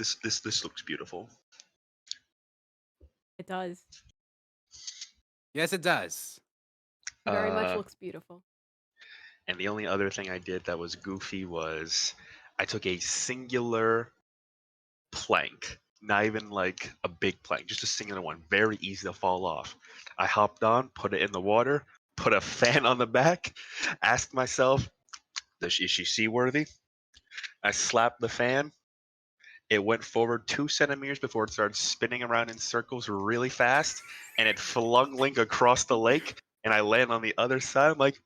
This looks beautiful. It does. Yes, it does. Very much looks beautiful. And the only other thing I did that was goofy was I took a singular plank, not even like a big plank, just a singular one, very easy to fall off. I hopped on, put it in the water, put a fan on the back, asked myself, is she seaworthy? I slapped the fan. It went forward 2 centimeters before it started spinning around in circles really fast, and it flung Link across the lake, and I land on the other side. I'm like,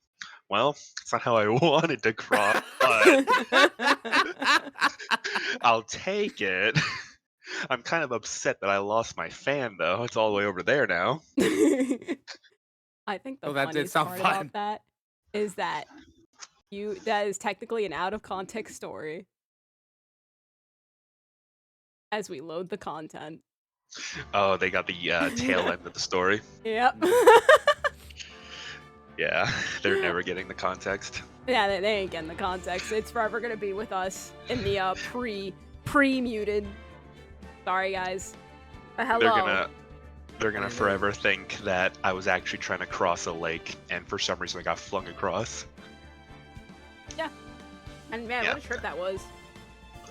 well, it's not how I wanted to cross, but I'll take it. I'm kind of upset that I lost my fan, though. It's all the way over there now. I think the that did funniest sound part fun. about that is that that is technically an out of context story. As we load the content. Oh, they got the tail end of the story. Yep. Yeah, they're never getting the context. Yeah, they ain't getting the context. It's forever gonna be with us in the pre-muted. Sorry, guys. Hello. They're gonna forever think that I was actually trying to cross a lake, and for some reason I got flung across. Yeah. And man, what a trip that was.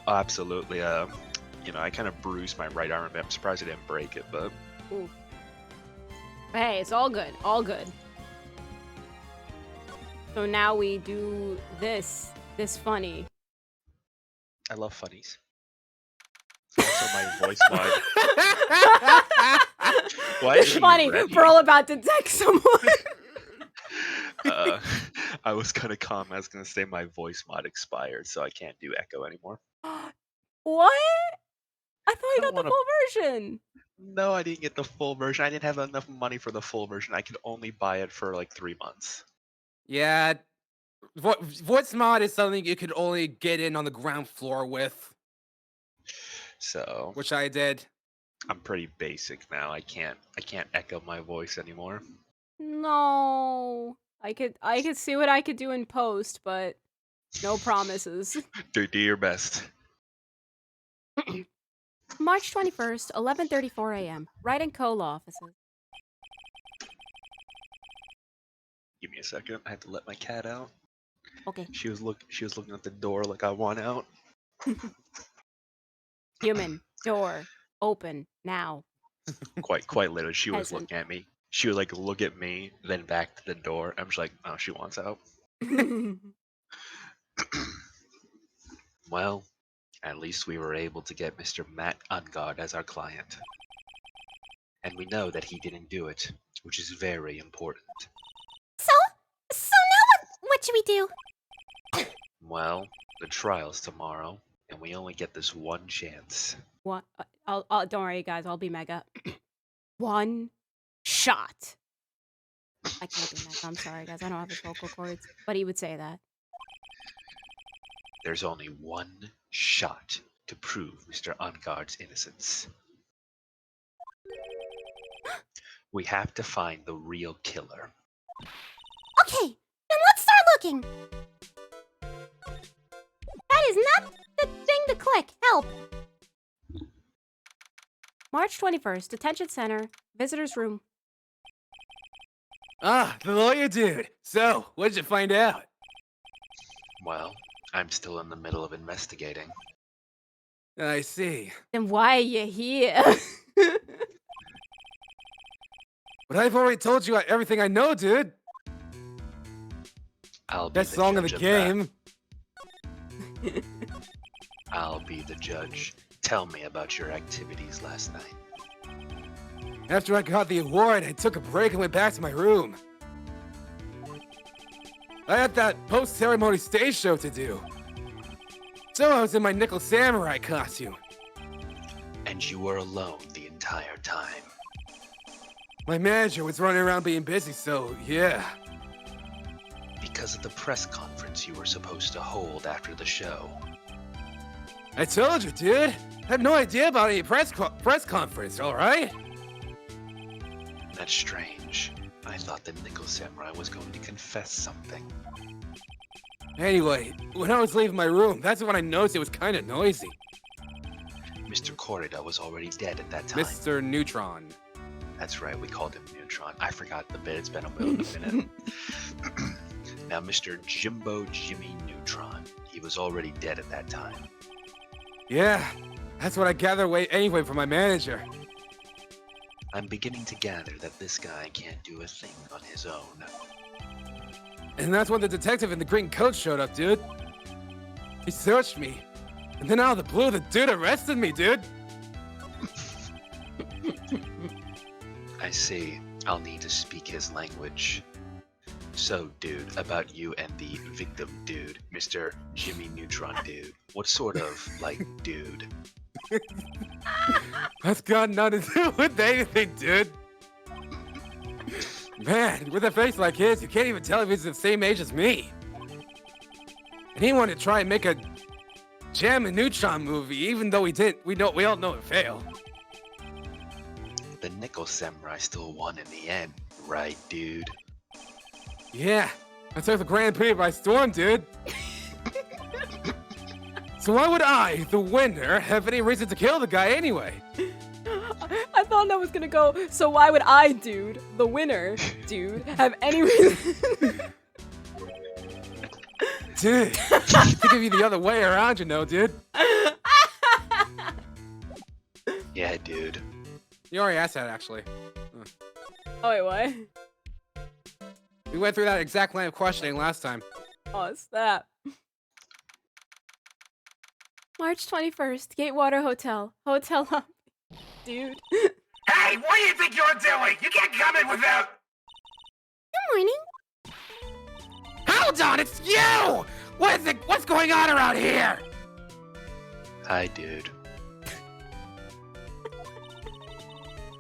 Oh, absolutely. I kind of bruised my right arm. I'm surprised I didn't break it, but. Ooh. Hey, it's all good. All good. So now we do this funny. I love funnies. Also, my voice mod. Why it's funny. We're all about to text someone. I was kind of calm. I was gonna say my voice mod expired, so I can't do echo anymore. What? I thought you got the full version. No, I didn't get the full version. I didn't have enough money for the full version. I could only buy it for like 3 months. Yeah. Voice mod is something you could only get in on the ground floor with. So. Which I did. I'm pretty basic now. I can't echo my voice anymore. No. I could see what I could do in post, but no promises. Do your best. March 21st, 11:34 a.m. Right in Cola offices. Give me a second. I have to let my cat out. Okay. She was looking at the door like I want out. Human, door, open, now. Quite literally. She was looking at me. She would like look at me, then back to the door. I'm just like, oh, she wants out. Well, at least we were able to get Mr. Matt Ungard as our client. And we know that he didn't do it, which is very important. So now what should we do? Well, the trial's tomorrow, and we only get this one chance. What? Don't worry, guys. I'll be Mega. One shot. I can't be Mega. I'm sorry, guys. I don't have his vocal cords, but he would say that. There's only one shot to prove Mr. Ungard's innocence. We have to find the real killer. Okay, then let's start looking. That is not the thing to click. Help. March 21st, Detention Center, Visitor's Room. Ah, the lawyer dude. So, what did you find out? Well, I'm still in the middle of investigating. I see. Then why are you here? But I've already told you everything I know, dude. I'll be Best the song in the judge of game. that. I'll be the judge. Tell me about your activities last night. After I got the award, I took a break and went back to my room. I had that post-ceremony stage show to do. So I was in my nickel samurai costume. And you were alone the entire time. My manager was running around being busy, so yeah. Because of the press conference you were supposed to hold after the show. I told you, dude. I had no idea about any press conference, alright? That's strange. I thought the Nickel Samurai was going to confess something. Anyway, when I was leaving my room, that's when I noticed it was kind of noisy. Mr. Corrida was already dead at that time. Mr. Neutron. That's right, we called him Neutron. I forgot the bit, it's been a minute. Now, Mr. Jimmy Neutron, he was already dead at that time. Yeah, that's what I gather anyway from my manager. I'm beginning to gather that this guy can't do a thing on his own. And that's when the detective in the green coat showed up, dude. He searched me. And then out of the blue, the dude arrested me, dude. I see. I'll need to speak his language. So, dude, about you and the victim dude, Mr. Jimmy Neutron dude. What sort of, dude? That's got nothing to do with anything, dude. Man, with a face like his, you can't even tell if he's the same age as me. And he wanted to try and make a Jam and Neutron movie, even though we all know it failed. The Nickel Samurai still won in the end, right, dude? Yeah, I took the Grand Prix by storm, dude. So why would I, the winner, have any reason to kill the guy anyway? I thought that was gonna go, so why would I, dude, the winner, dude, have any reason? Dude, I think of you the other way around, you know, dude. Yeah, dude. You already asked that, actually. Oh, wait, what? We went through that exact line of questioning last time. Oh, snap. March 21st, Gatewater Hotel. Hotel lobby. Dude. Hey, what do you think you're doing? You can't come in without... Good morning. Hold on, it's you! What's going on around here? Hi, dude.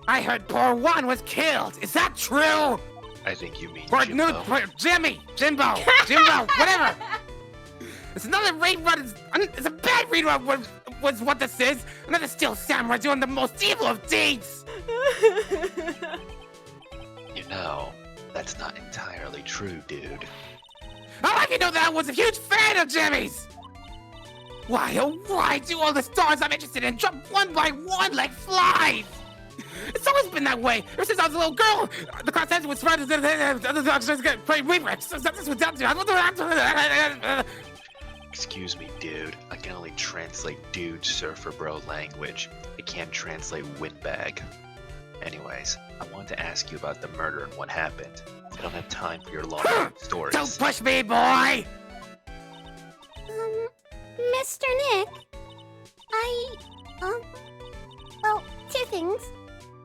I heard poor Juan was killed. Is that true? I think you mean Or Jimbo. Jimbo, whatever. It's another raid run. It's a bad raid run. Was what this is. Another steel samurai doing the most evil of deeds. You know, that's not entirely true, dude. How like you know that I was a huge fan of Jimmy's? Why, oh why do all the stars I'm interested in drop one by one like flies? It's always been that way. Ever since I was a little girl, the class ends with spread the dogs just get play regrets. That's what down to. Excuse me, dude. I can only translate dude surfer bro language. I can't translate windbag. Anyways, I wanted to ask you about the murder and what happened. I don't have time for your long stories. Don't push me, boy! Mr. Nick, well, two things.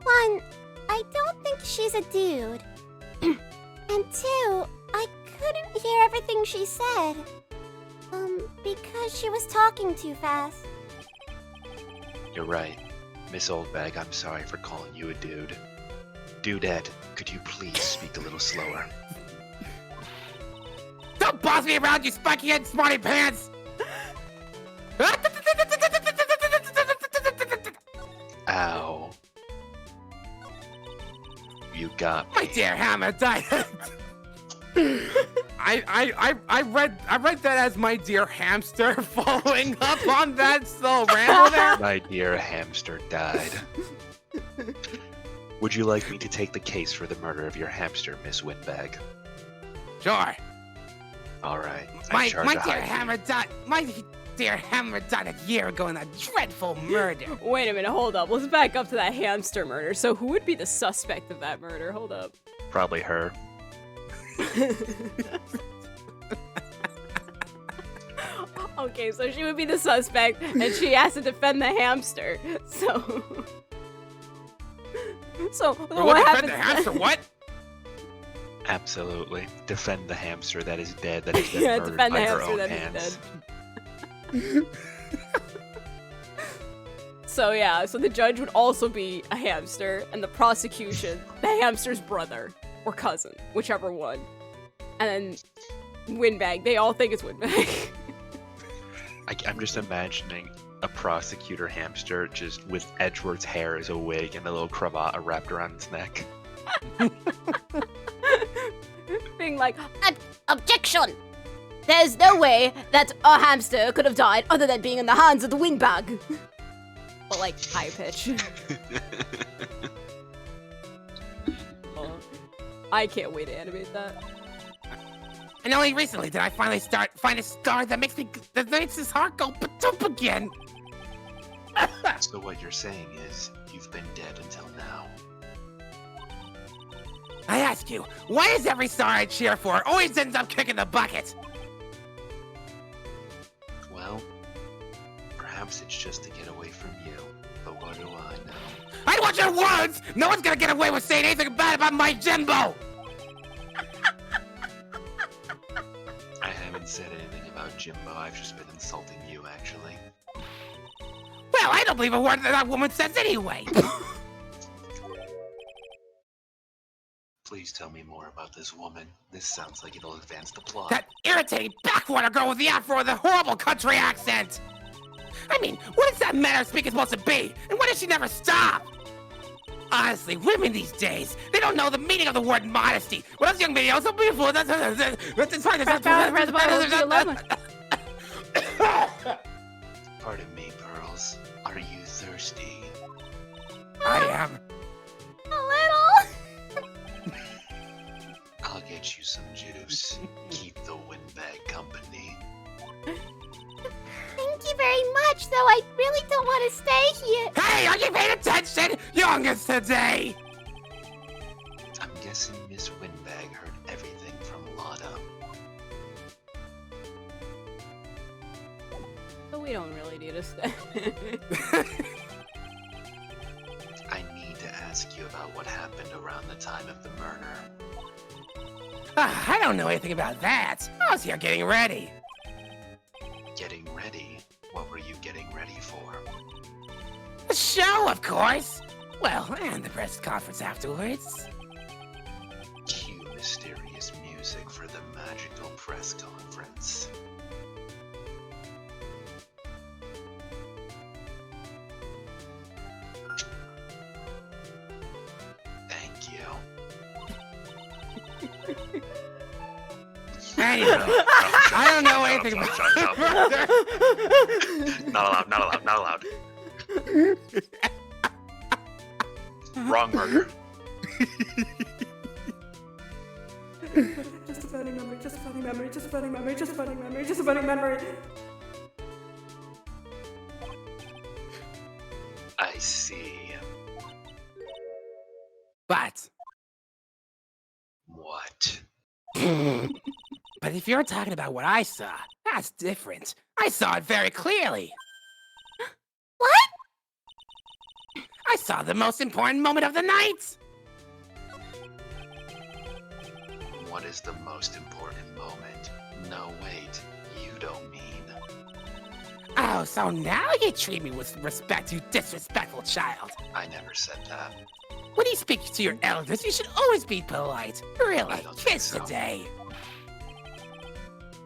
One, I don't think she's a dude. And two, I couldn't hear everything she said. Because she was talking too fast. You're right. Miss Oldbag, I'm sorry for calling you a dude. Dudette, could you please speak a little slower? Don't boss me around, you spiky head smarty pants! Ow. You got me. My dear hammer died. I read that as my dear hamster following up on that slow ramble there. My dear hamster died. Would you like me to take the case for the murder of your hamster, Miss Windbag? Sure. Alright. My dear hammer died. My dear hammer died a year ago in a dreadful murder. Wait a minute, hold up. Let's back up to that hamster murder. So who would be the suspect of that murder? Hold up. Probably her. Okay, so she would be the suspect, and she has to defend the hamster. So what happens? The hamster? What? Absolutely. Defend the hamster that is dead, that has been Yeah, murdered defend by the her hamster own that hands. is dead. So yeah, so the judge would also be a hamster, and the prosecution, the hamster's brother or cousin, whichever one. And then Windbag, they all think it's Windbag. I'm just imagining a prosecutor hamster just with Edgeworth's hair as a wig and a little cravat wrapped around its neck. Being like, Objection! There's no way that a hamster could have died other than being in the hands of the windbag. but like high pitch. Oh, I can't wait to animate that. And only recently did I finally find a star that makes his heart go pa-toop again. So what you're saying is, you've been dead until now. I ask you, why is every star I cheer for always ends up kicking the bucket? Well, perhaps it's just to get away from you, but what do I know? I want your words! No one's gonna get away with saying anything bad about my Jimbo! I haven't said anything about Jimbo, I've just been insulting you, actually. Well, I don't believe a word that woman says anyway! Please tell me more about this woman. This sounds like it'll advance the plot. That irritating backwater girl with the afro with the horrible country accent! I mean, what is that manner of speaking supposed to be? And why does she never stop? Honestly, women these days, they don't know the meaning of the word modesty. What else, young lady? Oh, so beautiful. Pardon me, Pearls. Are you thirsty? I am. A little. I'll get you some juice. Keep the windbag company. Thank you very much, though I really don't want to stay here. Hey, are you paying attention? Youngest today. I'm guessing Miss Windbag heard everything from Lotta. So we don't really need to stay. I need to ask you about what happened around the time of the murder. I don't know anything about that. I was here getting ready. Getting ready? What were you getting ready for? A show, of course. Well, and the press conference afterwards. Cue mysterious music for the magical press conference. Thank you. Anyway, I don't know anything about Not allowed, not allowed, not allowed. Wrong murder. Just a funny memory, just a funny memory, just a funny memory, just a funny memory, just a funny memory. I see. But, What? but if you're talking about what I saw, that's different. I saw it very clearly. What? I saw the most important moment of the night. What is the most important moment? No, wait. You don't mean. Oh, so now you treat me with respect, you disrespectful child. I never said that. When you speak to your elders, you should always be polite. Really, I don't think kids so. today.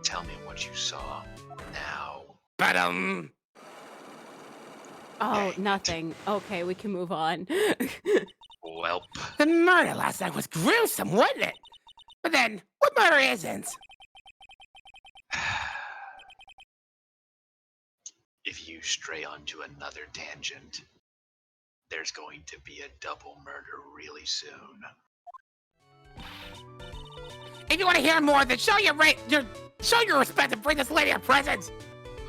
Tell me what you saw. Now. But, Oh, nothing. Okay, we can move on. Welp. the murder last night was gruesome, wasn't it? But then, what murder isn't? If you stray onto another tangent, there's going to be a double murder really soon. If you want to hear more, then show your respect and bring this lady a present.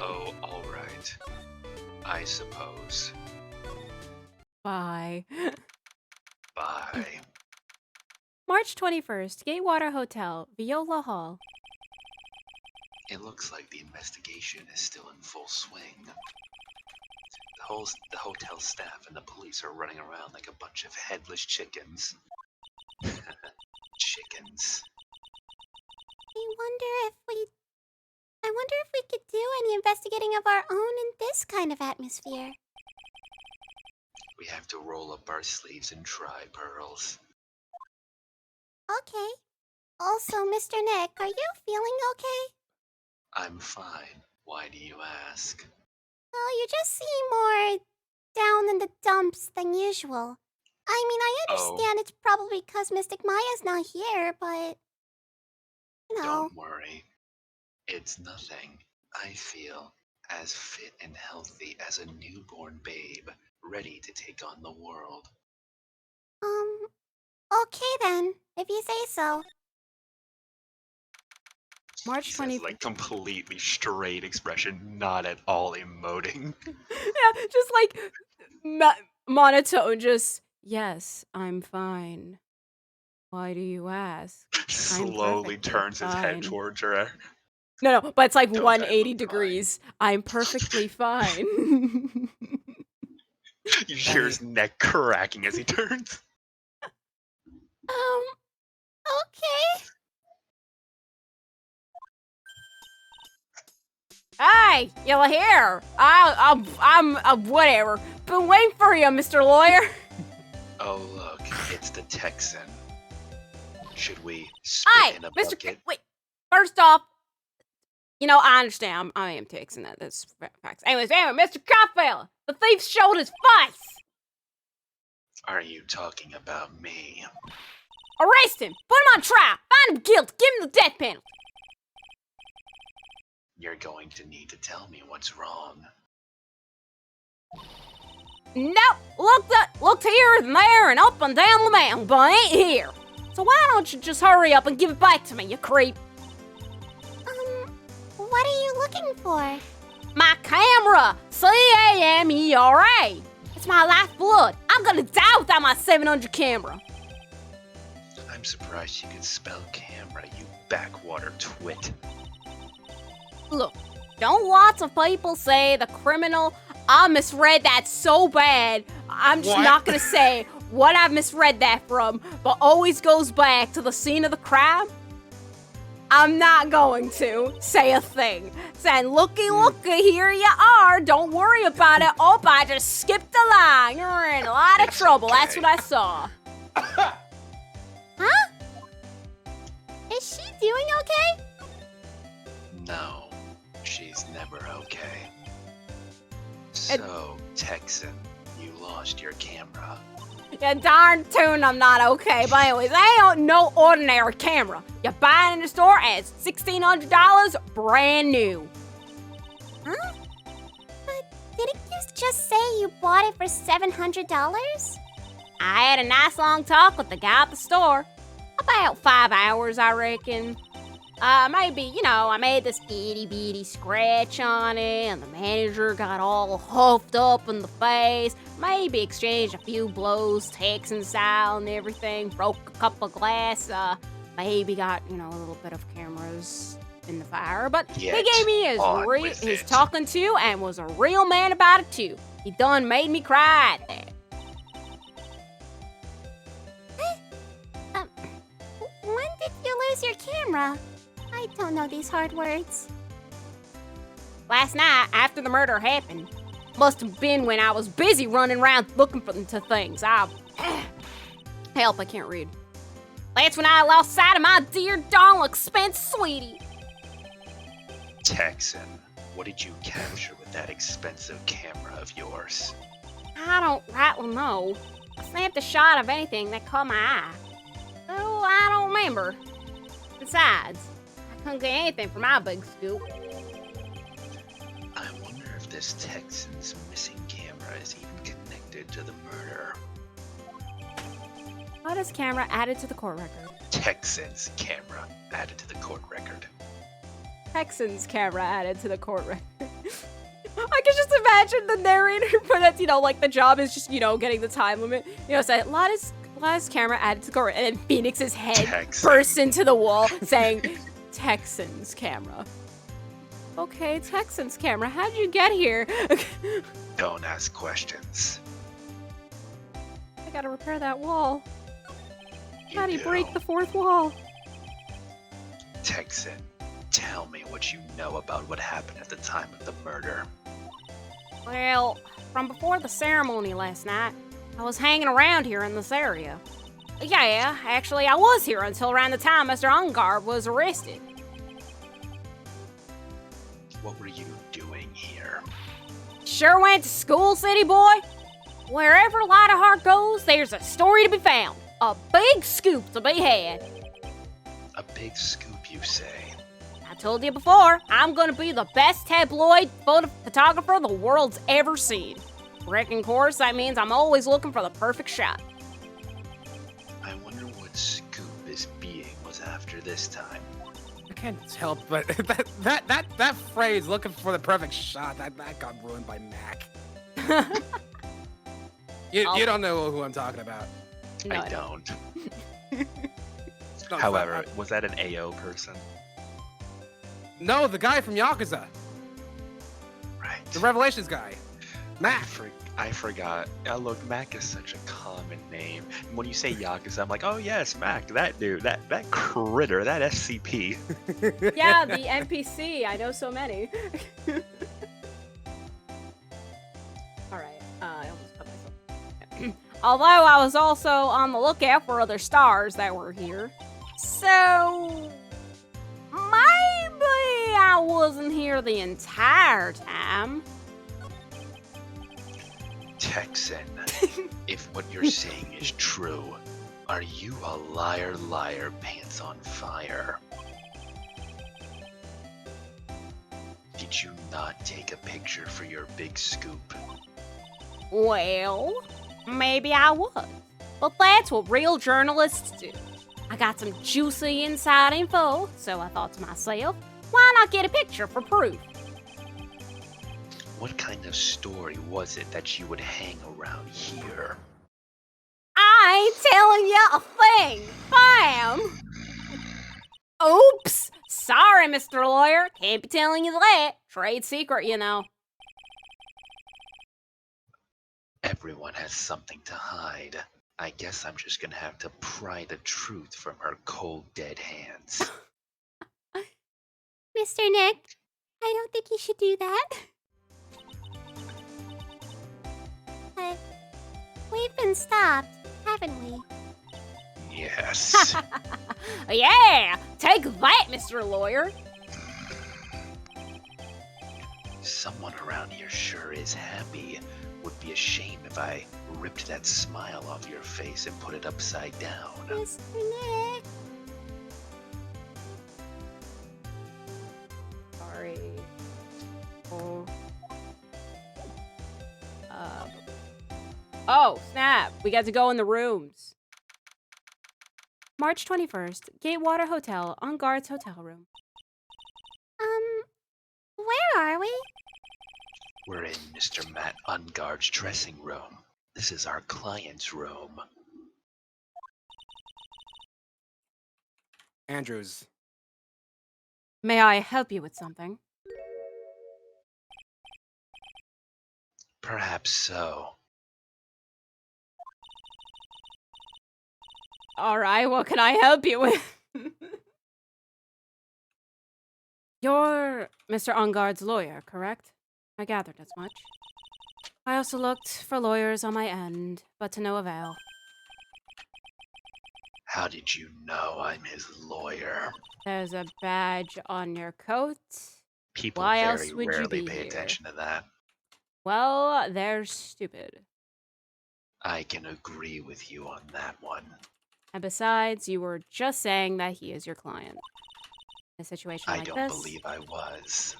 Oh, alright. I suppose. Bye. Bye. March 21st, Gatewater Hotel, Viola Hall. It looks like the investigation is still in full swing. The hotel staff and the police are running around like a bunch of headless chickens. Chickens. I wonder if we could do any investigating of our own in this kind of atmosphere. We have to roll up our sleeves and try, Pearls. Okay. Also, Mr. Nick, are you feeling okay? I'm fine. Why do you ask? Well, you just seem more down in the dumps than usual. I mean, I understand it's probably because Mystic Maya's not here, but... You know... Don't worry. It's nothing. I feel as fit and healthy as a newborn babe, ready to take on the world. Okay then, if you say so. March He says, 20th. like, completely straight expression, not at all emoting. Yeah, just like monotone, just, yes, I'm fine. Why do you ask? Slowly perfectly turns his head fine. towards her. No, but it's like Don't 180 I'm degrees. I'm perfectly fine. You hear his neck cracking as he turns. Okay. Hey, you're here. I'm whatever. Been waiting for you, Mr. Lawyer. Oh, look, it's the Texan. Should we spit in a Mr. bucket? Wait. First off, I understand. I am Texan. That's facts. Anyways, Mr. Copfella, the thief showed his face. Are you talking about me? Arrest him. Put him on trial. Find him guilty. Give him the death penalty. You're going to need to tell me what's wrong. Nope. Looked here and there and up and down the mountain, but I ain't here. So why don't you just hurry up and give it back to me, you creep? What are you looking for? My camera! C-A-M-E-R-A! It's my lifeblood. I'm gonna die without my 700 camera. I'm surprised you could spell camera, you backwater twit. Look, don't lots of people say the criminal? I misread that so bad. I'm just not gonna say what I've misread that from, but always goes back to the scene of the crime. I'm not going to say a thing. Saying, looky, here you are. Don't worry about it. Oh, I just skipped the line. You're in a lot of trouble. Okay. That's what I saw. Huh? Is she doing okay? No, she's never okay. So, Texan, you lost your camera. Yeah, darn tune I'm not okay. But anyways, I ain't no ordinary camera. You buy it in the store and it's $1,600 brand new. Huh? But didn't you just say you bought it for $700? I had a nice long talk with the guy at the store. About 5 hours, I reckon. Maybe, I made this itty bitty scratch on it, and the manager got all huffed up in the face. Maybe exchanged a few blows, Texan style and everything. Broke a couple of glass. Maybe got, a little bit of cameras in the fire. But he gave me his talking to and was a real man about it too. He done made me cry at that. When did you lose your camera? I don't know these hard words. Last night, after the murder happened, must have been when I was busy running around looking for things. Help, I can't read. That's when I lost sight of my dear darling expense sweetie. Texan, what did you capture with that expensive camera of yours? I don't rightly know. I snapped a shot of anything that caught my eye. Oh, I don't remember. Besides, I couldn't get anything from my big scoop. I wonder if this Texan's missing camera is even connected to the murder. What is camera added to the court record? Texan's camera added to the court record. Texan's camera added to the court record. I can just imagine the narrator, but that's, like the job is just, getting the time limit. Say, Lada's camera added to the court, and then Phoenix's head bursts into the wall saying, Texan's camera. Okay, Texan's camera, how'd you get here? Don't ask questions. I gotta repair that wall. You How do you break the fourth wall? Texan, tell me what you know about what happened at the time of the murder. Well, from before the ceremony last night, I was hanging around here in this area. Yeah, actually, I was here until around the time Mr. Ungarb was arrested. What were you doing here? Sure went to school, city boy. Wherever Lightheart goes, there's a story to be found. A big scoop to be had. A big scoop, you say? I told you before, I'm gonna be the best tabloid photographer the world's ever seen. Wrecking course, that means I'm always looking for the perfect shot. I wonder what Scoop this being was after this time. I can't tell, but that phrase, looking for the perfect shot, that got ruined by Mac. You don't know who I'm talking about. No, I don't. No, However, was that an AO person? No, the guy from Yakuza. Right. The Revelations guy. Mac. I forgot. Look, Mac is such a common name. When you say Yakuza, I'm like, oh yes, Mac, that dude, that critter, that SCP. Yeah, the NPC. I know so many. Alright, I almost cut myself. Although I was also on the lookout for other stars that were here. So maybe I wasn't here the entire time. Texan, if what you're saying is true, are you a liar, pants on fire? Did you not take a picture for your big scoop? Well, maybe I was. But that's what real journalists do. I got some juicy inside info, so I thought to myself, why not get a picture for proof? What kind of story was it that you would hang around here? I ain't telling you a thing, fam. Oops. Sorry, Mr. Lawyer. Can't be telling you that. Trade secret, you know. Everyone has something to hide. I guess I'm just gonna have to pry the truth from her cold, dead hands. Mr. Nick, I don't think you should do that. We've been stopped, haven't we? Yes. Yeah, take that, Mr. Lawyer. Someone around here sure is happy. Would be ashamed if I ripped that smile off your face and put it upside down. Mr. Nick. Sorry. Oh. Oh, snap. We got to go in the rooms. March 21st, Gatewater Hotel, on guard's hotel room. Where are we? We're in Mr. Matt Unguard's dressing room. This is our client's room. Andrews. May I help you with something? Perhaps so. Alright, what can I help you with? You're Mr. Unguard's lawyer, correct? I gathered as much. I also looked for lawyers on my end, but to no avail. How did you know I'm his lawyer? There's a badge on your coat. People Why very else would you rarely be pay here? attention to that. Well, they're stupid. I can agree with you on that one. And besides, you were just saying that he is your client. In a situation I like don't this... believe I was.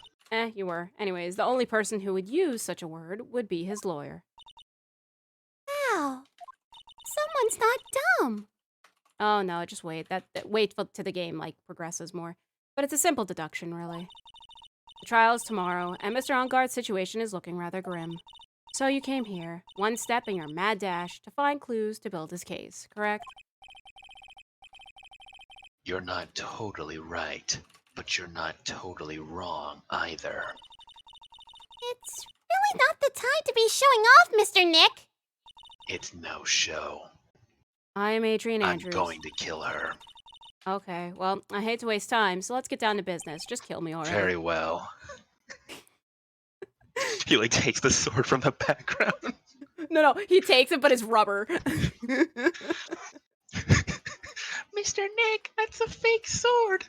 You were. Anyways, the only person who would use such a word would be his lawyer. How? Someone's not dumb. Oh no, just wait. Wait till the game progresses more. But it's a simple deduction, really. The trial is tomorrow, and Mr. Unguard's situation is looking rather grim. So you came here, one step in your mad dash, to find clues to build his case, correct? You're not totally right, but you're not totally wrong either. It's really not the time to be showing off, Mr. Nick. It's no show. I am Adrian Andrews. I'm going to kill her. Okay, well, I hate to waste time, so let's get down to business. Just kill me already. Very well. He takes the sword from the background. No, he takes it, but it's rubber. Mr. Nick, that's a fake sword.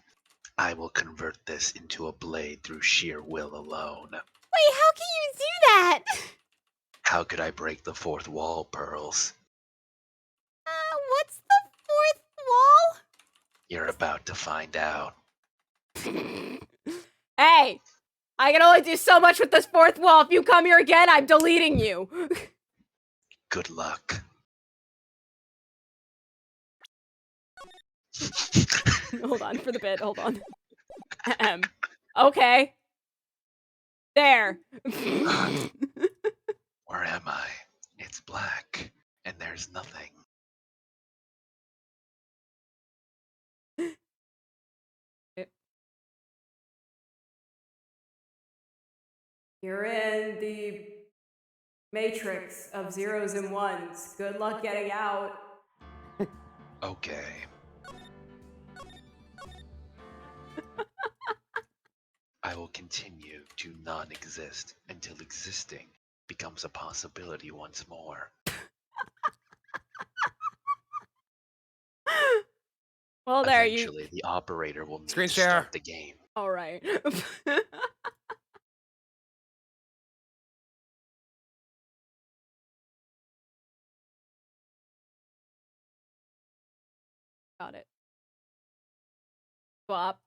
I will convert this into a blade through sheer will alone. Wait, how can you do that? How could I break the fourth wall, Pearls? What's the fourth wall? You're about to find out. Hey, I can only do so much with this fourth wall. If you come here again, I'm deleting you. Good luck. Hold on for the bit. Hold on. Okay. There. Where am I? It's black, and there's nothing. You're in the matrix of zeros and ones. Good luck getting out. Okay. I will continue to non-exist until existing becomes a possibility once more. Well, there you. Eventually, the operator will need Screen to share. start the game. All right. Got it. Swap.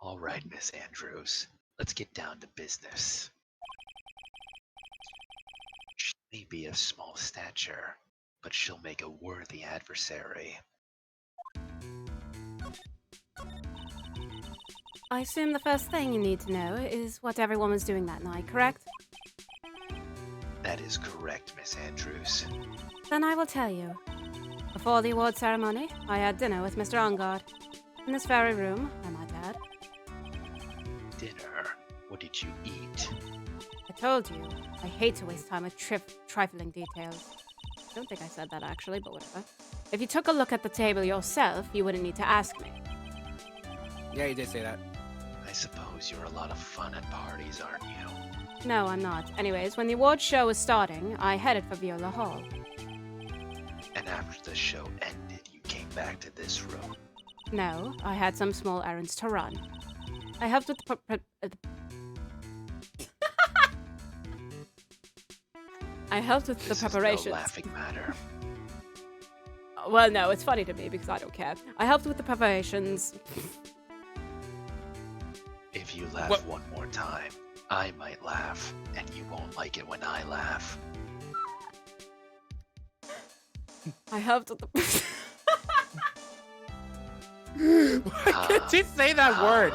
All right, Miss Andrews, let's get down to business. She may be of small stature, but she'll make a worthy adversary. I assume the first thing you need to know is what everyone was doing that night, correct? That is correct, Miss Andrews. Then I will tell you. Before the award ceremony, I had dinner with Mr. Ongard. In this very room, I might add. Dinner? What did you eat? I told you, I hate to waste time with trifling details. I don't think I said that actually, but whatever. If you took a look at the table yourself, you wouldn't need to ask me. Yeah, you did say that. I suppose you're a lot of fun at parties, aren't you? No, I'm not. Anyways, when the awards show was starting, I headed for Viola Hall. And after the show ended, you came back to this room. No, I had some small errands to run. I helped with the I helped with the This preparations. is no laughing matter. Well, no, it's funny to me because I don't care. I helped with the preparations. If you laugh What? one more time, I might laugh, and you won't like it when I laugh. I helped with the. Why can't you say that word?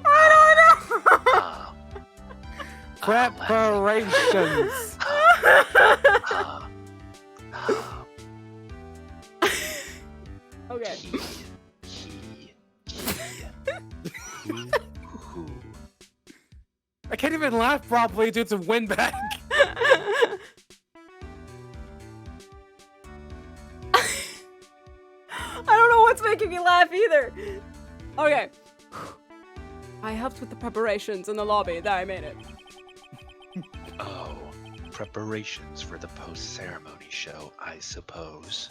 Ah, Preparations. ah, ah. Okay. He, who. I can't even laugh properly due to windbag. I don't know what's making me laugh either. Okay. I helped with the preparations in the lobby. There, I made it. Oh, preparations for the post-ceremony show, I suppose.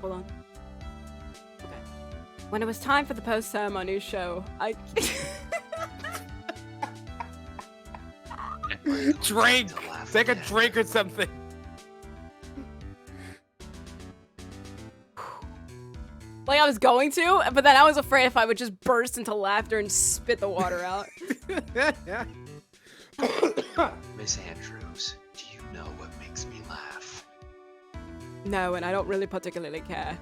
Hold on. Okay. When it was time for the post-ceremony show, I. And we're going Drink. to laugh Take a again. drink or something. Like I was going to, but then I was afraid if I would just burst into laughter and spit the water out. Miss Andrews, do you know what makes me laugh? No, and I don't really particularly care.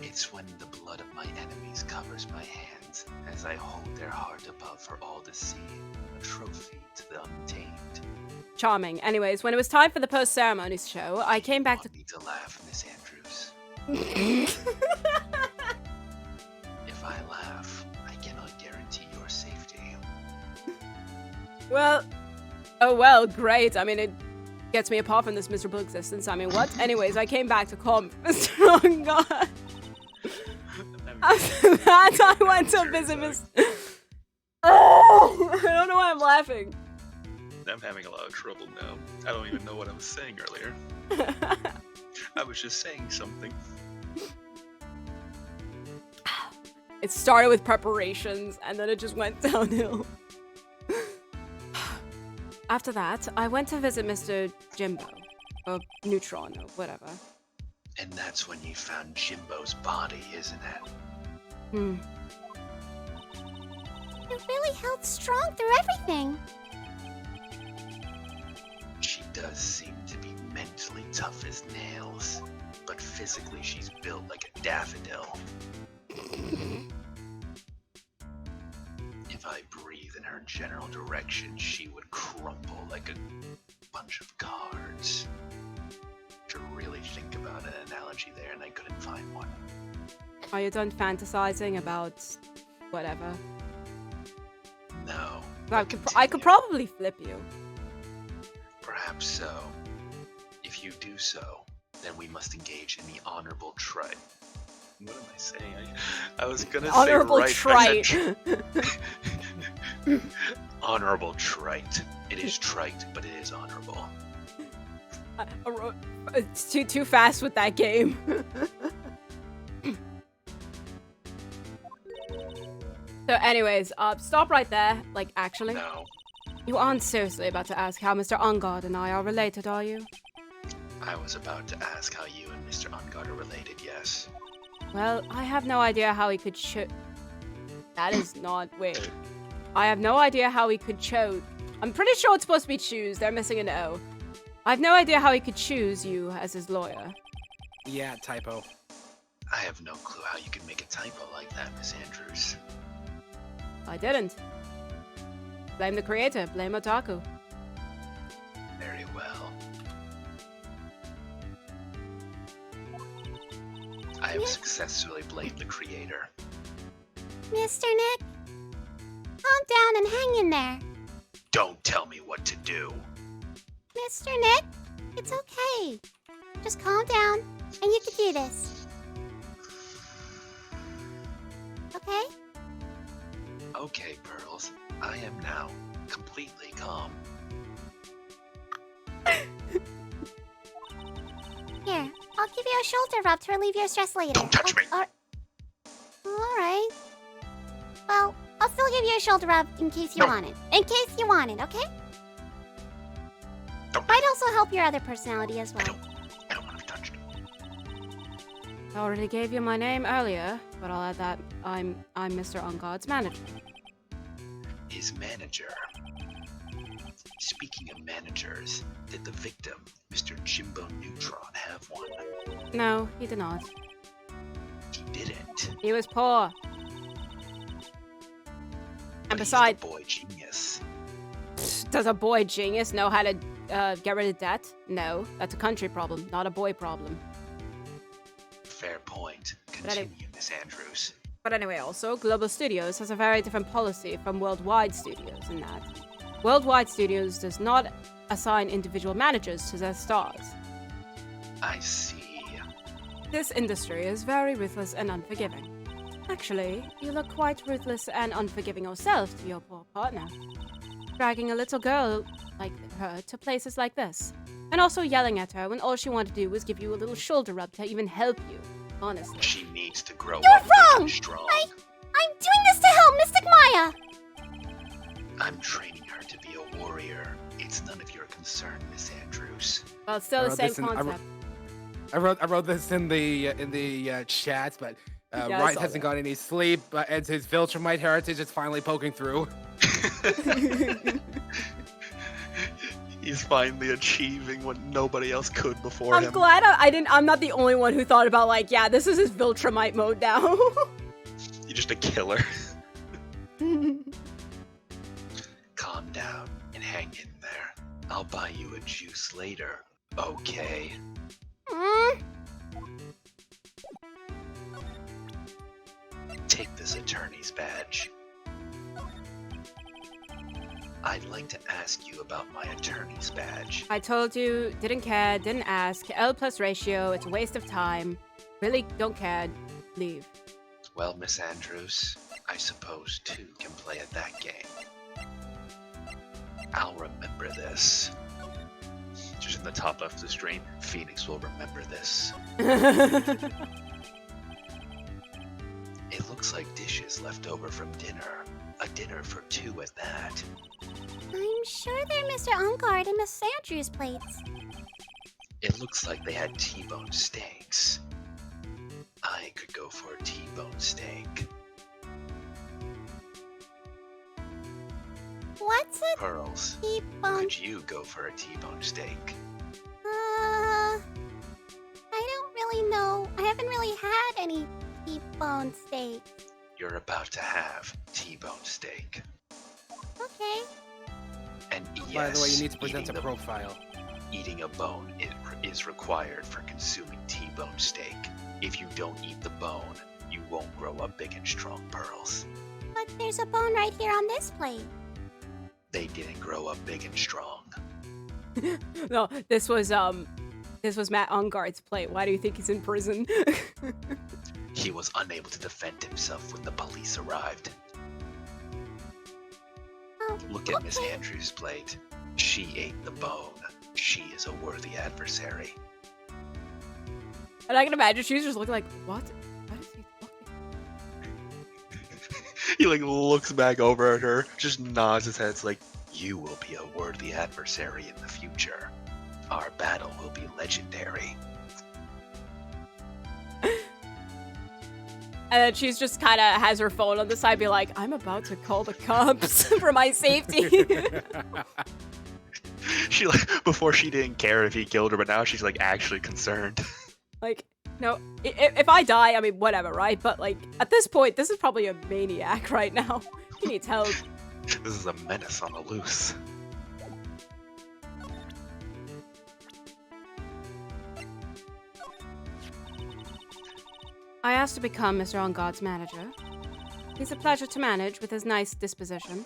It's when the blood of my enemies covers my hands as I hold their heart above for all to see, a trophy to the untamed. Charming. Anyways, when it was time for the post-ceremony show, I came back to. Want me to laugh, Miss Andrews? If I laugh, I cannot guarantee your safety. Well, oh well, great. I mean, it gets me apart from this miserable existence. I mean, what? Anyways, I came back to call Mr. Oh God. After that, I went to visit Miss. Oh, I don't know why I'm laughing. I'm having a lot of trouble now. I don't even know what I was saying earlier. I was just saying something. It started with preparations, and then it just went downhill. After that, I went to visit Mr. Jimbo, or Neutron, or whatever. And that's when you found Jimbo's body, isn't it? Hmm. You really held strong through everything. She does seem to be mentally tough as nails, but physically she's built like a daffodil. If I breathe in her general direction, she would crumble like a bunch of cards. To really think about an analogy there, and I couldn't find one. Are you done fantasizing about whatever? No. I could probably flip you. Perhaps so. If you do so, then we must engage in the honorable trite. What am I saying? I was gonna Honorable say right. trite. Honorable trite. It is trite, but it is honorable. It's too fast with that game. So anyways, stop right there. Like, actually. No. You aren't seriously about to ask how Mr. Ungard and I are related, are you? I was about to ask how you and Mr. Ungard are related, yes. Well, I have no idea how he could That is not... Wait. I have no idea how he could I'm pretty sure it's supposed to be choose. They're missing an O. I have no idea how he could choose you as his lawyer. Yeah, typo. I have no clue how you could make a typo like that, Miss Andrews. I didn't. Blame the creator. Blame Otaku. Very well. I have successfully blamed the creator. Mr. Nick, calm down and hang in there. Don't tell me what to do. Mr. Nick, it's okay. Just calm down, and you can do this. Okay? Okay, Pearls. I am now completely calm. Here, I'll give you a shoulder rub to relieve your stress later. Don't touch me! Alright. Well, I'll still give you a shoulder rub in case you want it. In case you want it, okay? Don't. Might also help your other personality as well. I don't want to be touched. I already gave you my name earlier, but I'll add that I'm Mr. Ungard's manager. His manager. Speaking of managers, did the victim, Mr. Jimbo Neutron, have one? No, he did not. He didn't. He was poor. But And besides, he's a boy genius. does a boy genius know how to get rid of debt? No, that's a country problem, not a boy problem. Fair point. But Continue, Miss Andrews. But anyway, also, Global Studios has a very different policy from Worldwide Studios in that Worldwide Studios does not assign individual managers to their stars. I see. This industry is very ruthless and unforgiving. Actually, you look quite ruthless and unforgiving yourself to your poor partner. Dragging a little girl like her to places like this. And also yelling at her when all she wanted to do was give you a little shoulder rub to even help you. Honestly. She needs to grow You're up wrong! and strong. I'm doing this to help Mystic Maya! I'm training her to be a warrior. It's none of your concern, Miss Andrews. Well, it's still the same concept. I wrote this in the chat, but I Wright saw hasn't that. got any sleep, and his Viltrumite heritage is finally poking through. He's finally achieving what nobody else could before I'm glad I'm not the only one who thought about, like, yeah, this is his Viltrumite mode now. You're just a killer. Calm down and hang in there. I'll buy you a juice later, okay? Take this attorney's badge. I'd like to ask you about my attorney's badge. I told you, didn't care, didn't ask. L plus ratio, it's a waste of time. Really don't care. Leave. Well, Miss Andrews, I suppose two can play at that game. I'll remember this. Just in the top left of the screen, Phoenix will remember this. It looks like dishes left over from dinner. A dinner for two at that. I'm sure they're Mr. Ungard and Miss Andrews' plates. It looks like they had T-bone steaks. I could go for a T-bone steak. What's a Pearls, T-bone? could you go for a T-bone steak? I don't really know. I haven't really had any T-bone steak. You're about to have T-bone steak. Okay. And yes, By the way, you need to present a eating profile. Eating a bone is required for consuming T-bone steak. If you don't eat the bone, you won't grow up big and strong, Pearls. But there's a bone right here on this plate. They didn't grow up big and strong. No, this was Matt Ungard's plate. Why do you think he's in prison? He was unable to defend himself when the police arrived. Oh, Look at Miss okay. Andrews' plate. She ate the bone. She is a worthy adversary. And I can imagine she's just looking like, what? What is he looking? He like looks back over at her, just nods his head. It's like, you will be a worthy adversary in the future. Our battle will be legendary. And then she's just kind of has her phone on the side, be like, I'm about to call the cops for my safety. She like, before she didn't care if he killed her, but now she's like actually concerned. Like, no, if I die, I mean, whatever, right? But like, at this point, this is probably a maniac right now. He needs help. This is a menace on the loose. I asked to become Mr. Ungard's manager. He's a pleasure to manage with his nice disposition.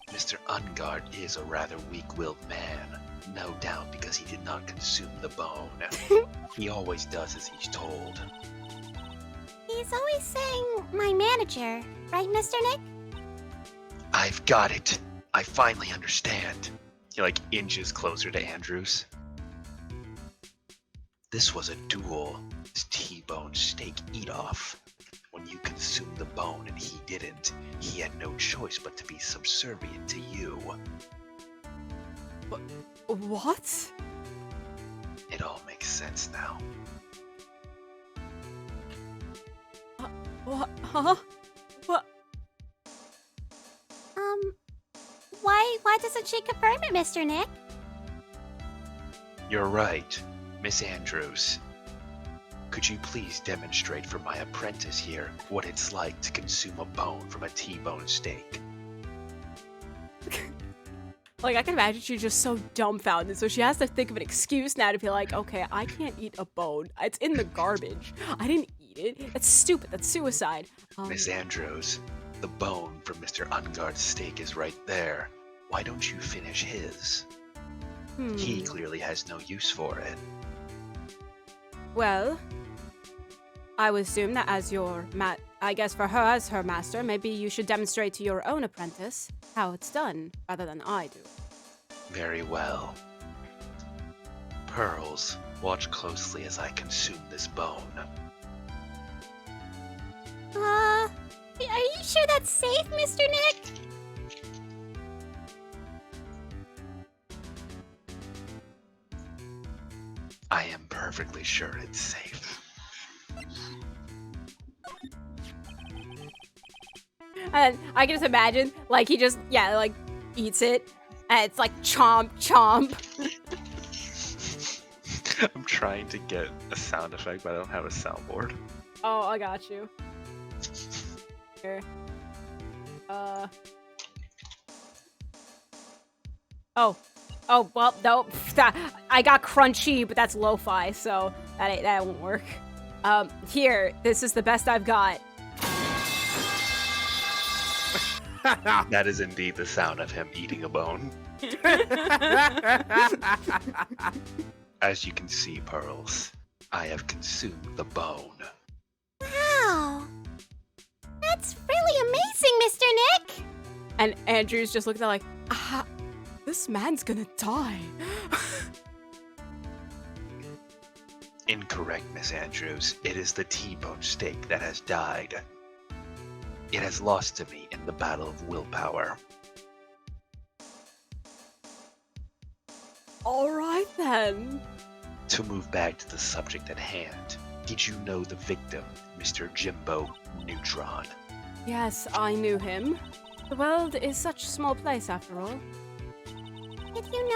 Mr. Ungard is a rather weak-willed man, no doubt because he did not consume the bone. He always does as he's told. He's always saying my manager, right, Mr. Nick? I've got it. I finally understand. He like inches closer to Andrews. This was a duel. This T-bone steak eat-off. When you consumed the bone and he didn't, he had no choice but to be subservient to you. What? It all makes sense now. What? Huh? What? Why doesn't she confirm it, Mr. Nick? You're right, Miss Andrews. Could you please demonstrate for my apprentice here what it's like to consume a bone from a T-bone steak? Like, I can imagine she's just so dumbfounded, so she has to think of an excuse now to be like, okay, I can't eat a bone. It's in the garbage. I didn't eat it. That's stupid. That's suicide. Miss Andrews, the bone from Mr. Ungard's steak is right there. Why don't you finish his? He clearly has no use for it. Well, I would assume that as your I guess for her as her master, maybe you should demonstrate to your own apprentice how it's done, rather than I do. Very well. Pearls, watch closely as I consume this bone. Are you sure that's safe, Mr. Nick? I am perfectly sure it's safe. And I can just imagine, like, he just, like, eats it, and it's like, chomp, chomp. I'm trying to get a sound effect, but I don't have a soundboard. Oh, I got you. Here. Oh, well, nope. I got crunchy, but that's lo-fi, so that won't work. Here, this is the best I've got. That is indeed the sound of him eating a bone. As you can see, Pearls, I have consumed the bone. Wow. That's really amazing, Mr. Nick! And Andrew's just looking at like, this man's gonna die. Incorrect, Miss Andrews. It is the T-bone steak that has died. It has lost to me in the battle of willpower. All right then. To move back to the subject at hand, did you know the victim, Mr. Jimbo Neutron? Yes, I knew him. The world is such a small place after all. Did you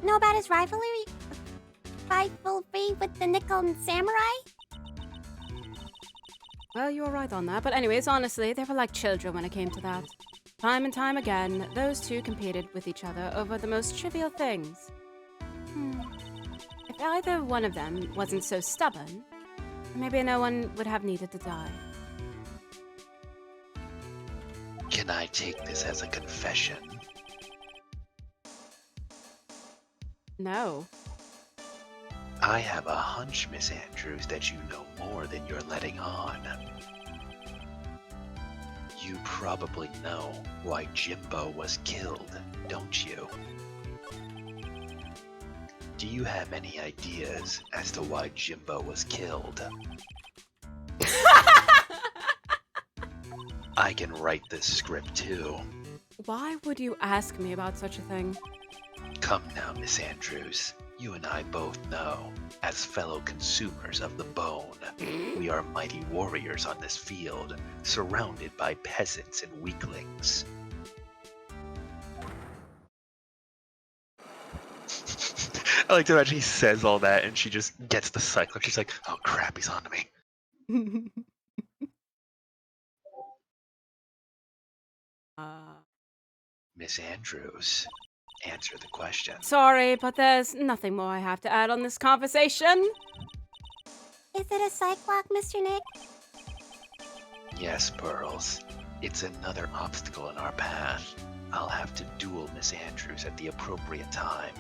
know about his rivalry with the Nickel Samurai? Well, you're right on that. But anyways, honestly, they were like children when it came to that. Time and time again, those two competed with each other over the most trivial things. If either one of them wasn't so stubborn, maybe no one would have needed to die. Can I take this as a confession? No. I have a hunch, Miss Andrews, that you know more than you're letting on. You probably know why Jimbo was killed, don't you? Do you have any ideas as to why Jimbo was killed? I can write this script too. Why would you ask me about such a thing? Come now, Miss Andrews. You and I both know, as fellow consumers of the bone, we are mighty warriors on this field, surrounded by peasants and weaklings. I like to imagine he says all that and she just gets the Cyclops. She's like, oh crap, he's on to me. Miss Andrews, answer the question. Sorry, but there's nothing more I have to add on this conversation. Is it a Cyclops, Mr. Nick? Yes, Pearls. It's another obstacle in our path. I'll have to duel Miss Andrews at the appropriate time.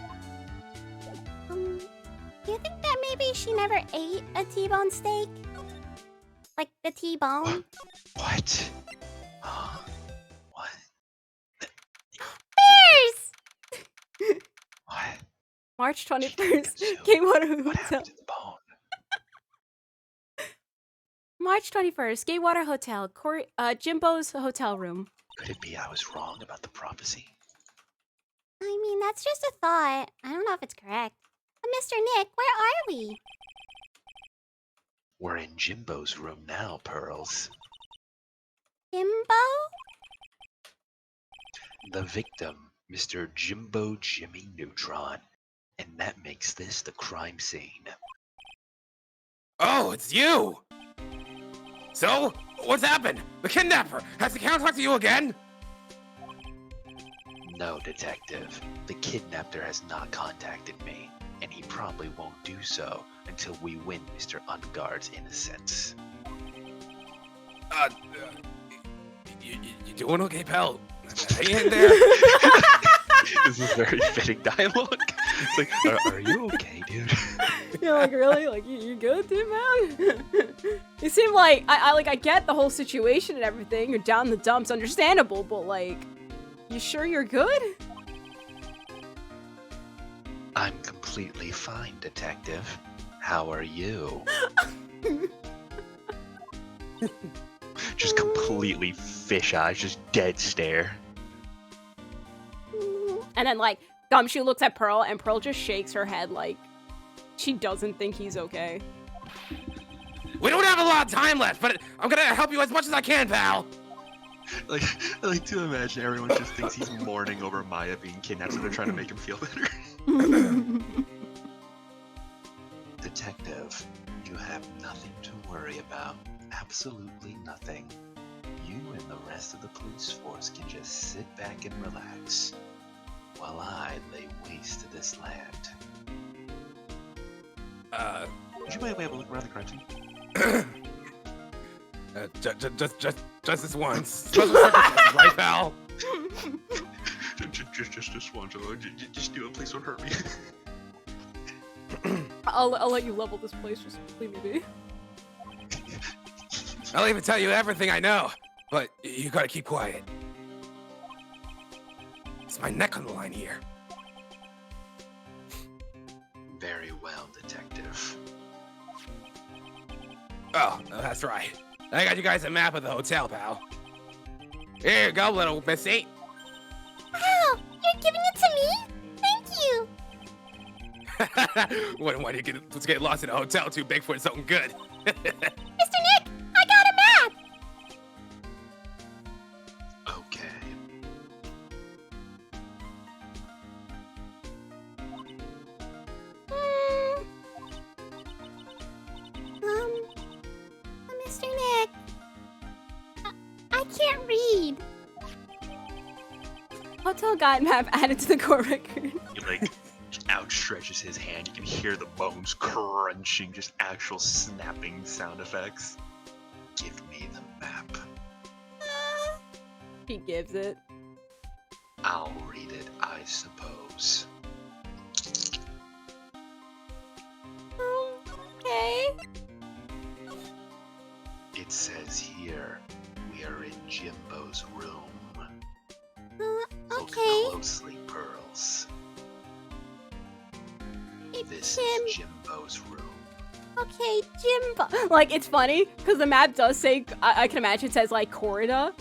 Do you think that maybe she never ate a T-bone steak? Like the T-bone? What? Huh? What? Bears! What? March She didn't 21st, consume. Gatewater What Hotel. happened to the bone? March 21st, Gatewater Hotel, Jimbo's hotel room. Could it be I was wrong about the prophecy? I mean, that's just a thought. I don't know if it's correct. But Mr. Nick, where are we? We're in Jimbo's room now, Pearls. Jimbo? The victim, Mr. Jimbo Jimmy Neutron. And that makes this the crime scene. Oh, it's you! So, what's happened? The kidnapper! Has the Count talked to you again? No, Detective. The kidnapper has not contacted me, and he probably won't do so until we win Mr. Ungard's innocence. You doing okay, pal? Hang in there. This is very fitting dialogue. It's like, are you okay, dude? You're like, really? Like, you good, dude, man? You seem like, I get the whole situation and everything. You're down in the dumps, understandable, but like, you sure you're good? I'm completely fine, Detective. How are you? Just completely fish eyes, just dead stare. And then, like, Gumshoe looks at Pearl, and Pearl just shakes her head like she doesn't think he's okay. We don't have a lot of time left, but I'm gonna help you as much as I can, pal. Like, I like to imagine everyone just thinks he's mourning over Maya being kidnapped, so they're trying to make him feel better. Detective, you have nothing to worry about. Absolutely nothing. You and the rest of the police force can just sit back and relax, while I lay waste to this land. Would you mind able to look around the crime scene? Just this once. Special circumstances, right, pal? Just this one, Joe. Just do it. Please don't hurt me. I'll let you level this place. Just leave me be. I'll even tell you everything I know, but you gotta keep quiet. It's my neck on the line here. Very well, Detective. Oh, that's right. I got you guys a map of the hotel, pal. Here you go, little missy. Wow, you're giving it to me? Thank you. Why do you get lost in a hotel too big for something good? Mr. Nick, I got a map! Okay. Mr. Nick, I can't read. Hotel guide map added to the court record. He like outstretches his hand. You can hear the bones crunching, just actual snapping sound effects. Give me the map. He gives it. I'll read it, I suppose. Okay. It says here, we are in Jimbo's room. Look Okay. closely, Pearls. It's This Jim. is Jimbo's room. Okay, Jimbo. Like, it's funny, because the map does say, I can imagine it says, like, corridor.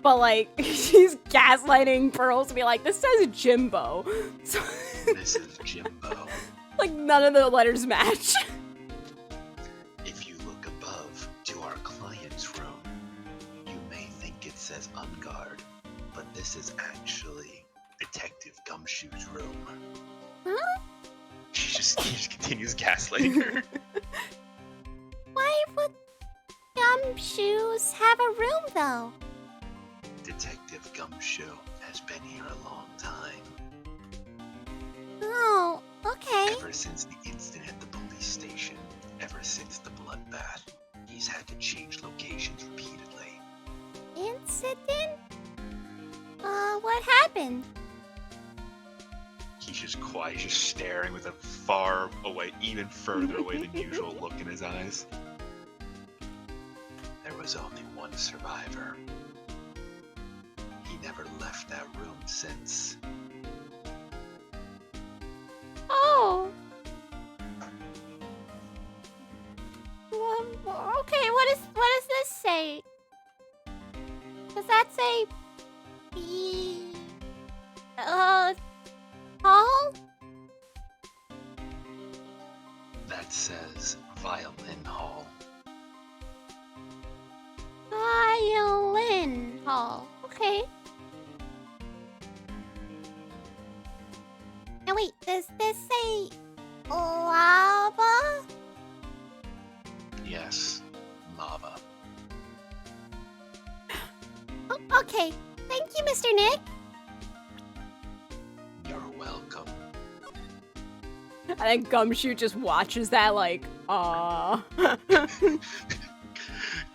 But, like, she's gaslighting Pearls to be like, this says Jimbo. So, This is Jimbo. like, none of the letters match. If you look above to our client's room, you may think it says on guard, but this is actually Detective Gumshoe's room. Huh? He just continues gaslighting her. Why would Gumshoes have a room, though? Detective Gumshoe has been here a long time. Oh, okay. Ever since the incident at the police station, ever since the bloodbath, he's had to change locations repeatedly. Incident? What happened? He's just quiet, he's just staring with a far away, even further away than usual look in his eyes. There was only one survivor. He never left that room since. Oh. Okay, what does this say? Does that say hall? That says Violin Hall. Violin hall. Okay. Now wait, does this say lava? Yes, lava. Oh, okay. Thank you, Mr. Nick. You're welcome. And then Gumshoe just watches that like,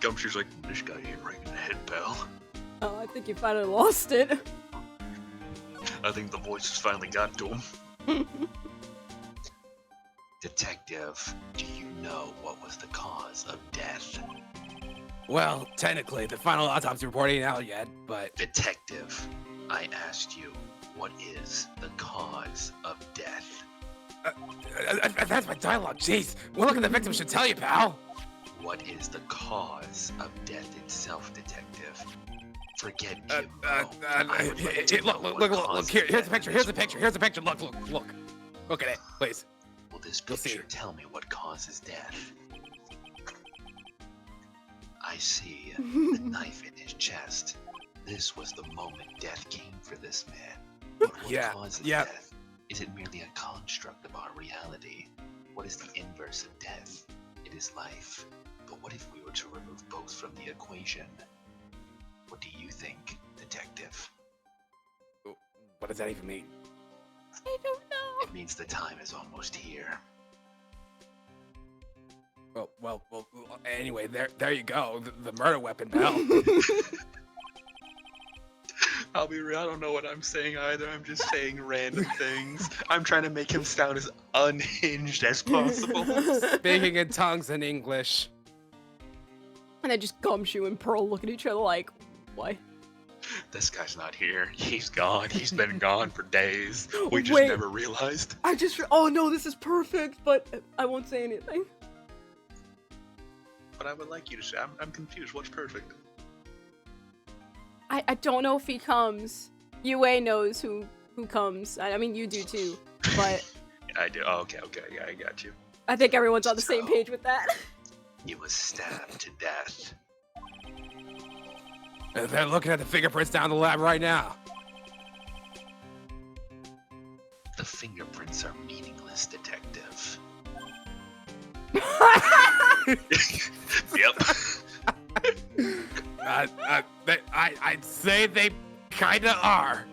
Gumshoe's like, this guy ain't ringing the head bell. Oh, I think you finally lost it. I think the voice has finally got to him. Detective, do you know what was the cause of death? Well, technically, the final autopsy report ain't out yet, but Detective, I asked you, what is the cause of death? that's my dialogue. Jeez, one look at the victim should tell you, pal. What is the cause of death itself, Detective? Forget Uh, Jimbo. uh, uh, I would like to know what look. caused Here's death the picture. in Here's this the picture. room. Here's the picture. Look. Look at it, please. Will this You'll see. picture tell me what causes death? I see the knife in his chest. This was the moment death came for this man. But what causes death? Is it merely a construct of our reality? What is the inverse of death? It is life. But what if we were to remove both from the equation? What do you think, Detective? What does that even mean? I don't know. It means the time is almost here. Well. Anyway, there you go. The murder weapon, pal. I'll be real, I don't know what I'm saying either. I'm just saying random things. I'm trying to make him sound as unhinged as possible. Speaking in tongues in English. And then just Gumshoe and Pearl look at each other like, what? This guy's not here. He's gone. He's been gone for days. We just Wait. never realized. Oh no, this is perfect, but I won't say anything. But I would like you to say, I'm confused. What's perfect? I don't know if he comes. UA knows who comes. I mean, you do too, but I do. Oh, okay, yeah, I got you. I think everyone's on the same page with that. He was stabbed to death. They're looking at the fingerprints down the lab right now. The fingerprints are meaningless, detective. Yep. I'd say they kinda are.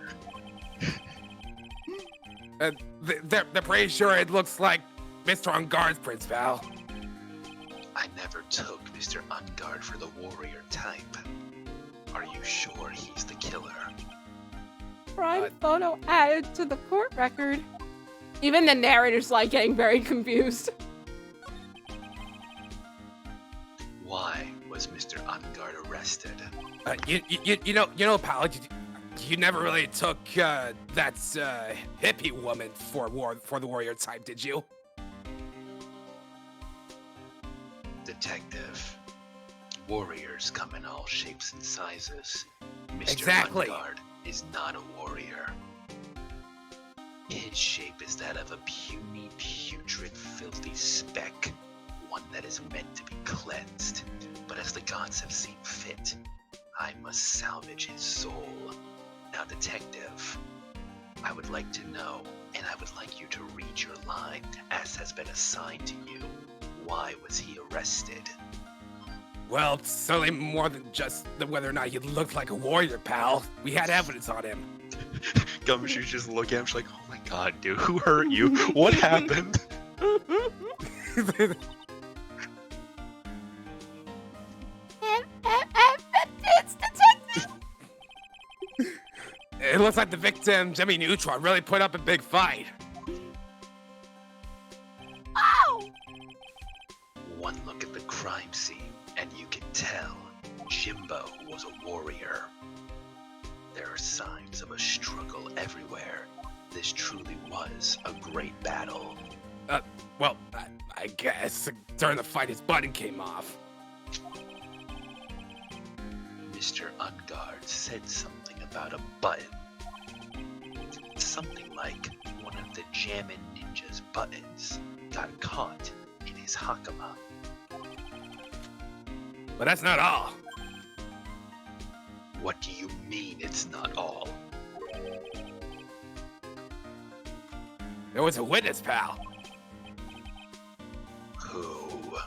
They're pretty sure it looks like Mr. Unguard's prints, pal. I never took Mr. Ungard for the warrior type. Are you sure he's the killer? Crime photo added to the court record. Even the narrator's like getting very confused. Why was Mr. Ungard arrested? You know, pal, you never really took that hippie woman for the warrior type, did you? Detective, warriors come in all shapes and sizes. Mr. Exactly. Ungard is not a warrior. His shape is that of a puny, putrid, filthy speck, one that is meant to be cleansed. But as the gods have seen fit, I must salvage his soul. Now, detective, I would like to know, and I would like you to read your line, as has been assigned to you. Why was he arrested? Well, it's certainly more than just whether or not he looked like a warrior, pal. We had evidence on him. Gumshoe's just looking at him, she's like, oh my god, dude, who hurt you? What happened? It's detective. It looks like the victim, Jimmy Neutron, really put up a big fight. Oh! One look at the crime scene, and you can tell Jimbo was a warrior. There are signs of a struggle everywhere. This truly was a great battle. Well, I guess during the fight his button came off. Mr. Ungard said something about a button. Something like one of the Jammin' Ninja's buttons got caught in his hakama. But that's not all. What do you mean it's not all? There was a witness, pal. Who?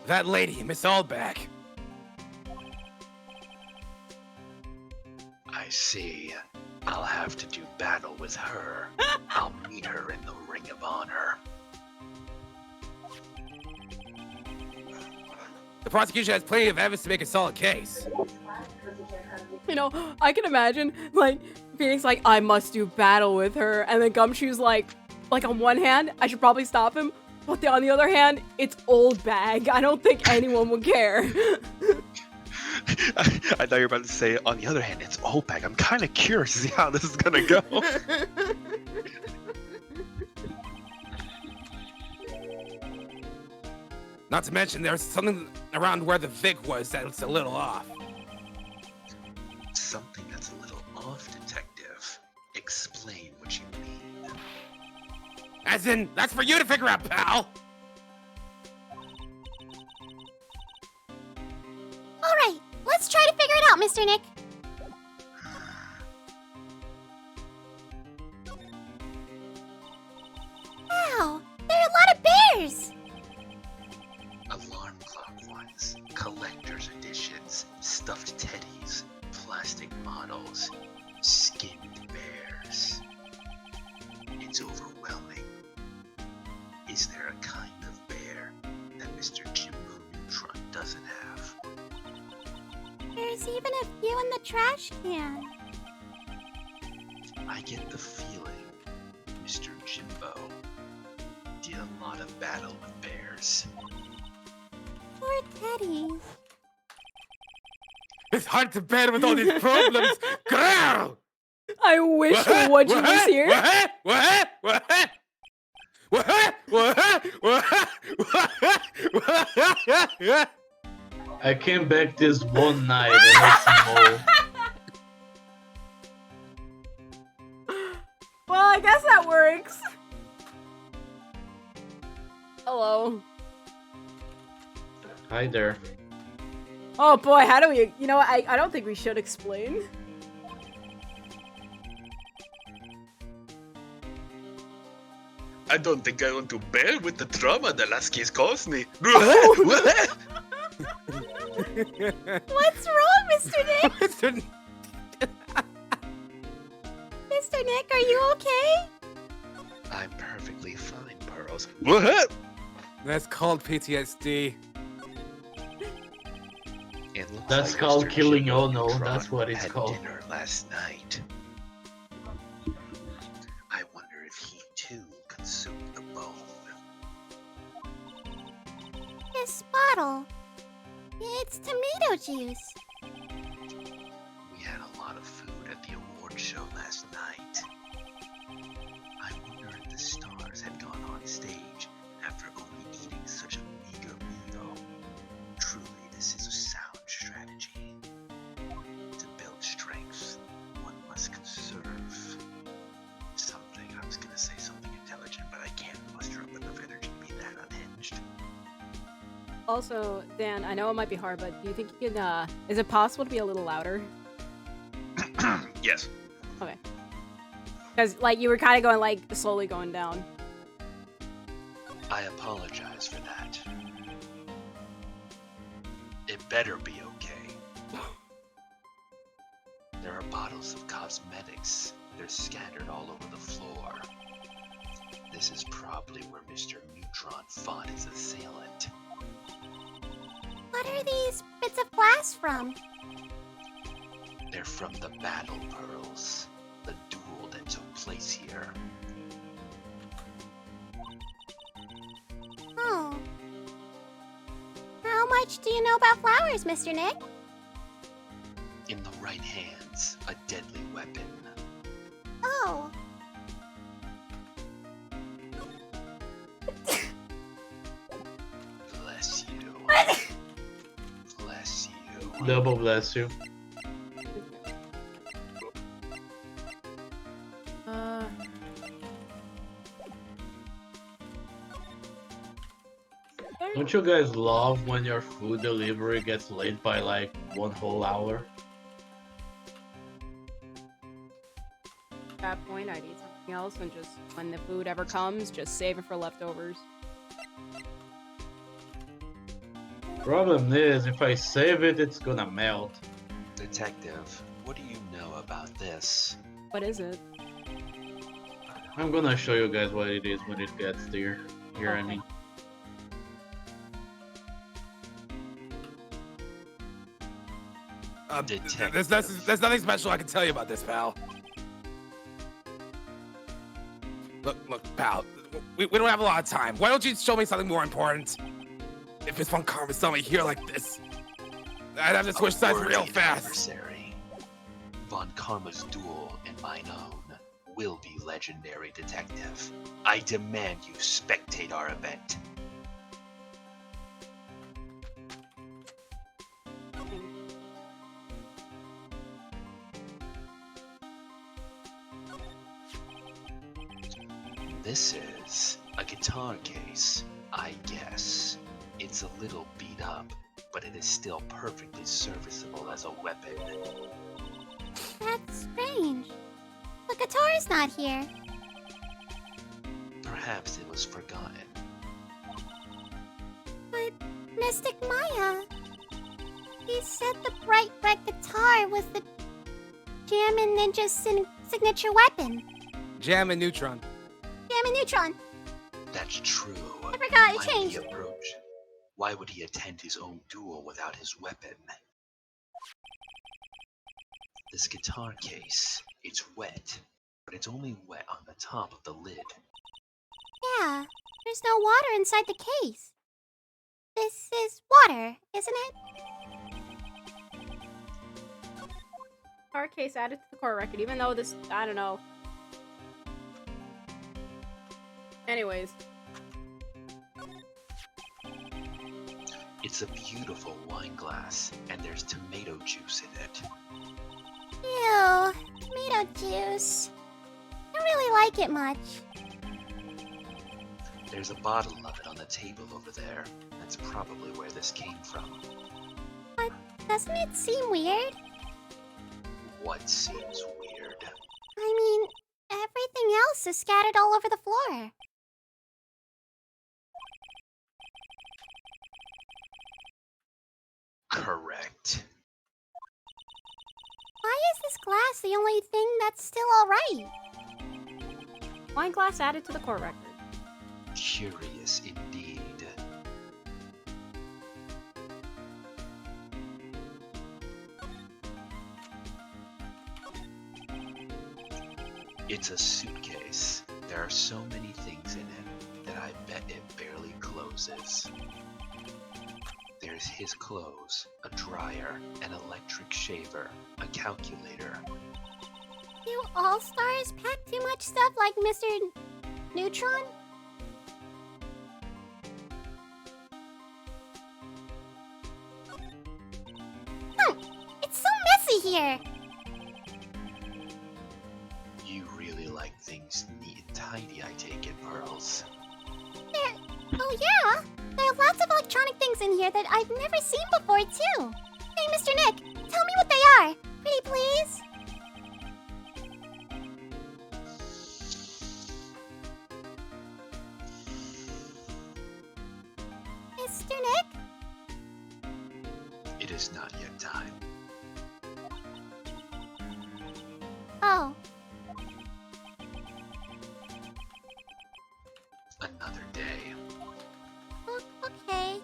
That lady, Miss Allback. I see. I'll have to do battle with her. I'll meet her in the Ring of Honor. The prosecution has plenty of evidence to make a solid case. You know, I can imagine, like, Phoenix like, I must do battle with her, and then Gumshoe's like on one hand, I should probably stop him, but on the other hand, it's old bag. I don't think anyone would care. I thought you were about to say, on the other hand, it's old bag. I'm kind of curious to see how this is gonna go. Not to mention, there's something around where the Vic was that's a little off. Something that's a little off, detective. Explain what you mean. As in, that's for you to figure out, pal! Alright, let's try to figure it out, Mr. Nick. Wow, there are a lot of bears! Alarm clock ones, collector's editions, stuffed teddies, plastic models, skinned bears. It's overwhelming. Is there a kind of bear that Mr. Jimbo Neutron doesn't have? There's even a few in the trash can. I get the feeling Mr. Jimbo did a lot of battle with bears. Poor Teddy. It's hard to bear with all these problems, girl! I wish Wudgy was here. I came back this one night and had some more. I guess that works. Hello. Hi there. Oh boy, how do we... You know what, I don't think we should explain. I don't think I want to bear with the trauma the last case caused me. Oh. What's wrong, Mr. Nick? Mr. Mr. Nick, are you okay? I'm perfectly fine, Pearls. What? That's called PTSD. It looks That's like called Mr. killing Jim Ono, Neutron that's what it's had called. Dinner last night. I wonder if he too consumed the bone. This bottle. It's tomato juice. We had a lot of food at the award show last night. I wonder if the stars had gone on stage after only eating such a meager meal. Truly, this is a sound strategy. To build strength, one must conserve something. I was gonna say something intelligent, but I can't muster up enough energy to be that unhinged. Also, Dan, I know it might be hard, but do you think you can, is it possible to be a little louder? Yes. Okay. Because, like, you were kind of going, like, slowly going down. I apologize for that. It better be okay. There are bottles of cosmetics. They're scattered all over the floor. This is probably where Mr. Neutron fought his assailant. What are these bits of glass from? They're from the battle pearls, the duel that took place here. Oh. How much do you know about flowers, Mr. Nick? In the right hands, a deadly weapon. Oh. Bless you. Bless you. Double bless you. Don't you guys love when your food delivery gets late by like 1 whole hour? At that point, I'd eat something else and just, when the food ever comes, just save it for leftovers. Problem is, if I save it, it's gonna melt. Detective, what do you know about this? What is it? I'm gonna show you guys what it is when it gets there. Here, I Okay. mean. There's nothing special I can tell you about this, pal. Look, pal. We don't have a lot of time. Why don't you show me something more important? If it's Von Karma saw me here like this, I'd have to switch sides real fast. Adversary. Von Karma's duel and mine own will be legendary, Detective. I demand you spectate our event. This is a guitar case, I guess. It's a little beat up, but it is still perfectly serviceable as a weapon. That's strange. The guitar's not here. Perhaps it was forgotten. But Mystic Maya, he said the bright red guitar was the Jammin' Ninja's signature weapon. Jam and Neutron. Jammin' Neutron. That's true. I forgot, it Why would changed. he approach? Why would he attend his own duel without his weapon? This guitar case, it's wet, but it's only wet on the top of the lid. Yeah, there's no water inside the case. This is water, isn't it? Our case added to the court record, even though this, I don't know. Anyways. It's a beautiful wine glass, and there's tomato juice in it. Ew, tomato juice. I really like it much. There's a bottle of it on the table over there. That's probably where this came from. But doesn't it seem weird? What seems weird? I mean, everything else is scattered all over the floor. Correct. Why is this glass the only thing that's still alright? Wine glass added to the court record. Curious indeed. It's a suitcase. There are so many things in it that I bet it barely closes. There's his clothes, a dryer, an electric shaver, a calculator. Do All-Stars pack too much stuff like Mr. Neutron? It's so messy here! You really like things neat and tidy, I take it, Pearls. Oh yeah! There are lots of electronic things in here that I've never seen before, too! Hey, Mr. Nick, tell me what they are! Pretty please? Mr. Nick? It is not yet time. Oh. Another day. Okay.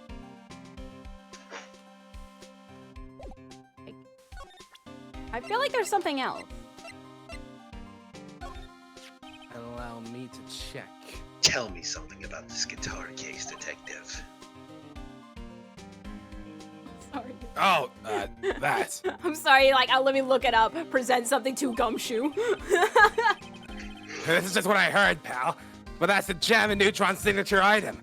I feel like there's something else. Allow me to check. Tell me something about this guitar case, detective. Sorry. Oh, that. I'm sorry, like, let me look it up. Present something to Gumshoe. This is just what I heard, pal. But that's the Jam and Neutron signature item.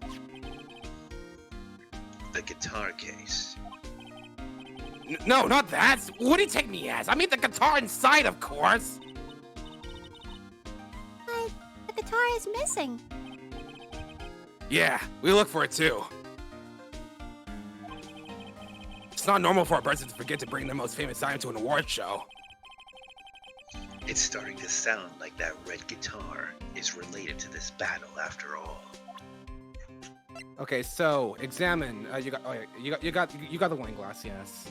The guitar case. No, not that. What do you take me as? I mean the guitar inside, of course. But the guitar is missing. Yeah, we look for it too. It's not normal for a person to forget to bring their most famous item to an award show. It's starting to sound like that red guitar is related to this battle after all. Okay, so examine. You got the wine glass, yes.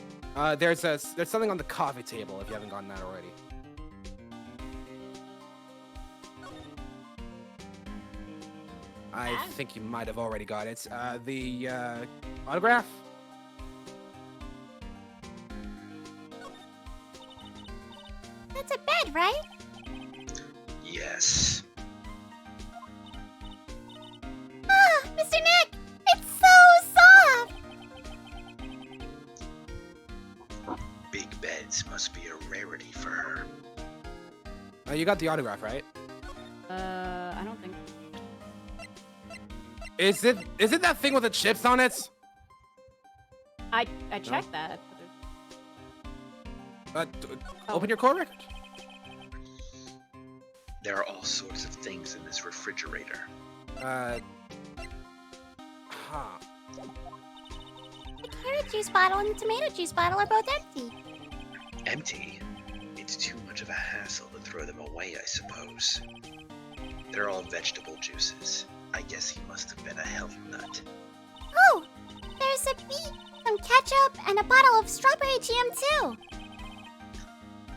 There's something on the coffee table if you haven't gotten that already. I think you might have already got it. The autograph. That's a bed, right? Yes. Ah, Mr. Nick! It's so soft! Big beds must be a rarity for her. You got the autograph, right? I don't think. Is it that thing with the chips on it? I checked that. Open your core record. There are all sorts of things in this refrigerator. Huh. The carrot juice bottle and the tomato juice bottle are both empty. Empty? It's too much of a hassle to throw them away, I suppose. They're all vegetable juices. I guess he must have been a health nut. Oh! There's a beet, some ketchup, and a bottle of strawberry jam, too!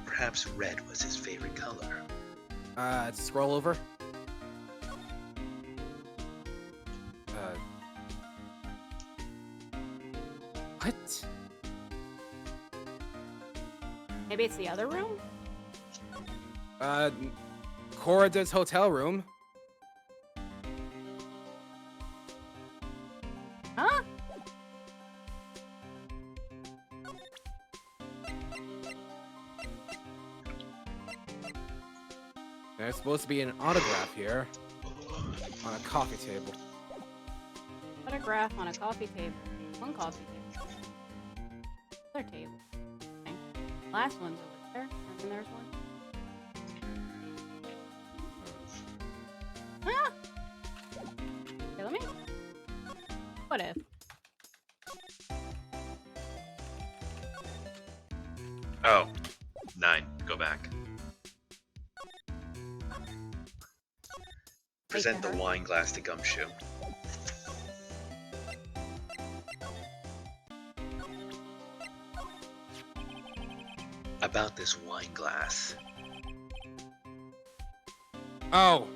Perhaps red was his favorite color. Scroll over. What? Maybe it's the other room? Corrida's hotel room. Huh? There's supposed to be an autograph here on a coffee table. Photograph on a coffee table. One coffee table. Other table. Okay. Last one's over there, and then there's one. Oh, 9. Go back. Present the her. wine glass to Gumshoe. About this wine glass. Oh.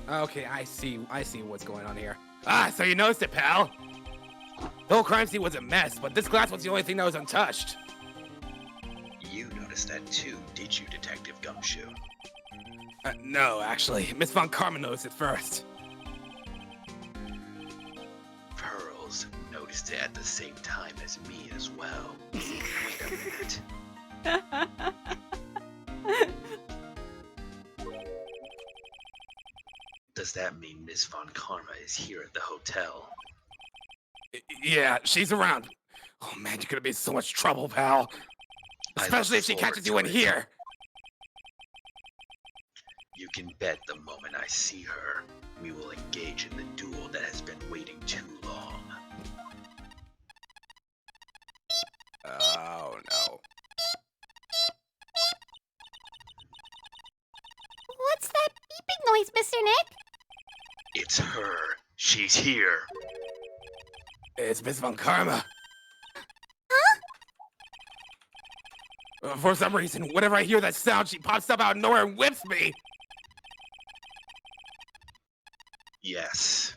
Okay, I see what's going on here. Ah, so you noticed it, pal? The whole crime scene was a mess, but this glass was the only thing that was untouched. You noticed that too, did you, Detective Gumshoe? No, actually. Miss Von Karma noticed it first. Pearls noticed it at the same time as me as well. Wait a minute. Does that mean Miss Von Karma is here at the hotel? Yeah, she's around. Oh man, you're gonna be in so much trouble, pal. I Especially look if she forward catches you to in it. here. You can bet the moment I see her, we will engage in the duel that has been waiting too long. Oh no. What's that beeping noise, Mr. Nick? It's her. She's here. It's Miss Von Karma. Huh? For some reason, whenever I hear that sound, she pops up out of nowhere and whips me. Yes.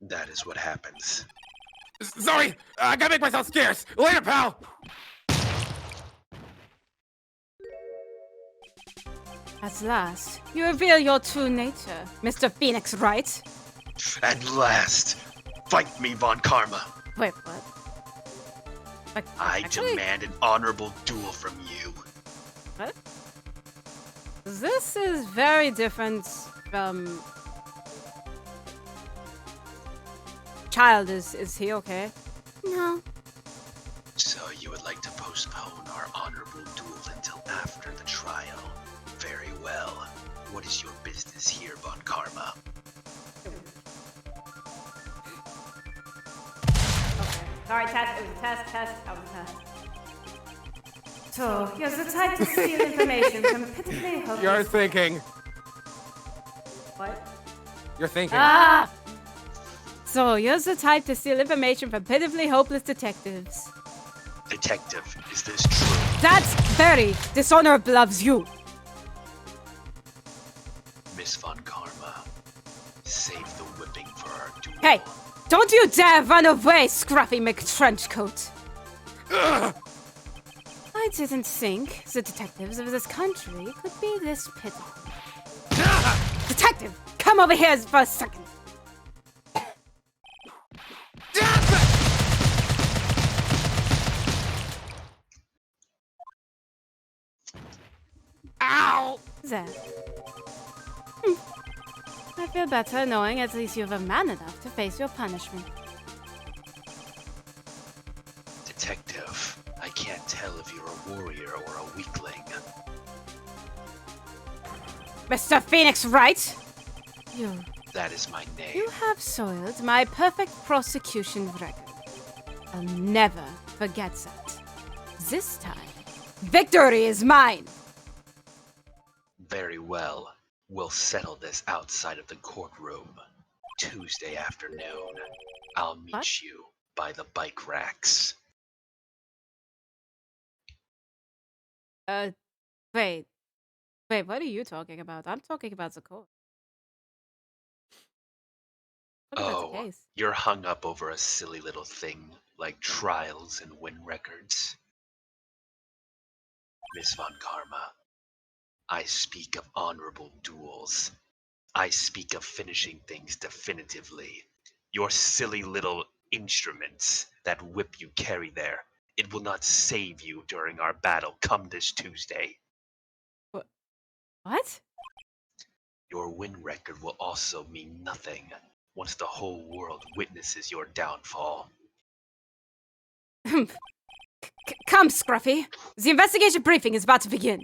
That is what happens. Sorry, I gotta make myself scarce. Later, pal. At last, you reveal your true nature, Mr. Phoenix, right? And last, fight me, Von Karma. Wait, what? Like, I actually, demand an honorable duel from you. What? This is very different from... Child, is he okay? No. So you would like to postpone our honorable duel until after the trial? Very well. What is your business here, Von Karma? Okay. Sorry, test. It was a test. That was a test. So, you're the type to steal information from pitifully hopeless... You're thinking. What? You're thinking. Ah! So, you're the type to steal information from pitifully hopeless detectives. Detective, is this true? That's very dishonorable of you. Miss Von Karma, save the whipping for our duel. Hey, don't you dare run away, scruffy McTrenchcoat. Ugh. I didn't think the detectives of this country could be this pitiful. Detective, come over here for a second. Ow! There. I feel better knowing at least you're a man enough to face your punishment. Detective, I can't tell if you're a warrior or a weakling. Mr. Phoenix, right? That is my name. You have soiled my perfect prosecution record. I'll never forget that. This time, victory is mine! Very well. We'll settle this outside of the courtroom. Tuesday afternoon. I'll meet What? you by the bike racks. Wait. What are you talking about? I'm talking about the court. What if that's the Oh, case? you're hung up over a silly little thing like trials and win records. Miss Von Karma, I speak of honorable duels. I speak of finishing things definitively. Your silly little instruments, that whip you carry there, it will not save you during our battle come this Tuesday. What? Your win record will also mean nothing once the whole world witnesses your downfall. Come, Scruffy. The investigation briefing is about to begin.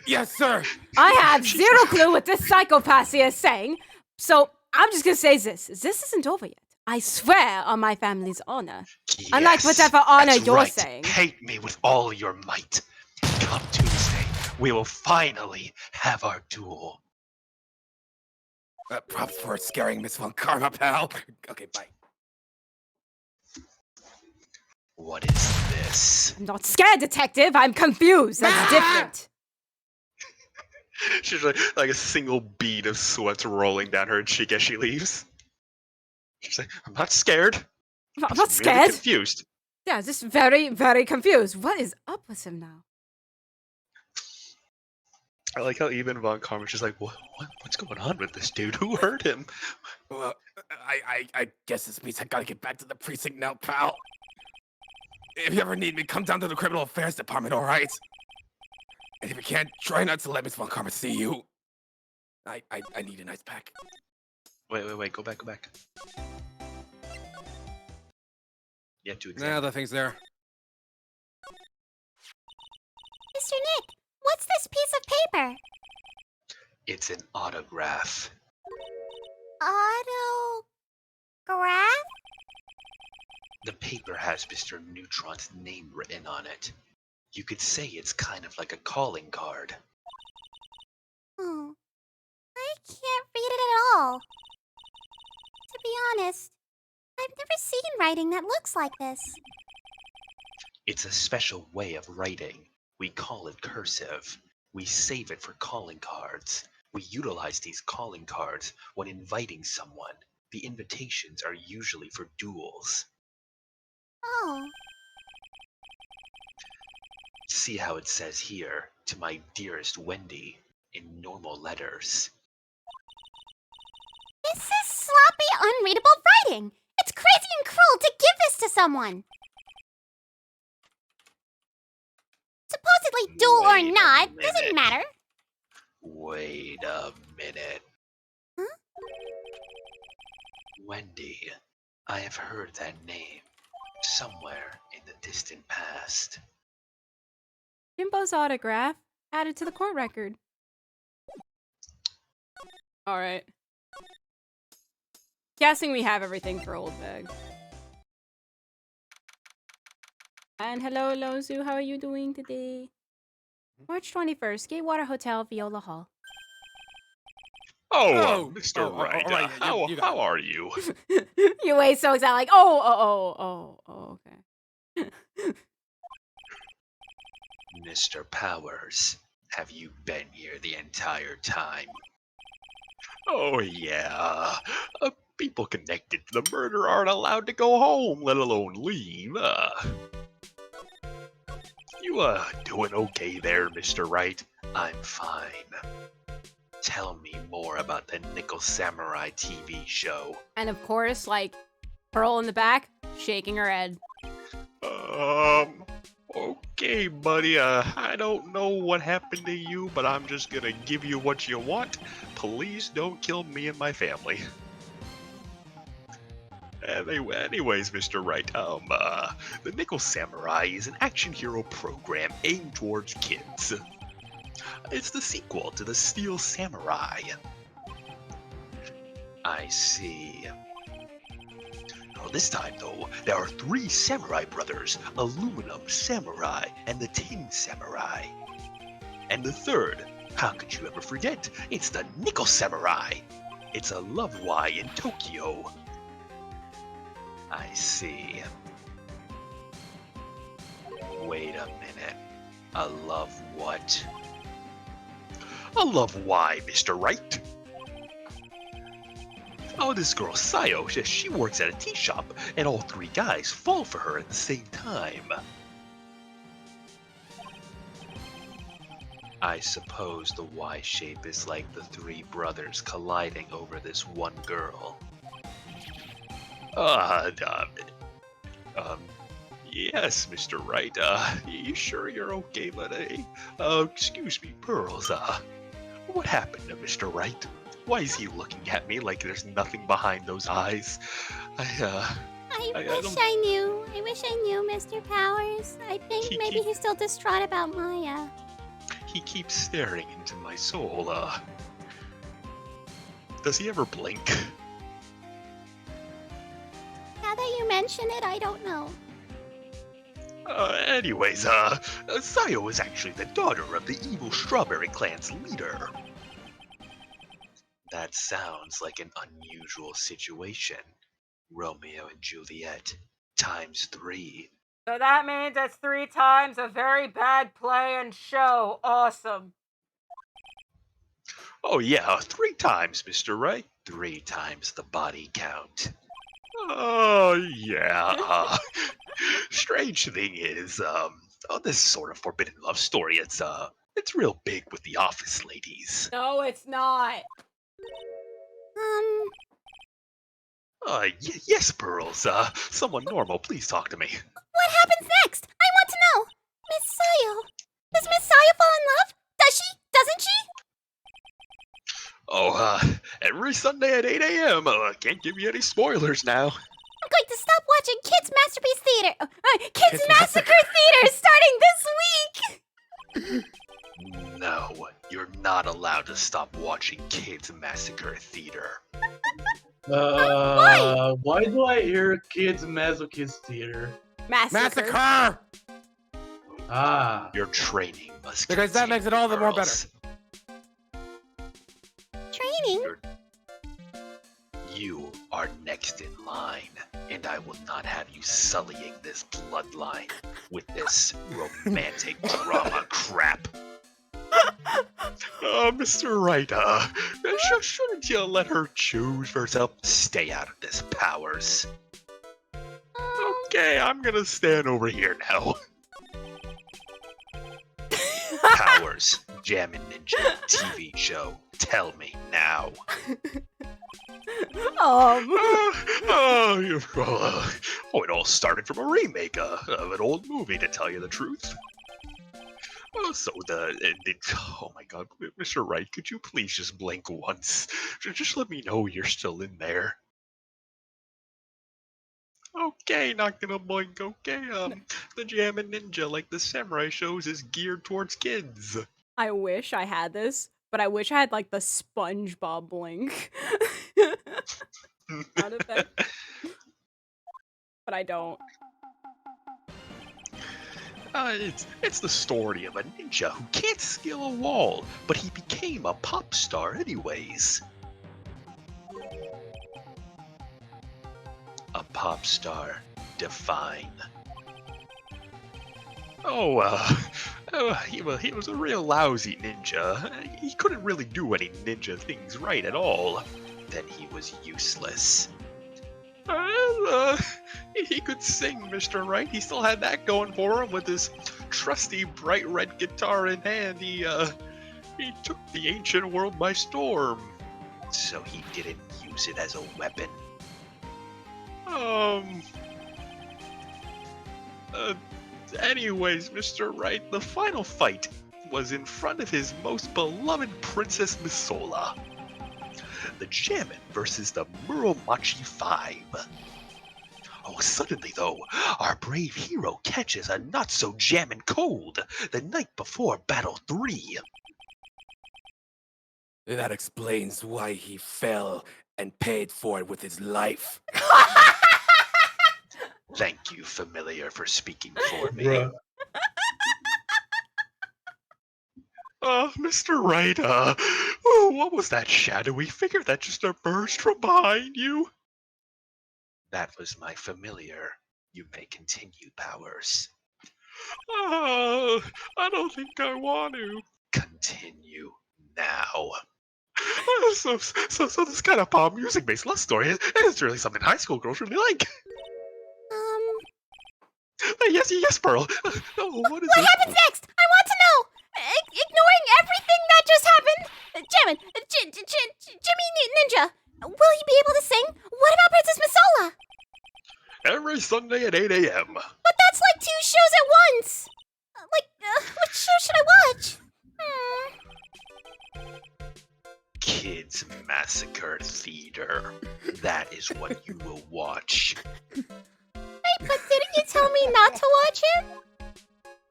Yes, sir. I have zero clue what this psychopath here is saying, so I'm just gonna say this. This isn't over yet. I swear on my family's honor. Unlike Yes, whatever honor that's you're right. saying. Hate me with all your might. Come Tuesday, we will finally have our duel. Props for scaring Miss Von Karma, pal. Okay, bye. What is this? I'm not scared, detective. I'm confused. That's different. She's like a single bead of sweat rolling down her cheek as she leaves. She's like, I'm not scared. I'm not Merely scared. confused. Yeah, just very, very confused. What is up with him now? I like how even Von Karma's just like, what's going on with this dude? Who hurt him? Well, I guess this means I gotta get back to the precinct now, pal. If you ever need me, come down to the criminal affairs department, all right? And if you can't, try not to let Miss Von Karma see you. I need an ice pack. Wait, go back. Yeah, to Nah, examine. the thing's there. Mr. Nick, what's this piece of paper? It's an autograph. Autograph? The paper has Mr. Neutron's name written on it. You could say it's kind of like a calling card. Oh, I can't read it at all. To be honest, I've never seen writing that looks like this. It's a special way of writing. We call it cursive. We save it for calling cards. We utilize these calling cards when inviting someone. The invitations are usually for duels. Oh, See how it says here, to my dearest Wendy, in normal letters. this is sloppy, unreadable writing. It's crazy and cruel to give this to someone. Supposedly duel or Wait a not, minute. doesn't matter. Wait a minute. Huh? Wendy, I have heard that name somewhere in the distant past. Jimbo's autograph added to the court record. Alright. Guessing we have everything for Old Bag. And hello, Lozzu. How are you doing today? March 21st, Gatewater Hotel, Viola Hall. Oh, Mr. oh, Wright, all right, you got how it. are you? You wait so excited, like, okay. Mr. Powers, have you been here the entire time? Oh, yeah. People connected to the murder aren't allowed to go home, let alone leave. You, doing okay there, Mr. Wright? I'm fine. Tell me more about the Nickel Samurai TV show. And of course, like, Pearl in the back, shaking her head. Okay, buddy, I don't know what happened to you, but I'm just gonna give you what you want. Please don't kill me and my family. Anyways, Mr. Wright, the Nickel Samurai is an action hero program aimed towards kids. It's the sequel to the Steel Samurai. I see. Well, this time, though, there are 3 samurai brothers, Aluminum Samurai and the Tin Samurai. And the third, how could you ever forget? It's the Nickel Samurai. It's a love Y in Tokyo. I see. Wait a minute. A love what? A love why, Mr. Wright? Oh, this girl Sayo, she works at a tea shop, and all 3 guys fall for her at the same time. I suppose the Y shape is like the 3 brothers colliding over this one girl. Yes, Mr. Wright, you sure you're okay, buddy? Excuse me, Pearls, what happened to Mr. Wright? Why is he looking at me like there's nothing behind those eyes? I wish I knew. I wish I knew, Mr. Powers. I think maybe he's still distraught about Maya. He keeps staring into my soul, Does he ever blink? Now that that you mention it, I don't know. Anyways, Sayo is actually the daughter of the evil Strawberry Clan's leader. That sounds like an unusual situation. Romeo and Juliet times 3. So that means it's 3 times a very bad play and show. Awesome. Oh yeah, 3 times, Mr. Right. 3 times the body count. Oh yeah. Strange thing is, this sort of forbidden love story, it's real big with the office ladies. No, it's not. Yes, Pearls. Someone normal, please talk to me. What happens next? I want to know. Miss Sayo. Does Miss Sayo fall in love? Does she? Doesn't she? Oh, every Sunday at 8 a.m. Can't give you any spoilers now. I'm going to stop watching Kids Masterpiece Theater. Kids Massacre Theater starting this week. No, you're not allowed to stop watching Kids Massacre Theater. Why do I hear Kids Masochist Theater? Massacre. Massacre! Ah. Your training must Because that continue, makes it all the more Pearls. Training? You are next in line, and I will not have you sullying this bloodline with this romantic drama crap. Mr. Wright, shouldn't you let her choose for herself? Stay out of this, Powers. Okay, I'm gonna stand over here now. Powers, Jammin' Ninja TV show. Tell me now. It all started from a remake of an old movie, to tell you the truth. Oh my god, Mr. Wright, could you please just blink once? Just let me know you're still in there. Okay, not gonna blink, okay? The Jammin' Ninja, like the samurai shows, is geared towards kids. I wish I had this, but I wish I had like the SpongeBob blink. Out of that. But I don't. It's the story of a ninja who can't scale a wall, but he became a pop star anyways. A pop star. Define. He was a real lousy ninja. He couldn't really do any ninja things right at all. Then he was useless. He could sing, Mr. Wright. He still had that going for him with his trusty bright red guitar in hand. He took the ancient world by storm. So he didn't use it as a weapon. Anyways, Mr. Wright, the final fight was in front of his most beloved Princess Misola. The Jammin' versus the Muromachi 5. Oh, suddenly though, our brave hero catches a not-so-jammin' cold the night before Battle 3. That explains why he fell and paid for it with his life. Thank you, familiar, for speaking for me. Bruh. Mr. Wright, what was that shadowy figure that just emerged from behind you? That was my familiar. You may continue, Powers. I don't think I want to. Continue now. So this kind of pop music-based love story is really something high school girls really like. Yes, Pearl. What is What it? happens next? I want to know. Ignoring everything that just happened, Jammin', Jimmy Ninja, will he be able to sing? What about Princess Misola? Every Sunday at 8 a.m. But that's like 2 shows at once. Which show should I watch? Kids Massacre Theater. That is what you will watch. Wait, but didn't you tell me not to watch it?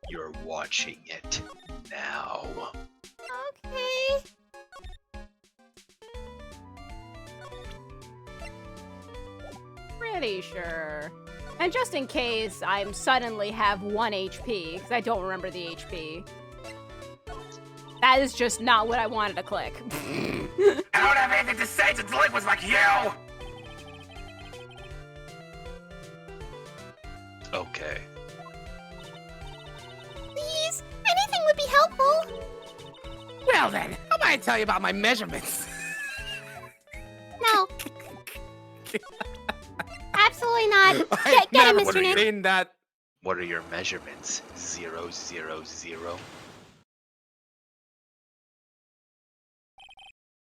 You're watching it now. Okay. pretty sure. And just in case I'm suddenly have 1 HP, because I don't remember the HP. That is just not what I wanted to click. I don't have anything to say to delinquents like you! Okay. Please, anything would be helpful. Well then, how about I tell you about my measurements? No. Absolutely not. I Get him, never Mr. would have Nick. seen that. What are your measurements? 0, 0, 0?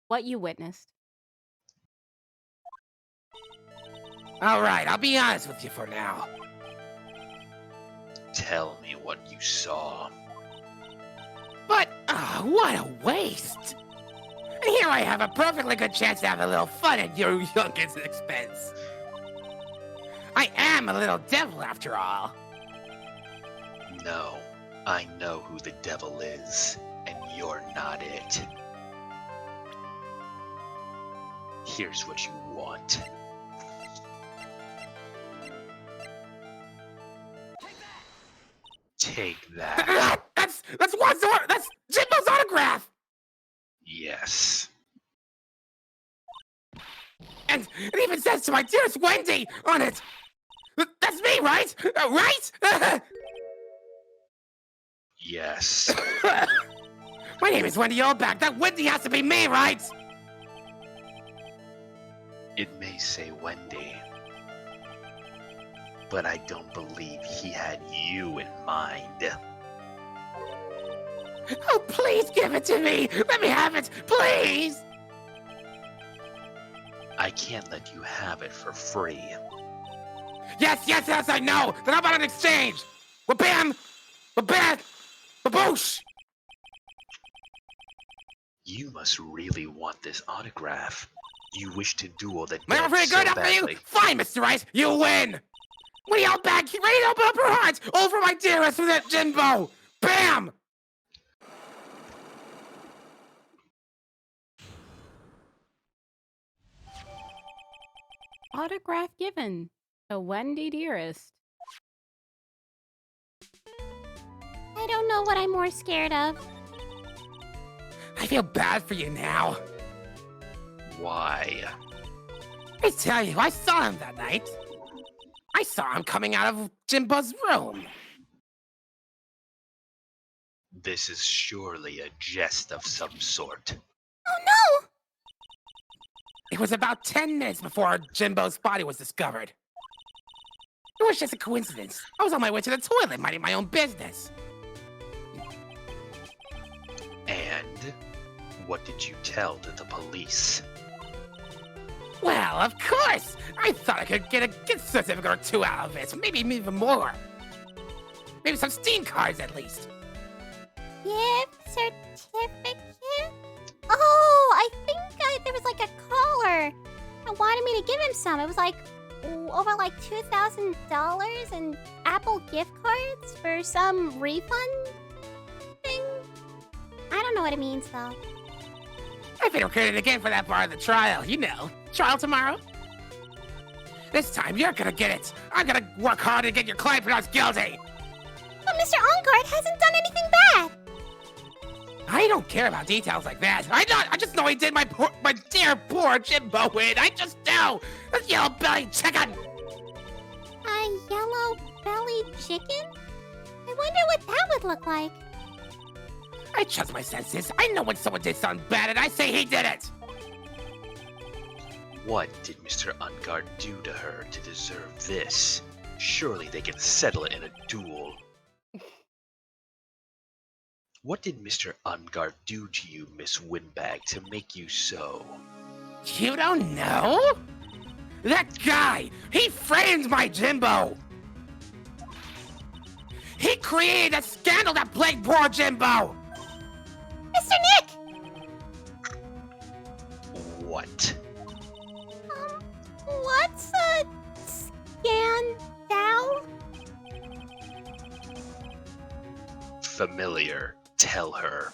What you witnessed. All right, I'll be honest with you for now. Tell me what you saw. But, what a waste! And here I have a perfectly good chance to have a little fun at your youngest expense. I am a little devil after all. No, I know who the devil is, and you're not it. Here's what you want. Take that. That's Jimbo's autograph! Yes. And it even says to my dearest Wendy on it! That's me, right? Right? Yes. My name is Wendy Oldback. That Wendy has to be me, right? It may say Wendy, but I don't believe he had you in mind. Oh, please give it to me! Let me have it, please! I can't let you have it for free. Yes, I know! Then how about an exchange? Ba-bam! Ba-bam! Ba-boosh! You must really want this autograph. You wish to duel the Am I dead pretty so good enough for you? badly. Fine, Mr. Rice, you win! Wendy Oldback, ready to open up her heart! All for my dearest Jimbo! Bam! Autograph given to Wendy Dearest. I don't know what I'm more scared of. I feel bad for you now. Why? I tell you, I saw him that night. I saw him coming out of Jimbo's room. This is surely a jest of some sort. Oh no! It was about 10 minutes before Jimbo's body was discovered. It was just a coincidence. I was on my way to the toilet, minding my own business. And what did you tell to the police? Well, of course! I thought I could get a gift certificate or two out of it. Maybe even more. Maybe some Steam cards at least. Gift certificate? Oh, I think there was like a caller that wanted me to give him some. It was like over like $2,000 in Apple gift cards for some refund thing. I don't know what it means though. I think we're created again for that part of the trial. You know, trial tomorrow. This time you're gonna get it. I'm gonna work hard to get your client pronounced guilty. But Mr. Ongard hasn't done anything bad. I don't care about details like that. I just know he did my dear poor Jimbo in. I just do. That yellow-bellied chicken. A yellow-bellied chicken? I wonder what that would look like. I trust my senses. I know when someone did something bad and I say he did it. What did Mr. Ungard do to her to deserve this? Surely they can settle it in a duel. What did Mr. Ungard do to you, Miss Windbag, to make you so? You don't know? That guy, he framed my Jimbo. He created a scandal that plagued poor Jimbo. Mr. Nick! What? What's a scandal? Familiar. Tell her.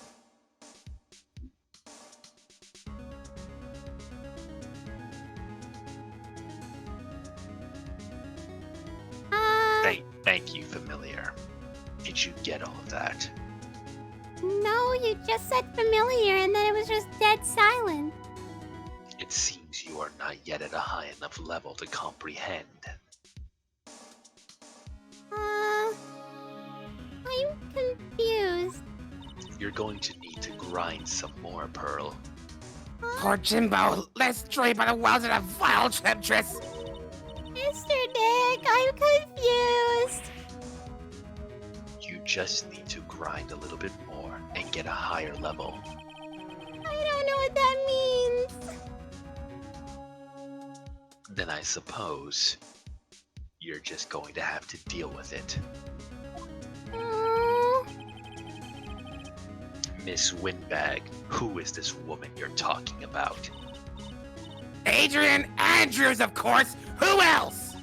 Thank you, familiar. Did you get all of that? No, you just said familiar and then it was just dead silent. It seems you are not yet at a high enough level to comprehend. I'm confused. You're going to need to grind some more, Pearl. Poor Jimbo, led astray by the wells of a vile temptress. Mr. Dick, I'm confused. You just need to grind a little bit more and get a higher level. I don't know what that means. Then I suppose you're just going to have to deal with it. Miss Windbag, who is this woman you're talking about? Adrian Andrews, of course. Who else?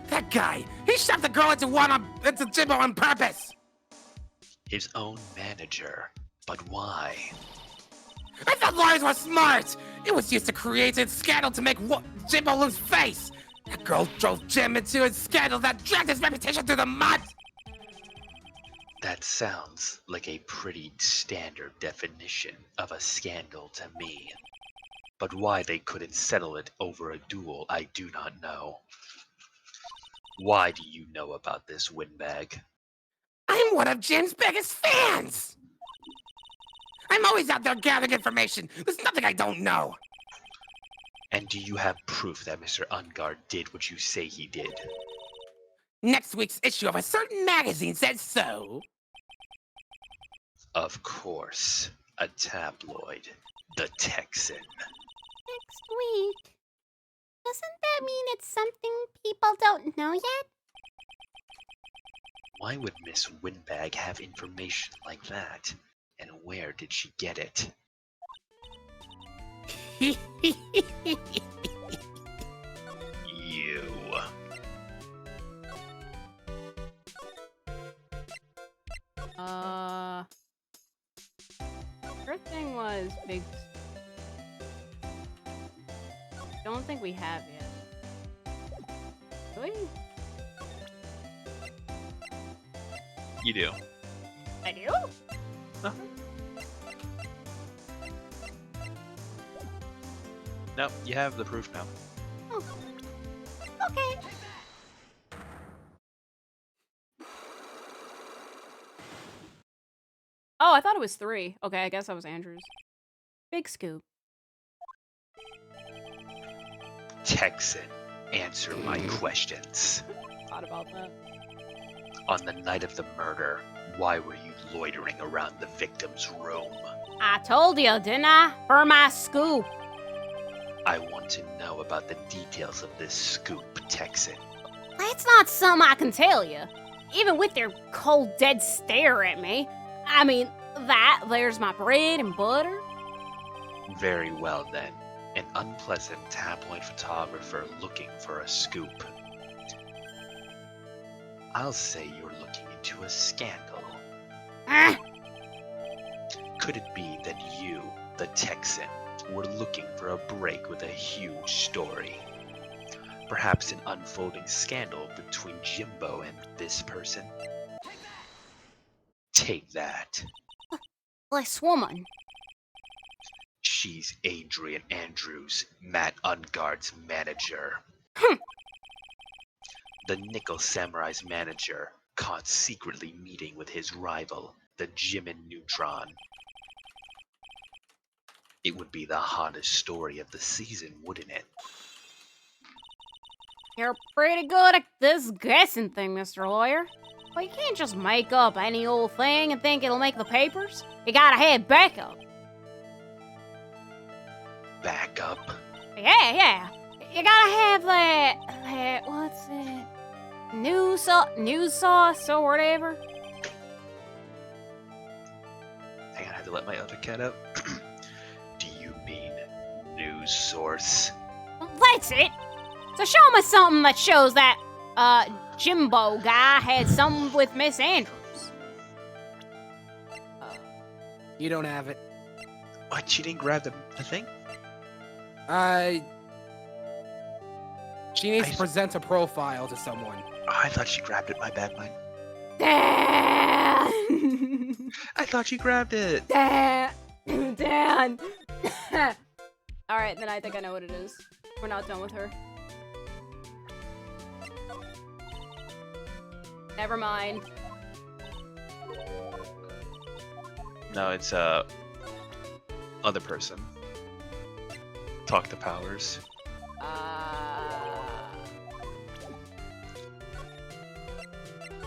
That guy. He shoved the girl into Jimbo on purpose. His own manager. But why? I thought lawyers were smart. It was used to create a scandal to make Jimbo lose face. That girl drove Jim into a scandal that dragged his reputation through the mud. That sounds like a pretty standard definition of a scandal to me. But why they couldn't settle it over a duel, I do not know. Why do you know about this, Windbag? I'm one of Jim's biggest fans. I'm always out there gathering information. There's nothing I don't know. And do you have proof that Mr. Ungard did what you say he did? Next week's issue of a certain magazine said so. Of course. A tabloid. The Texan. Next week. Doesn't that mean it's something people don't know yet? Why would Miss Windbag have information like that? And where did she get it? You. Her thing was big. Don't think we have yet. Do we? You do. I do? No, you have the proof now. Oh. Okay. Oh, I thought it was 3. Okay, I guess that was Andrew's. Big scoop. Texan, answer my questions. Thought about that. On the night of the murder, why were you loitering around the victim's room? I told you, didn't I? For my scoop. I want to know about the details of this scoop, Texan. That's not something I can tell you. Even with your cold, dead stare at me. I mean, there's my bread and butter. Very well then. An unpleasant tabloid photographer looking for a scoop. I'll say you're looking into a scandal. Could it be that you, the Texan, were looking for a break with a huge story? Perhaps an unfolding scandal between Jimbo and this person? Take that. This woman. She's Adrian Andrews, Matt Ungard's manager. The Nickel Samurai's manager, caught secretly meeting with his rival, the Jimin Neutron. It would be the hottest story of the season, wouldn't it? You're pretty good at this guessing thing, Mr. Lawyer. Well, you can't just make up any old thing and think it'll make the papers. You gotta have backup. Backup? Yeah. You gotta have that, what's it? News sauce or whatever. Hang on, I have to let my other cat out. Do you mean news source? Well, that's it. So show me something that shows that, Jimbo guy had something with Miss Andrews. You don't have it. What? She didn't grab the thing? She needs to present a profile to someone. I thought she grabbed it. My bad, mine. Dan! I thought she grabbed it. Dan! Dan! Alright, then I think I know what it is. We're not done with her. Never mind. No, it's other person. Talk to Powers.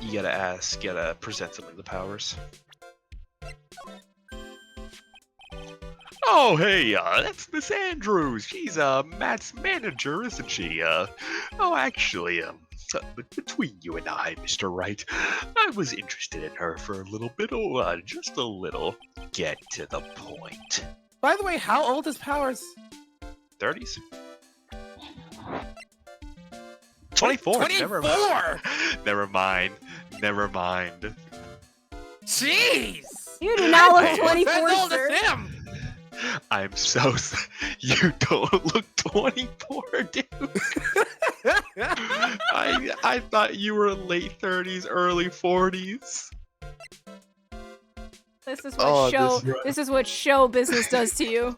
You gotta ask, gotta present something to Powers. Oh, hey, that's Miss Andrews. She's Matt's manager, isn't she? Oh, actually, between you and I, Mr. Wright, I was interested in her for a little bit. Oh, just a little. Get to the point. By the way, how old is Powers? 30s? 24. 24! Never mind. Never mind. Jeez! You do not look Hey, 24, As old sir. as him! I'm so. You don't look 24, dude. I thought you were late 30s, early 40s. This is what this is what show business does to you.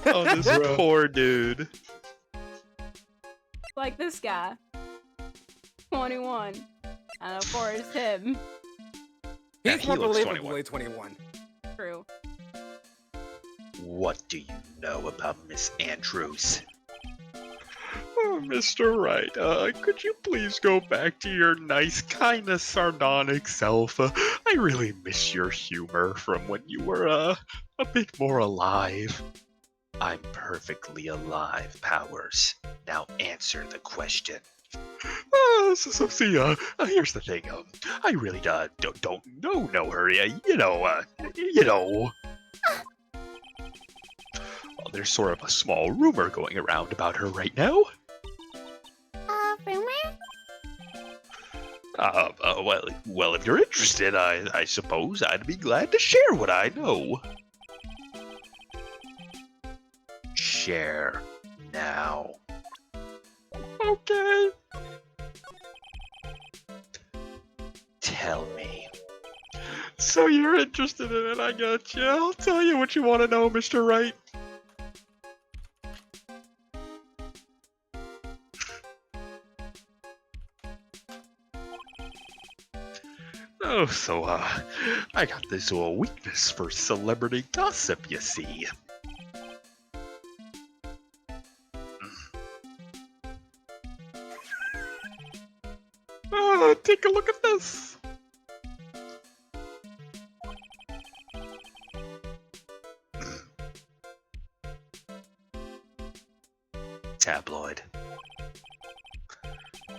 Oh, this poor dude. Like this guy. 21. And of course him. Yeah, He's he more looks believably 21. True. What do you know about Miss Andrews? Oh, Mr. Wright, could you please go back to your nice, kinda sardonic self? I really miss your humor from when you were, a bit more alive. I'm perfectly alive, Powers. Now answer the question. So see, here's the thing, I really, don't know her, you know. Well, there's sort of a small rumor going around about her right now. Rumor? Well, if you're interested, I suppose I'd be glad to share what I know. Share now. Okay. Tell me. So you're interested in it, I got you. I'll tell you what you want to know, Mr. Wright. Oh, so, I got this little weakness for celebrity gossip, you see. Take a look at this. Tabloid.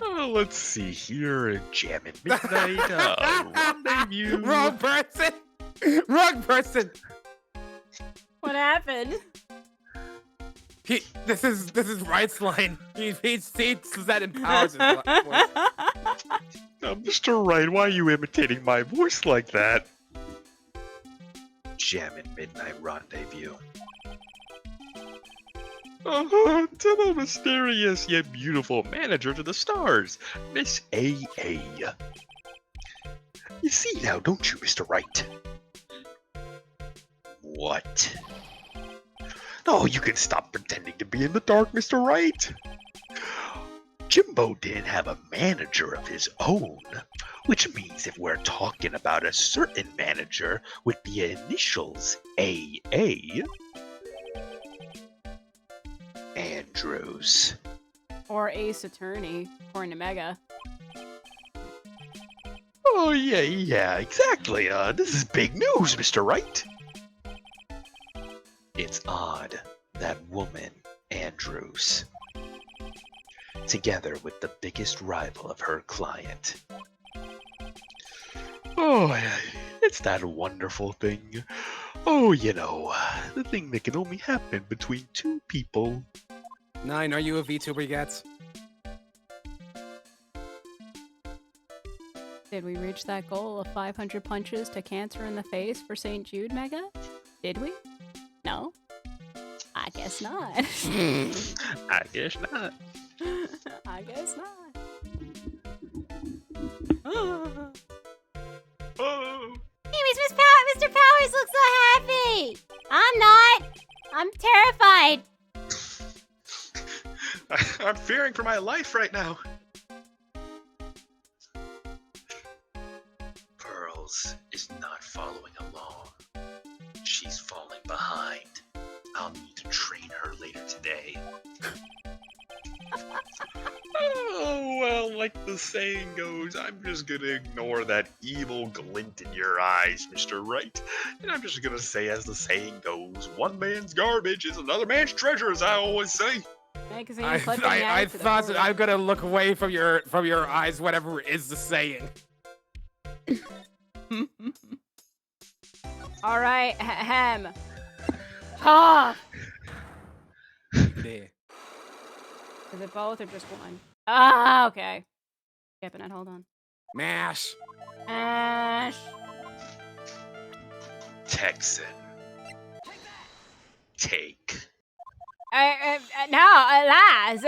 Let's see here. Jammin' Midnight. Rendezvous. Wrong person! Wrong person! What happened? This is Wright's line. He says that in Powers' voice. Mr. Wright, why are you imitating my voice like that? Jammin' Midnight Rendezvous. To the mysterious yet beautiful manager to the stars, Miss A.A. You see now, don't you, Mr. Wright? What? Oh, you can stop pretending to be in the dark, Mr. Wright. Jimbo didn't have a manager of his own, which means if we're talking about a certain manager with the initials AA, Andrews. Or Ace Attorney, according to Mega. Oh, yeah, exactly. This is big news, Mr. Wright. It's odd, that woman, Andrews, together with the biggest rival of her client. Oh, it's that wonderful thing. Oh, you know, the thing that can only happen between two people. 9, are you a VTuber yet? Did we reach that goal of 500 punches to cancer in the face for St. Jude, Mega? Did we? No? I guess not. I guess not. I guess not. Oh. Anyways, Mr. Powers looks so happy. I'm not. I'm terrified. I'm fearing for my life right now. Pearls is not following along. She's falling behind. I'll need to train her later today. Oh, well, like the saying goes, I'm just gonna ignore that evil glint in your eyes, Mr. Right. And I'm just gonna say, as the saying goes, one man's garbage is another man's treasure, as I always say. Magazine I clipping thought added to the board. I'm gonna look away from your eyes, whatever is the saying. All right, ahem. Cough. There. Is it both or just one? Ah, okay. Skipping it. Hold on. Mash. Ash. Texan. Take. No, lies.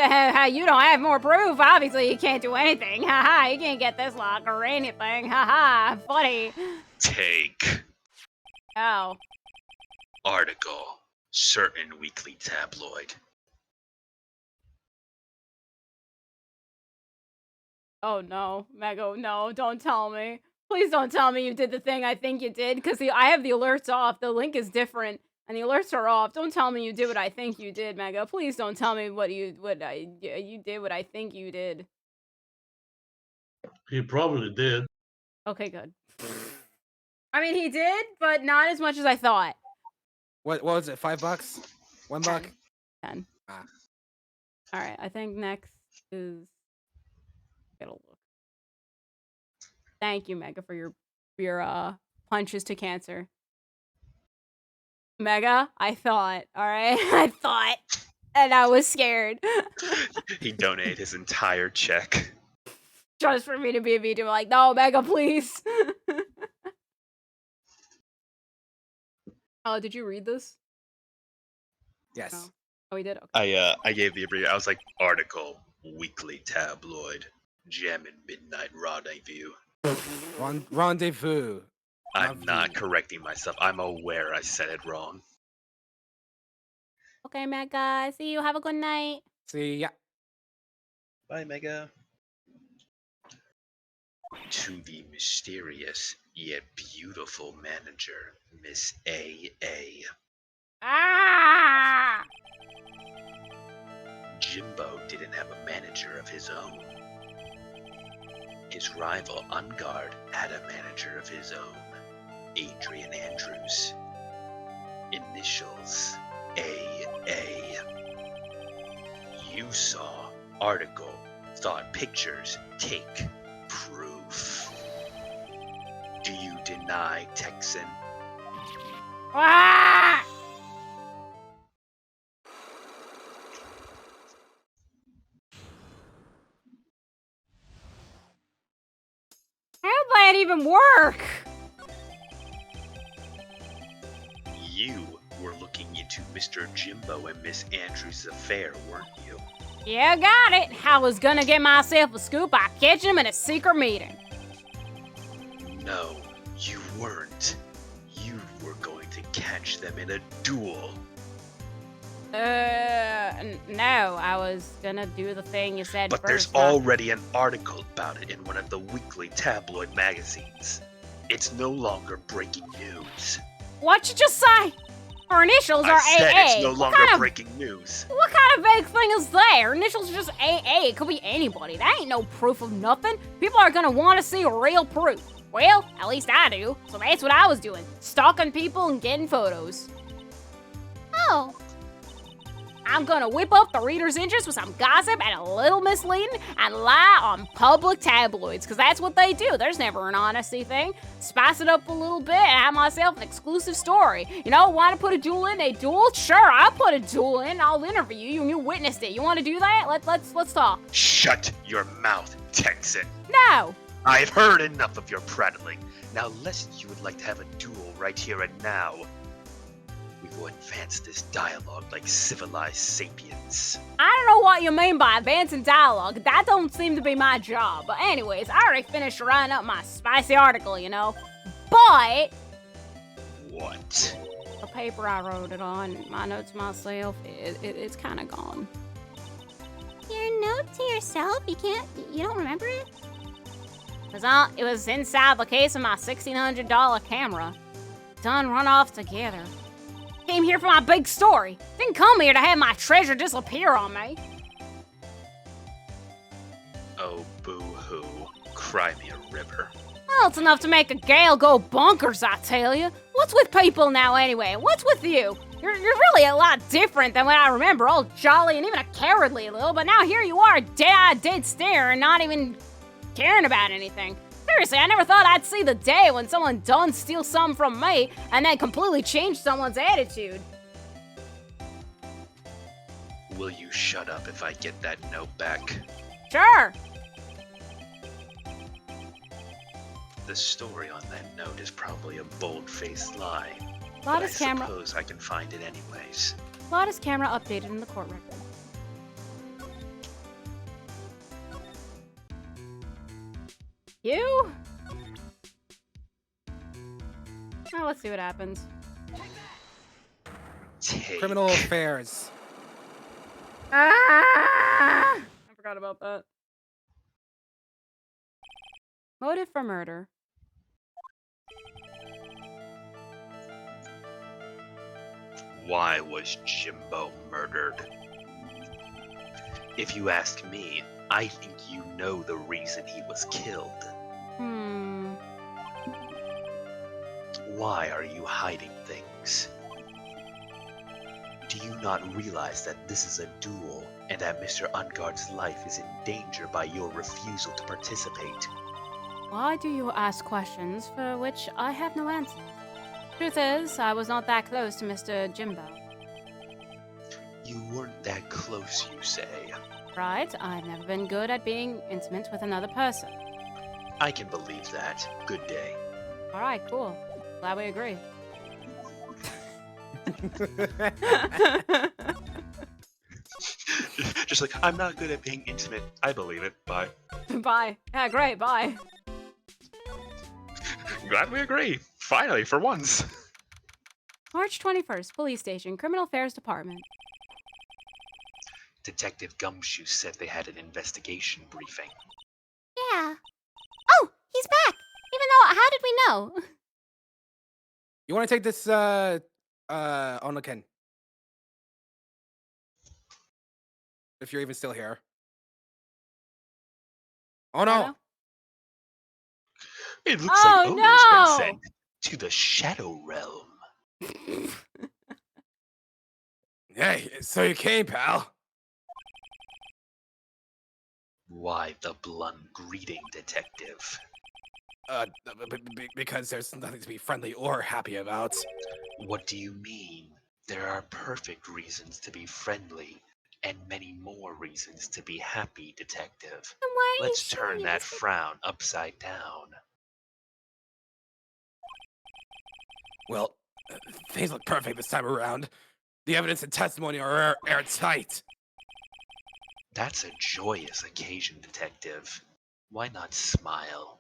You don't have more proof. Obviously, you can't do anything. Haha, you can't get this lock or anything. Haha, funny. Take. Oh. Article. Certain weekly tabloid. Oh no, Mego, no, don't tell me. Please don't tell me you did the thing I think you did, because I have the alerts off. The link is different, and the alerts are off. Don't tell me you did what I think you did, Mega. Please don't tell me you did what I think you did. He probably did. Okay, good. I mean, he did, but not as much as I thought. What was it? $5? $1? 10. Ah. All right, I think next is. Get a look. Thank you, Mega, for your punches to cancer. Mega, I thought, all right, I thought, and I was scared. He donated his entire check. Just for me to be like, no, Mega, please. Oh, did you read this? Yes. No. Oh, we did? Okay. I gave the abbreviation. I was like, Article. Weekly tabloid. Gem and Midnight Rendezvous. Rendezvous. I'm not correcting myself. I'm aware I said it wrong. Okay, Mega. See you. Have a good night. See ya. bye, Mega. To the mysterious yet beautiful manager, Miss A.A. Ah! Jimbo didn't have a manager of his own. His rival Ungard had a manager of his own, Adrian Andrews. Initials A.A. You saw, article, thought pictures, take, proof. Do you deny, Texan? Ah! How did that even work? You were looking into Mr. Jimbo and Miss Andrews' affair, weren't you? Yeah, got it. I was gonna get myself a scoop by catching him in a secret meeting. No, you weren't. You were going to catch them in a duel. No, I was gonna do the thing you said But first. there's already an article about it in one of the weekly tabloid magazines. It's no longer breaking news. What'd you just say? Her initials are I said AA. it's no longer breaking news. What kind of vague thing is that? Her initials are just AA. It could be anybody. That ain't no proof of nothing. People are gonna want to see real proof. Well, at least I do. So that's what I was doing. Stalking people and getting photos. Oh, I'm gonna whip up the reader's interest with some gossip and a little misleading and lie on public tabloids, because that's what they do. There's never an honesty thing. Spice it up a little bit and have myself an exclusive story. You know, want to put a duel in? A duel? Sure, I'll put a duel in. I'll interview you and you witnessed it. You want to do that? Let's talk. Shut your mouth, Texan. No. I've heard enough of your prattling. Now, lest you would like to have a duel right here and now, we've or advance this dialogue like civilized sapiens. I don't know what you mean by advancing dialogue. That don't seem to be my job. But anyways, I already finished writing up my spicy article, you know. But What? the paper I wrote it on, my notes myself, it's kind of gone. Your note to yourself? You don't remember it? It was inside the case of my $1,600 camera. Done run off together. Came here for my big story. Didn't come here to have my treasure disappear on me. Oh, boo-hoo. Cry me a river. Well, it's enough to make a gal go bonkers, I tell you. What's with people now anyway? What's with you? You're really a lot different than what I remember. All jolly and even a cowardly little, but now here you are, dead-eyed, dead stare, and not even caring about anything. Seriously, I never thought I'd see the day when someone done steal something from me and then completely change someone's attitude. Will you shut up if I get that note back? Sure. The story on that note is probably a bold-faced lie. Lotta's I camera. suppose I can find it anyways. Lotta's camera updated in the court record. You? Oh, let's see what happens. Take. Criminal affairs. I forgot about that. Motive for murder. Why was Jimbo murdered? If you ask me, I think you know the reason he was killed. Why are you hiding things? Do you not realize that this is a duel and that Mr. Ungard's life is in danger by your refusal to participate? Why do you ask questions for which I have no answer? Truth is, I was not that close to Mr. Jimbo. You weren't that close, you say. Right, I've never been good at being intimate with another person. I can believe that. Good day. Alright, cool. Glad we agree. Just like, I'm not good at being intimate. I believe it. Bye. Bye. Yeah, great, bye. Glad we agree. Finally, for once. March 21st, Police Station, Criminal Affairs Department. Detective Gumshoe said they had an investigation briefing. Yeah. Oh, he's back! Even though, how did we know? You want to take this, Onoken? If you're even still here. Oh no! Hello? It looks Oh, like Ono's no! been sent to the Shadow Realm. Hey, so you came, pal. Why the blunt greeting, Detective? Because there's nothing to be friendly or happy about. What do you mean? There are perfect reasons to be friendly, and many more reasons to be happy, Detective. Then why are Let's you turn showing that us frown upside down. Well, things look perfect this time around. The evidence and testimony are airtight. That's a joyous occasion, Detective. Why not smile?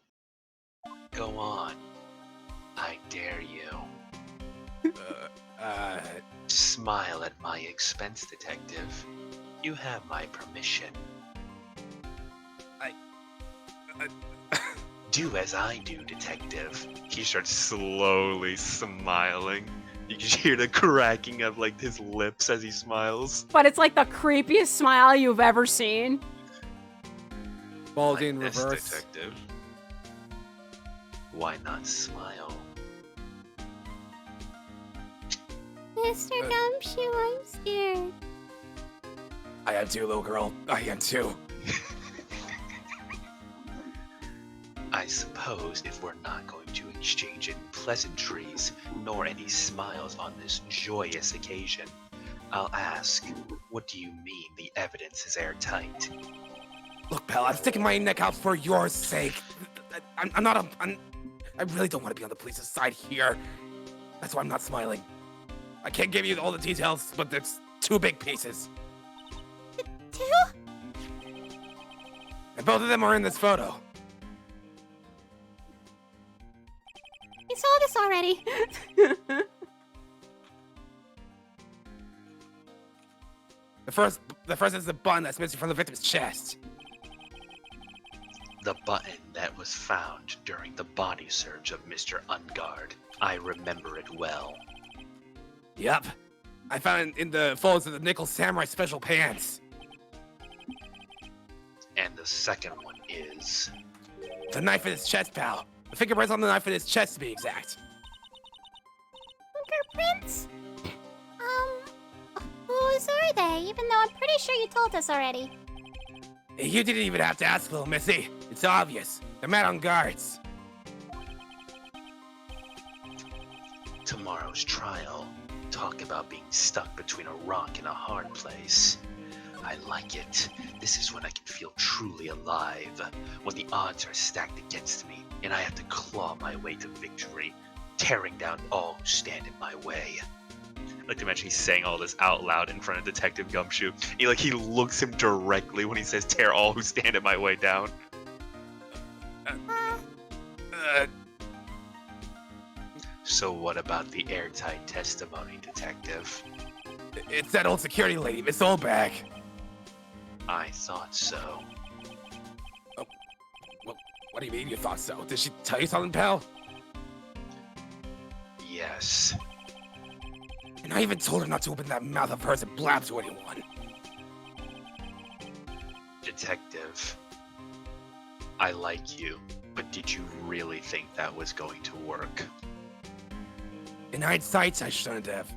Go on. I dare you. Smile at my expense, Detective. You have my permission. Do as I do, Detective. He starts slowly smiling. You can hear the cracking of like his lips as he smiles. But it's like the creepiest smile you've ever seen. Baldy in Like this, reverse. Detective. Why not smile? Mr. Gumshoe, I'm scared. I am too, little girl. I am too. I suppose if we're not going to exchange any pleasantries, nor any smiles on this joyous occasion, I'll ask, what do you mean the evidence is airtight? Look, pal, I'm sticking my neck out for your sake. I really don't want to be on the police's side here. That's why I'm not smiling. I can't give you all the details, but it's 2 big pieces. 2? And both of them are in this photo. You saw this already. The first is the button that's missing from the victim's chest. The button that was found during the body search of Mr. Ungard. I remember it well. Yep. I found it in the folds of the Nickel Samurai special pants. And the second one is... The knife in his chest, pal. The fingerprints on the knife in his chest, to be exact. Fingerprints? Whose are they? Even though I'm pretty sure you told us already. You didn't even have to ask, little missy. It's obvious. They're mad on guards. Tomorrow's trial. Talk about being stuck between a rock and a hard place. I like it. This is when I can feel truly alive. When the odds are stacked against me, and I have to claw my way to victory, tearing down all who stand in my way. I like to imagine he's saying all this out loud in front of Detective Gumshoe. He looks him directly when he says, "Tear all who stand in my way down." So what about the airtight testimony, Detective? It's that old security lady, Miss Oldback. I thought so. What do you mean you thought so? Did she tell you something, pal? Yes. And I even told her not to open that mouth of hers and blab to anyone. Detective, I like you, but did you really think that was going to work? In hindsight, I shouldn't have.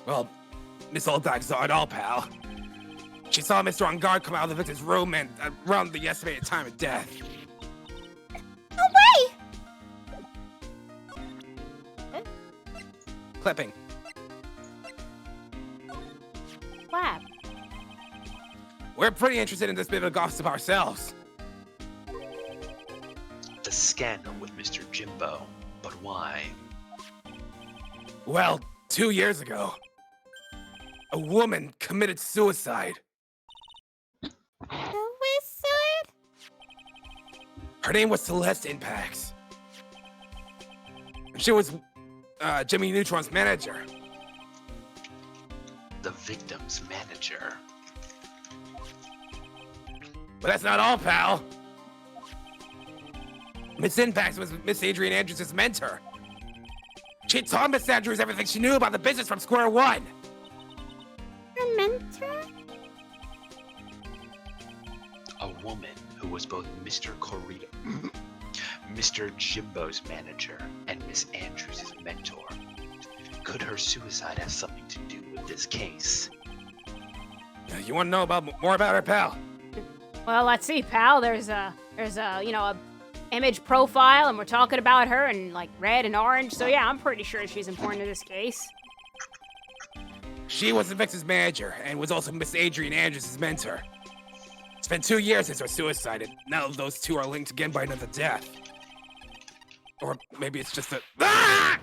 Well, Miss Oldback saw it all, pal. She saw Mr. On Guard come out of the victim's room and around the estimated time of death. No way! Clipping. Wow. We're pretty interested in this bit of gossip ourselves. The scandal with Mr. Jimbo, but why? Well, 2 years ago, a woman committed suicide. Suicide? Her name was Celeste Impax. She was Jimmy Neutron's manager. The victim's manager. But that's not all, pal. Miss Impax was Miss Adrian Andrews' mentor. She taught Miss Andrews everything she knew about the business from square one. Her mentor? A woman who was both Mr. Corrito, Mr. Jimbo's manager, and Miss Andrews' mentor. Could her suicide have something to do with this case? You want to know more about her, pal? Well, let's see, pal. There's a image profile, and we're talking about her in like red and orange. So yeah, I'm pretty sure she's important to this case. She was the victim's manager and was also Miss Adrian Andrews' mentor. It's been 2 years since her suicide, and now those two are linked again by another death. Or maybe it's just a. Ah!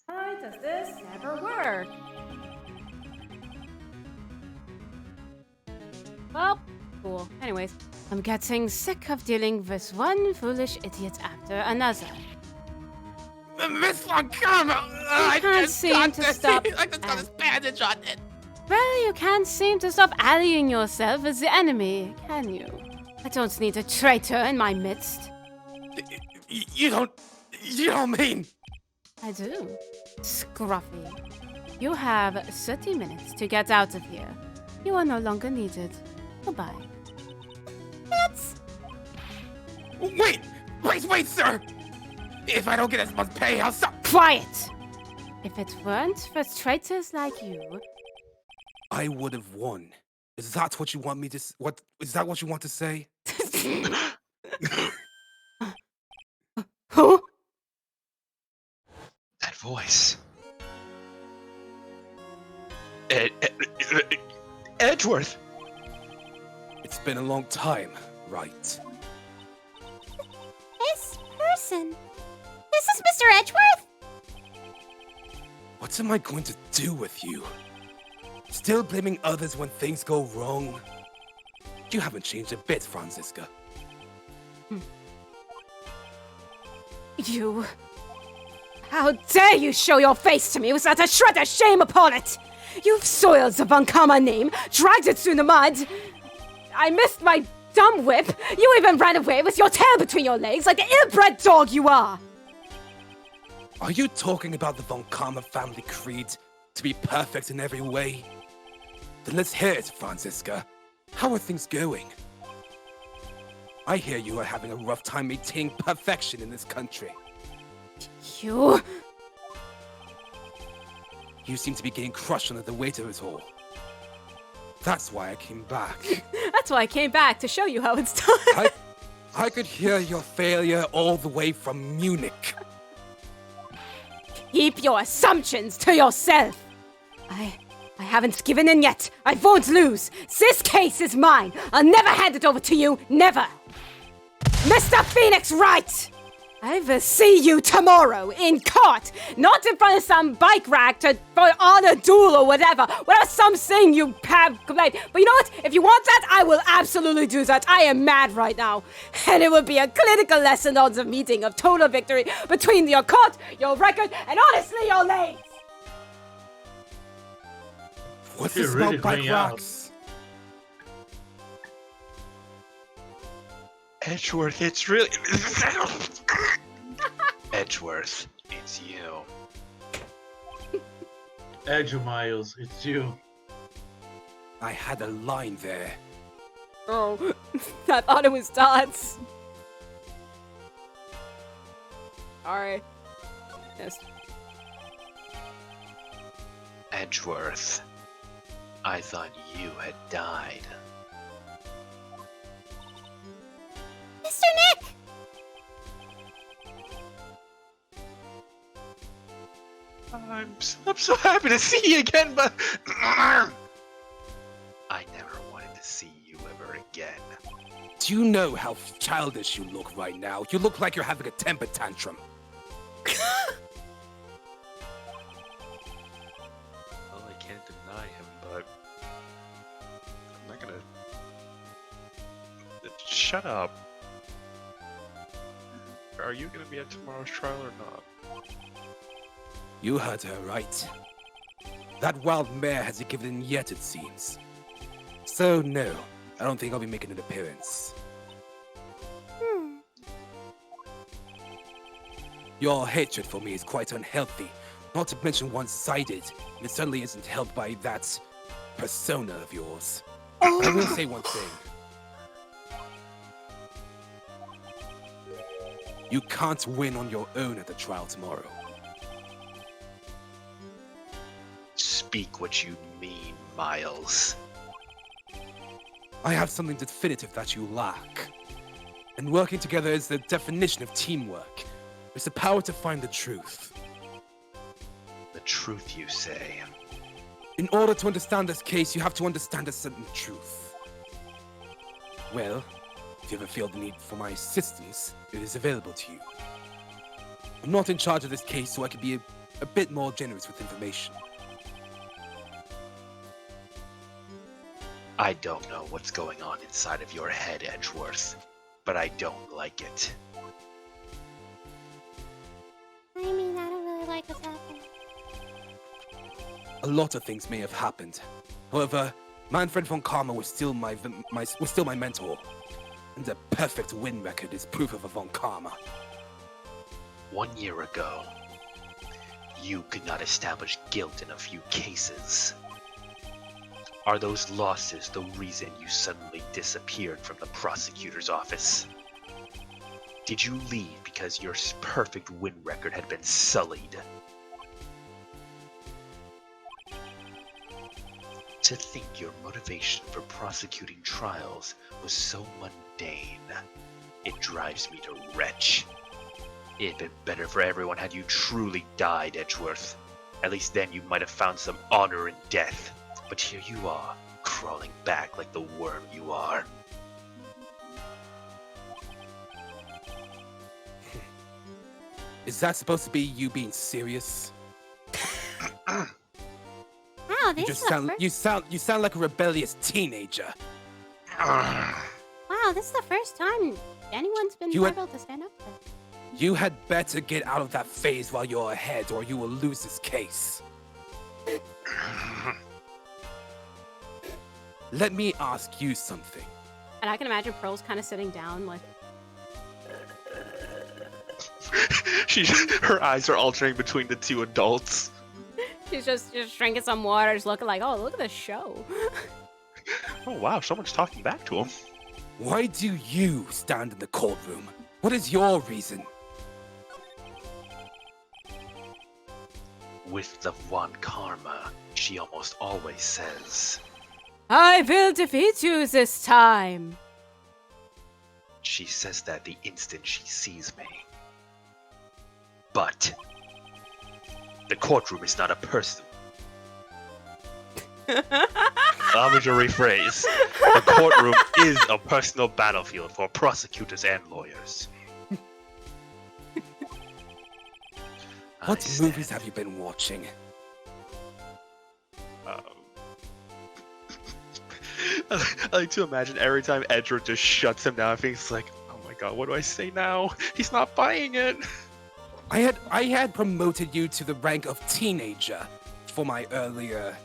Why does this never work? Well, cool. Anyways, I'm getting sick of dealing with one foolish idiot after another. Miss Montgomery! I can't just seem got to this. stop I just got this bandage on it. Well, you can't seem to stop allying yourself with the enemy, can you? I don't need a traitor in my midst. You don't mean. I do. Scruffy. You have 30 minutes to get out of here. You are no longer needed. Goodbye. That's... Wait, sir! If I don't get this month's pay, I'll stop. Quiet! If it weren't for traitors like you... I would have won. Is that what you want me to... What? Is that what you want to say? Who? That voice. Edgeworth! It's been a long time, right? This person... This is Mr. Edgeworth? What am I going to do with you? Still blaming others when things go wrong? You haven't changed a bit, Franziska. You... How dare you show your face to me without a shred of shame upon it! You've soiled the Von Karma name, dragged it through the mud. I missed my dumb whip. You even ran away with your tail between your legs like the ill-bred dog you are. Are you talking about the Von Karma family creed to be perfect in every way? Then let's hear it, Franziska. How are things going? I hear you are having a rough time maintaining perfection in this country. You... You seem to be getting crushed under the weight of it all. That's why I came back. That's why I came back, to show you how it's done. I could hear your failure all the way from Munich. Keep your assumptions to yourself. I haven't given in yet. I won't lose. This case is mine. I'll never hand it over to you. Never. Mr. Phoenix Wright! I will see you tomorrow in court, not in front of some bike rack to put on a duel or whatever something you have complained. But you know what? If you want that, I will absolutely do that. I am mad right now. And it will be a clinical lesson on the meeting of total victory between your court, your record, and honestly, your legs. What's You're this really about bike going out. racks? Edgeworth, it's really. Edgeworth, it's you. Edge Miles, it's you. I had a line there. Oh, I thought it was dots. Alright. Yes. Edgeworth, I thought you had died. Mr. Nick! I'm so happy to see you again, but I never wanted to see you ever again. Do you know how childish you look right now? You look like you're having a temper tantrum. Well, I can't deny him, but I'm not gonna. Shut up. Are you gonna be at tomorrow's trial or not? You heard her right. That wild mare hasn't given in yet, it seems. So no, I don't think I'll be making an appearance. Your hatred for me is quite unhealthy, not to mention one-sided, and it certainly isn't helped by that persona of yours. I will say one thing. You can't win on your own at the trial tomorrow. Speak what you mean, Miles. I have something definitive that you lack. And working together is the definition of teamwork. It's the power to find the truth. The truth, you say. In order to understand this case, you have to understand a certain truth. Well, if you ever feel the need for my assistance, it is available to you. I'm not in charge of this case, so I can be a bit more generous with information. I don't know what's going on inside of your head, Edgeworth, but I don't like it. I mean, I don't really like what's happening. A lot of things may have happened. However, Manfred von Karma was still my mentor. And a perfect win record is proof of a von Karma. 1 year ago, you could not establish guilt in a few cases. Are those losses the reason you suddenly disappeared from the prosecutor's office? Did you leave because your perfect win record had been sullied? To think your motivation for prosecuting trials was so mundane, it drives me to retch. It'd been better for everyone had you truly died, Edgeworth. At least then you might have found some honor in death. But here you are, crawling back like the worm you are. Is that supposed to be you being serious? Wow, You this just is the you sound like a rebellious teenager. wow, this is the first time anyone's been You had- able to stand up to this. You had better get out of that phase while you're ahead, or you will lose this case. Let me ask you something. And I can imagine Pearl's kind of sitting down, like, Her eyes are alternating between the two adults. she's just drinking some water, just looking like, oh, look at this show. Oh wow, someone's talking back to him. Why do you stand in the courtroom? What is your reason? With the one karma, she almost always says, I will defeat you this time. she says that the instant she sees me. But the courtroom is not a person. Allow me to rephrase. The courtroom is a personal battlefield for prosecutors and lawyers. What I movies stand- have you been watching? I like to imagine every time Edward just shuts him down, I think it's like, oh my god, what do I say now? He's not buying it. I had promoted you to the rank of teenager for my earlier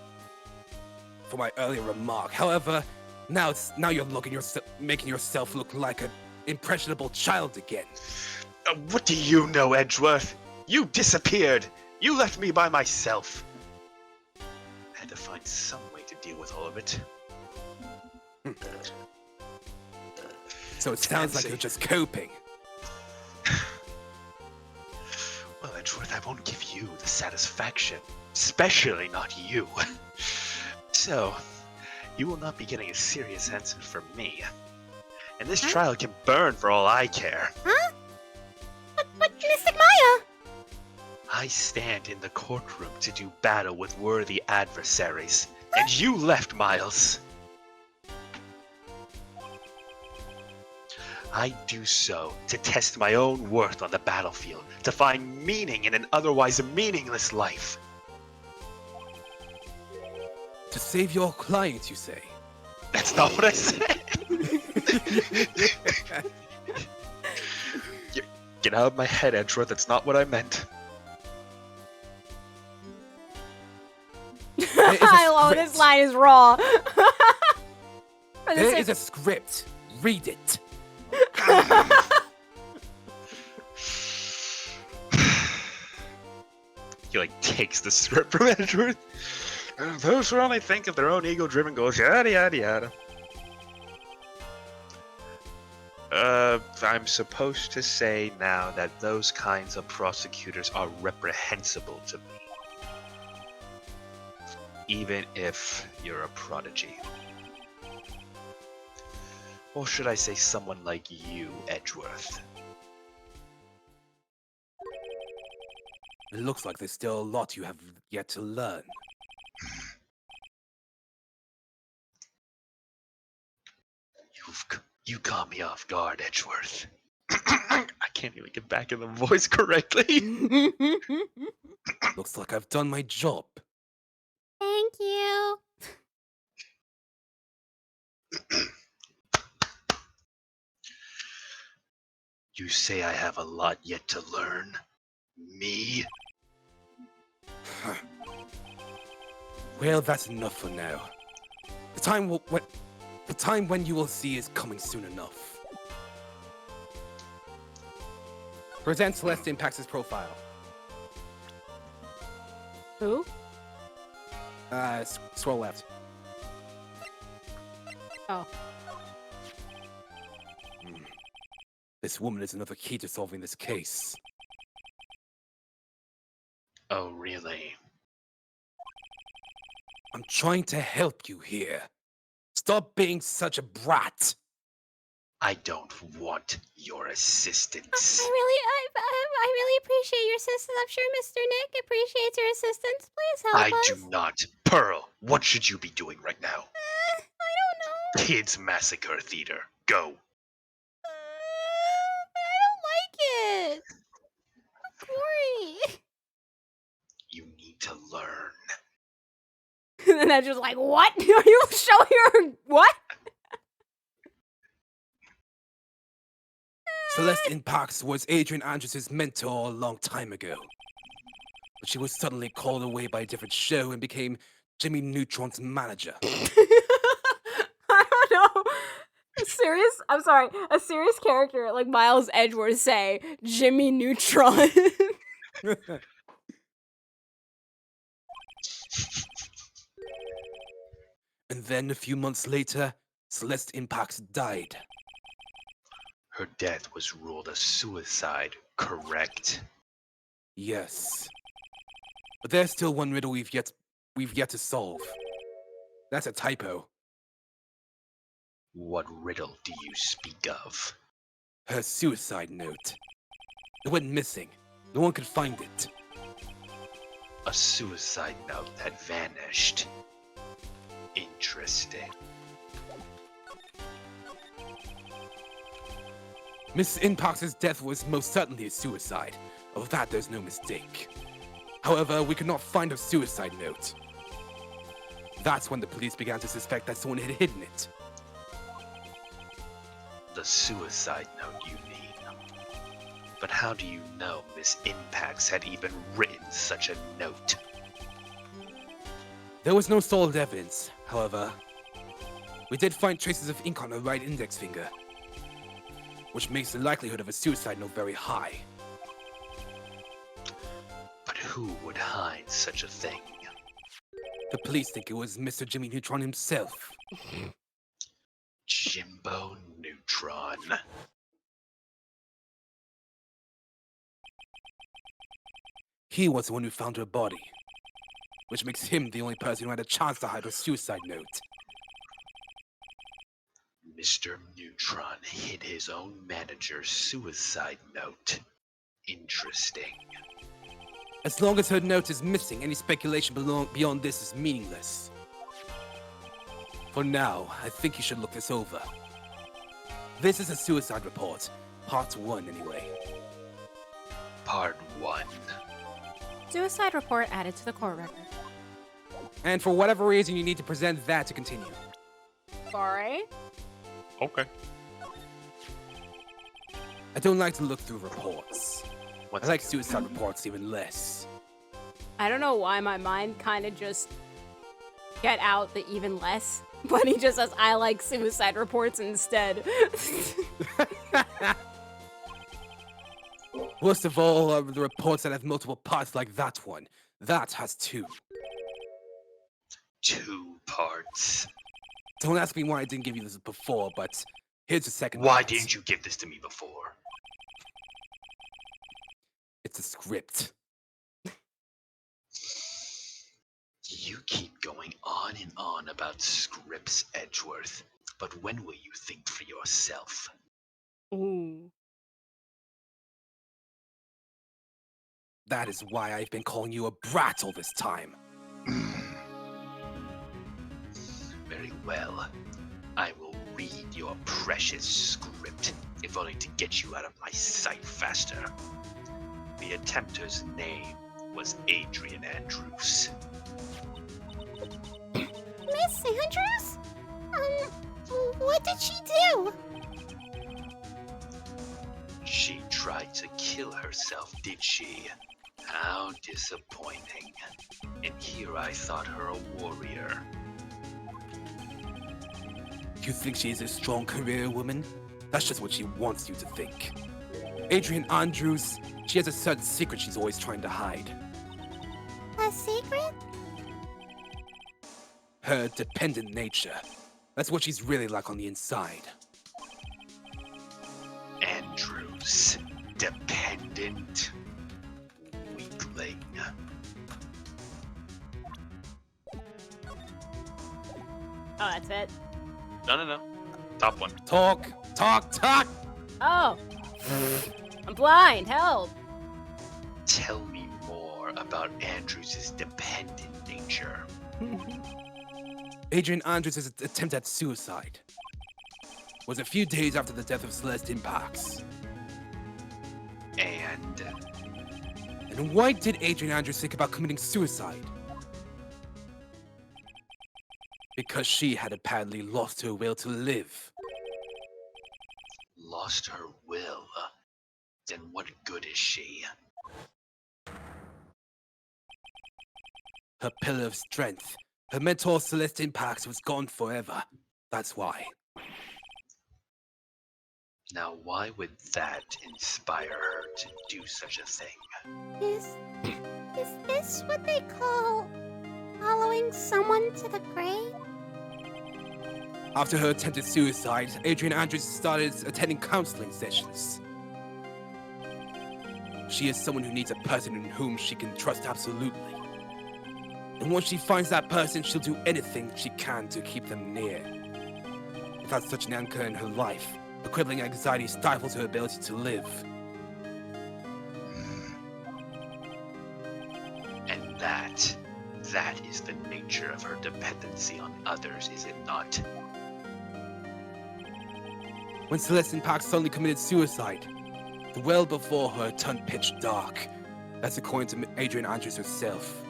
remark. However, now you're making yourself look like an impressionable child again. What do you know, Edgeworth? You disappeared. You left me by myself. I had to find some way to deal with all of it. So it sounds like you're Tansy. just coping. Well, Edgeworth, I won't give you the satisfaction. Especially not you. So, you will not be getting a serious answer from me. And this trial can burn for all I care. Huh? But Mystic Maya! I stand in the courtroom to do battle with worthy adversaries, and you left, Miles. I do so to test my own worth on the battlefield, to find meaning in an otherwise meaningless life. To save your clients, you say? That's not what I said. Get out of my head, Edgeworth. That's not what I meant. I love this script. line is raw. For the There sake- is a script. Read it. He like takes the script from Edgeworth. Those who only think of their own ego-driven goals, yada yada yada. I'm supposed to say now that those kinds of prosecutors are reprehensible to me. Even if you're a prodigy. Or should I say someone like you, Edgeworth? It looks like there's still a lot you have yet to learn. You caught me off guard, Edgeworth. I can't even get back in the voice correctly. Looks like I've done my job. Thank you. You say I have a lot yet to learn? Me? Well, that's enough for now. The time when you will see is coming soon enough. Present Celeste impacts his profile. Who? Scroll left. Oh. This woman is another key to solving this case. Oh, really? I'm trying to help you here. Stop being such a brat. I don't want your assistance. I really appreciate your assistance. I'm sure Mr. Nick appreciates your assistance. Please help I us. do not. Pearl, what should you be doing right now? I don't know. Kids Massacre Theater. Go. I don't like it. And then just like, what? Are you showing her what? Celeste Impax was Adrian Andrews' mentor a long time ago. But she was suddenly called away by a different show and became Jimmy Neutron's manager. I don't know. A serious character like Miles Edgeworth say Jimmy Neutron. And then a few months later, Celeste Impax died. Her death was ruled a suicide, correct? Yes. But there's still one riddle we've yet to solve. That's a typo. What riddle do you speak of? Her suicide note. It went missing. No one could find it. A suicide note that vanished. Interesting. Miss Impax's death was most certainly a suicide. Of that, there's no mistake. However, we could not find her suicide note. That's when the police began to suspect that someone had hidden it. The suicide note, you mean? But how do you know Miss Impax had even written such a note? There was no solid evidence, however. We did find traces of ink on her right index finger, which makes the likelihood of a suicide note very high. But who would hide such a thing? The police think it was Mr. Jimmy Neutron himself. Jimbo Neutron. He was the one who found her body, which makes him the only person who had a chance to hide her suicide note. Mr. Neutron hid his own manager's suicide note. Interesting. As long as her note is missing, any speculation beyond this is meaningless. For now, I think you should look this over. This is a suicide report. Part 1, anyway. Part 1. Suicide report added to the court record. And for whatever reason, you need to present that to continue. Sorry. Okay. I don't like to look through reports. What's I like suicide reports even less. I don't know why my mind kind of just get out the even less, but he just says I like suicide reports instead. Worst of all are the reports that have multiple parts like that one. That has 2. 2 parts. Don't ask me why I didn't give you this before, but here's the second Why part. didn't you give this to me before? It's a script. You keep going on and on about scripts, Edgeworth. But when will you think for yourself? Ooh. That is why I've been calling you a brat all this time. Very well. I will read your precious script, if only to get you out of my sight faster. The attempter's name was Adrian Andrews. Miss Andrews? What did she do? She tried to kill herself, did she? How disappointing. And here I thought her a warrior. You think she's a strong career woman? That's just what she wants you to think. Adrian Andrews, she has a certain secret she's always trying to hide. A secret? Her dependent nature. That's what she's really like on the inside. Andrews. Dependent. Weakling. Oh, that's it. No. Top one. Talk! Oh. I'm blind. Help. Tell me more about Andrews' dependent nature. Adrian Andrews' attempt at suicide was a few days after the death of Celeste Impax. And And why did Adrian Andrews think about committing suicide? Because she had apparently lost her will to live. Lost her will? Then what good is she? Her pillar of strength. Her mentor Celestine Pax was gone forever. That's why. Now why would that inspire her to do such a thing? Is this what they call following someone to the grave? After her attempted suicide, Adrian Andrews started attending counseling sessions. She is someone who needs a person in whom she can trust absolutely. And once she finds that person, she'll do anything she can to keep them near. Without such an anchor in her life, the crippling anxiety stifles her ability to live. And that is the nature of her dependency on others, is it not? When Celestine Pax suddenly committed suicide, the world before her turned pitch dark. That's according to Adrian Andrews herself.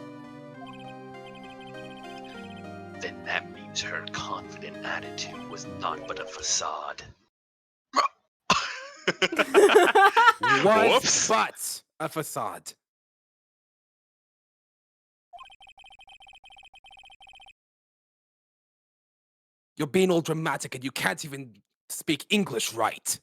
Then that means her confident attitude was not but a facade. Was Whoops. but a facade. You're being all dramatic and you can't even speak English right.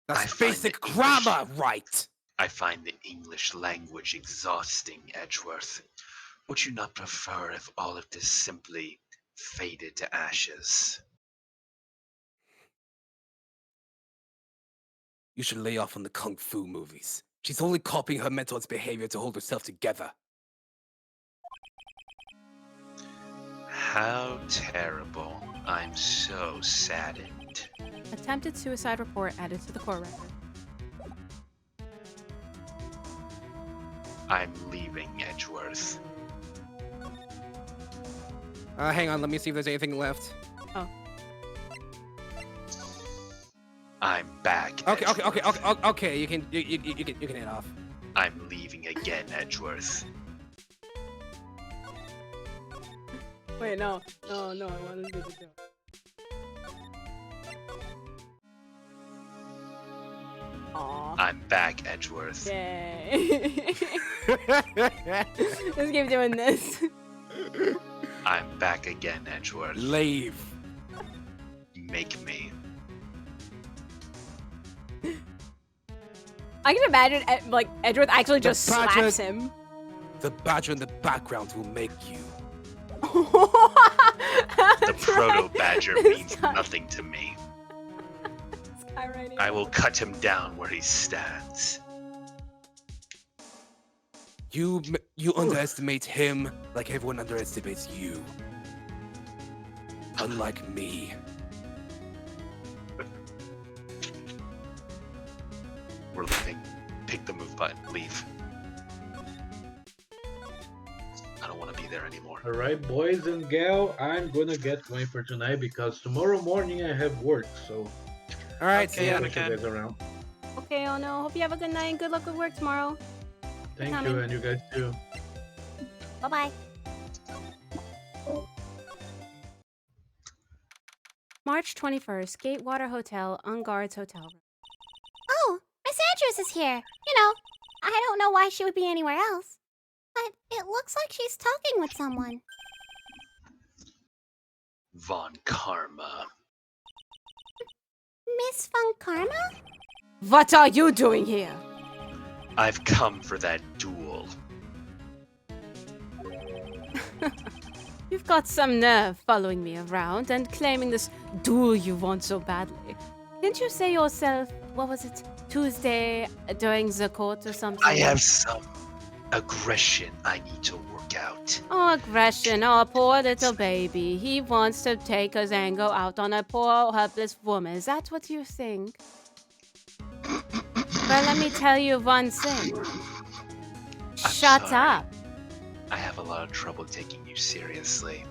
I That's find basic the English- grammar right. I find the English language exhausting, Edgeworth. Would you not prefer if all of this simply faded to ashes? You should lay off on the kung fu movies. She's only copying her mentor's behavior to hold herself together. How terrible. I'm so saddened. Attempted suicide report added to the court record. I'm leaving Edgeworth. Hang on, let me see if there's anything left. Oh. I'm back. Okay. You can head off. I'm leaving again, Edgeworth. Wait, no, I wanted to do the joke. Aw. I'm back, Edgeworth. Yay. Let's keep doing this. I'm back again, Edgeworth. Leave. Make me. I can imagine, like, Edgeworth actually just The badger- slaps him. The badger in the background will make you. The proto-badger means nothing to me. I will cut him down where he stands. You underestimate him like everyone underestimates you. Unlike me. We're leaving. Pick the move button. Leave. I don't want to be there anymore. Alright, boys and gal, I'm gonna get going for tonight because tomorrow morning I have work, so Alright, see see ya. you guys around. Okay, oh no. Hope you have a good night and good luck with work tomorrow. Thank coming. you, and you guys too. Bye-bye. March 21st, Gatewater Hotel, Unguards Hotel Room. Oh, Miss Andrews is here. You know, I don't know why she would be anywhere else. But it looks like she's talking with someone. Von Karma. Miss Von Karma? What are you doing here? I've come for that duel. You've got some nerve following me around and claiming this duel you want so badly. Didn't you say yourself, what was it, Tuesday during the court or something? I have some aggression I need to work out. Oh, aggression. Oh, poor little baby. He wants to take his anger out on a poor, helpless woman. Is that what you think? Well, let me tell you one thing. Shut sorry. up. I have a lot of trouble taking you seriously.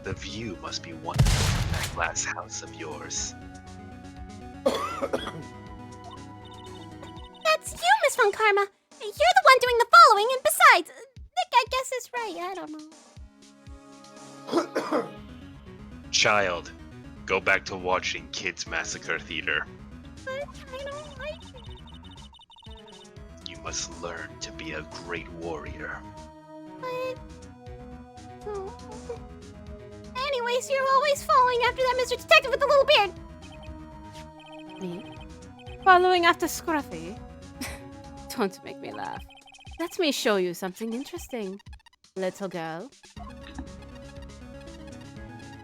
The view must be wonderful from that glass house of yours. That's you, Miss Von Karma. You're the one doing the following, and besides, Nick, I guess is right. I don't know. Child, go back to watching Kids Massacre Theater. But I don't like it. You must learn to be a great warrior. But... Oh. Anyways, you're always following after that Mr. Detective with the little beard. Me? Following after Scruffy? Don't make me laugh. Let me show you something interesting, little girl.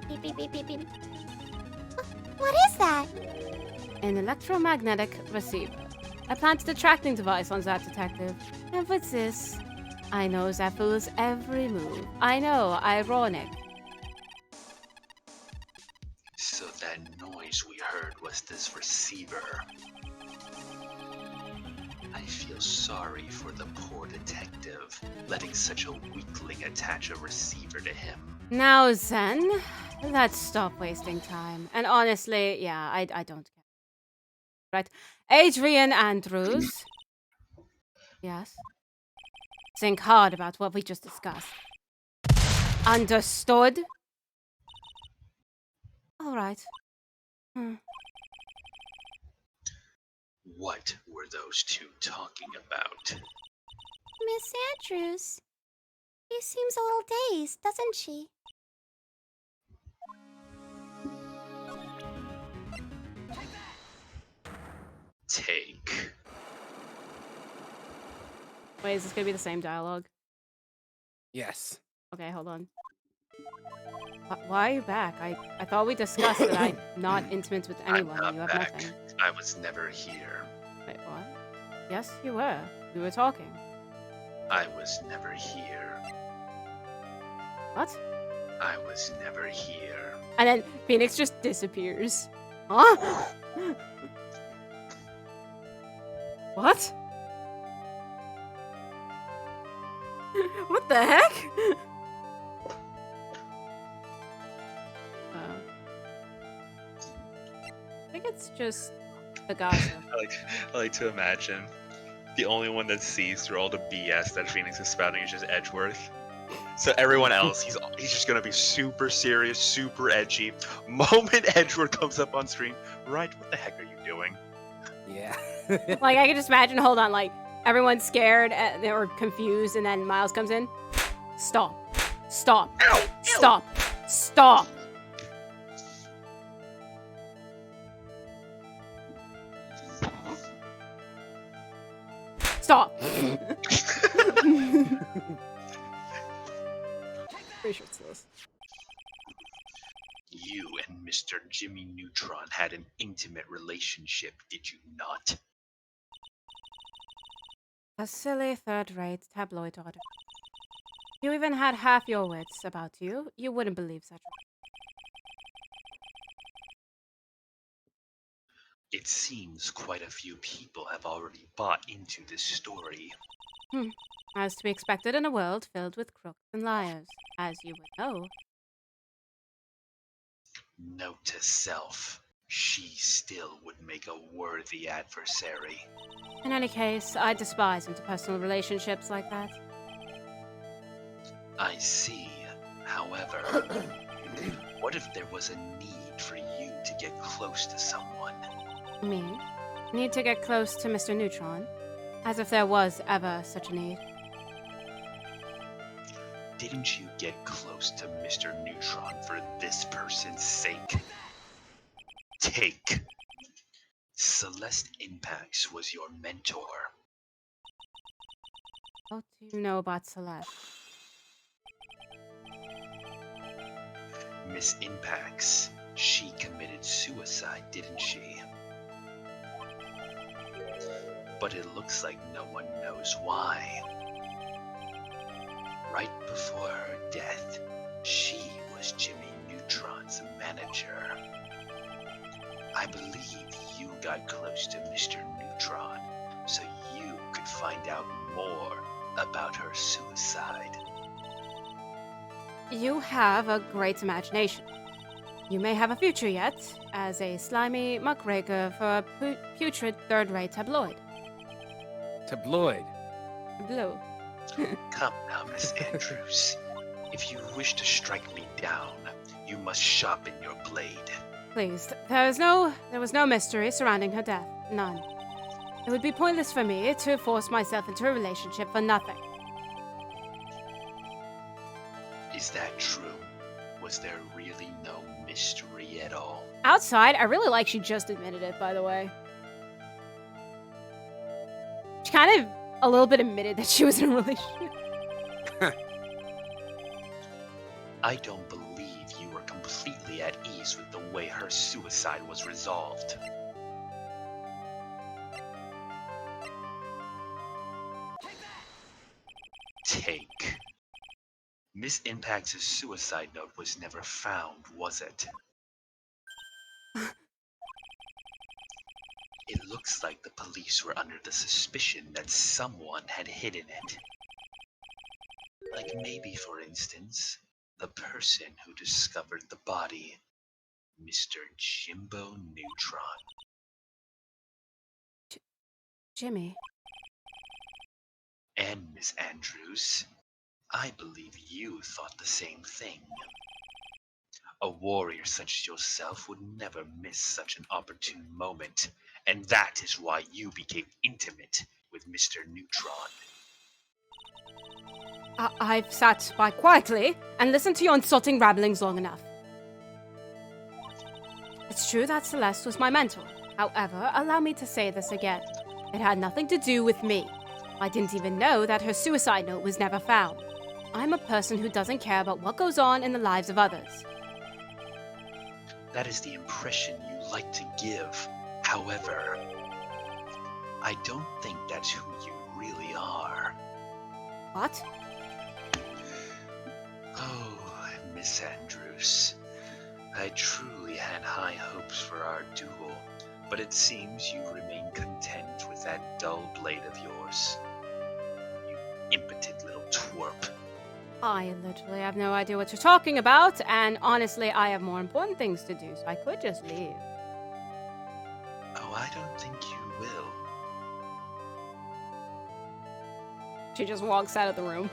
Beep, beep, beep, beep, beep. What is that? An electromagnetic receiver. I planted a tracking device on that detective. And with this, I know that fool's every move. I know, ironic. So that noise we heard was this receiver. I feel sorry for the poor detective, letting such a weakling attach a receiver to him. Now then, let's stop wasting time. And honestly, yeah, I don't care. Right. Adrian Andrews. Yes? Think hard about what we just discussed. Understood? Alright. What were those two talking about? Miss Andrews. She seems a little dazed, doesn't she? Take. Wait, is this gonna be the same dialogue? Yes. Okay, hold on. Why are you back? I thought we discussed that I'm not intimate with anyone. I'm not You have back. nothing. I was never here. Wait, what? Yes, you were. We were talking. I was never here. What? I was never here. And then Phoenix just disappears. Huh? What? What the heck? I think it's just the gossip. I like to imagine the only one that sees through all the BS that Phoenix is spouting is just Edgeworth. So everyone else, he's just gonna be super serious, super edgy. Moment Edgeworth comes up on screen, right? What the heck are you doing? Yeah. Like, I can just imagine, hold on, like, everyone's scared or confused, and then Miles comes in. Stop. Stop. Ow! Stop. Stop. Stop. Pretty sure it's this. You and Mr. Jimmy Neutron had an intimate relationship, did you not? A silly third-rate tabloid order. You even had half your wits about you. You wouldn't believe such. It seems quite a few people have already bought into this story. As to be expected in a world filled with crooks and liars, as you would know. Note to self, she still would make a worthy adversary. In any case, I despise interpersonal relationships like that. I see. However, what if there was a need for you to get close to someone? Me? Need to get close to Mr. Neutron? As if there was ever such a need. Didn't you get close to Mr. Neutron for this person's sake? Take. Celeste Impacts was your mentor. What do you know about Celeste? Miss Impacts, she committed suicide, didn't she? But it looks like no one knows why. Right before her death, she was Jimmy Neutron's manager. I believe you got close to Mr. Neutron so you could find out more about her suicide. You have a great imagination. You may have a future yet, as a slimy muckraker for a putrid third-rate tabloid. Tabloid. Blue. Come now, Miss Andrews. If you wish to strike me down, you must sharpen your blade. Please, there was no mystery surrounding her death. None. It would be pointless for me to force myself into a relationship for nothing. Is that true? Was there really no mystery at all? Outside, I really like she just admitted it, by the way. She kind of a little bit admitted that she was in a relationship. I don't believe you were completely at ease with the way her suicide was resolved. Take. Miss Impact's suicide note was never found, was it? It looks like the police were under the suspicion that someone had hidden it. Like maybe, for instance, the person who discovered the body, Mr. Jimbo Neutron. Jimmy. And Miss Andrews, I believe you thought the same thing. A warrior such as yourself would never miss such an opportune moment, and that is why you became intimate with Mr. Neutron. I've sat by quietly and listened to your insulting rabblings long enough. It's true that Celeste was my mentor. However, allow me to say this again. It had nothing to do with me. I didn't even know that her suicide note was never found. I'm a person who doesn't care about what goes on in the lives of others. That is the impression you like to give. However, I don't think that's who you really are. What? Oh, Miss Andrews, I truly had high hopes for our duel, but it seems you remain content with that dull blade of yours. You impotent little twerp. I literally have no idea what you're talking about, and honestly, I have more important things to do, so I could just leave. Oh, I don't think you will. She just walks out of the room.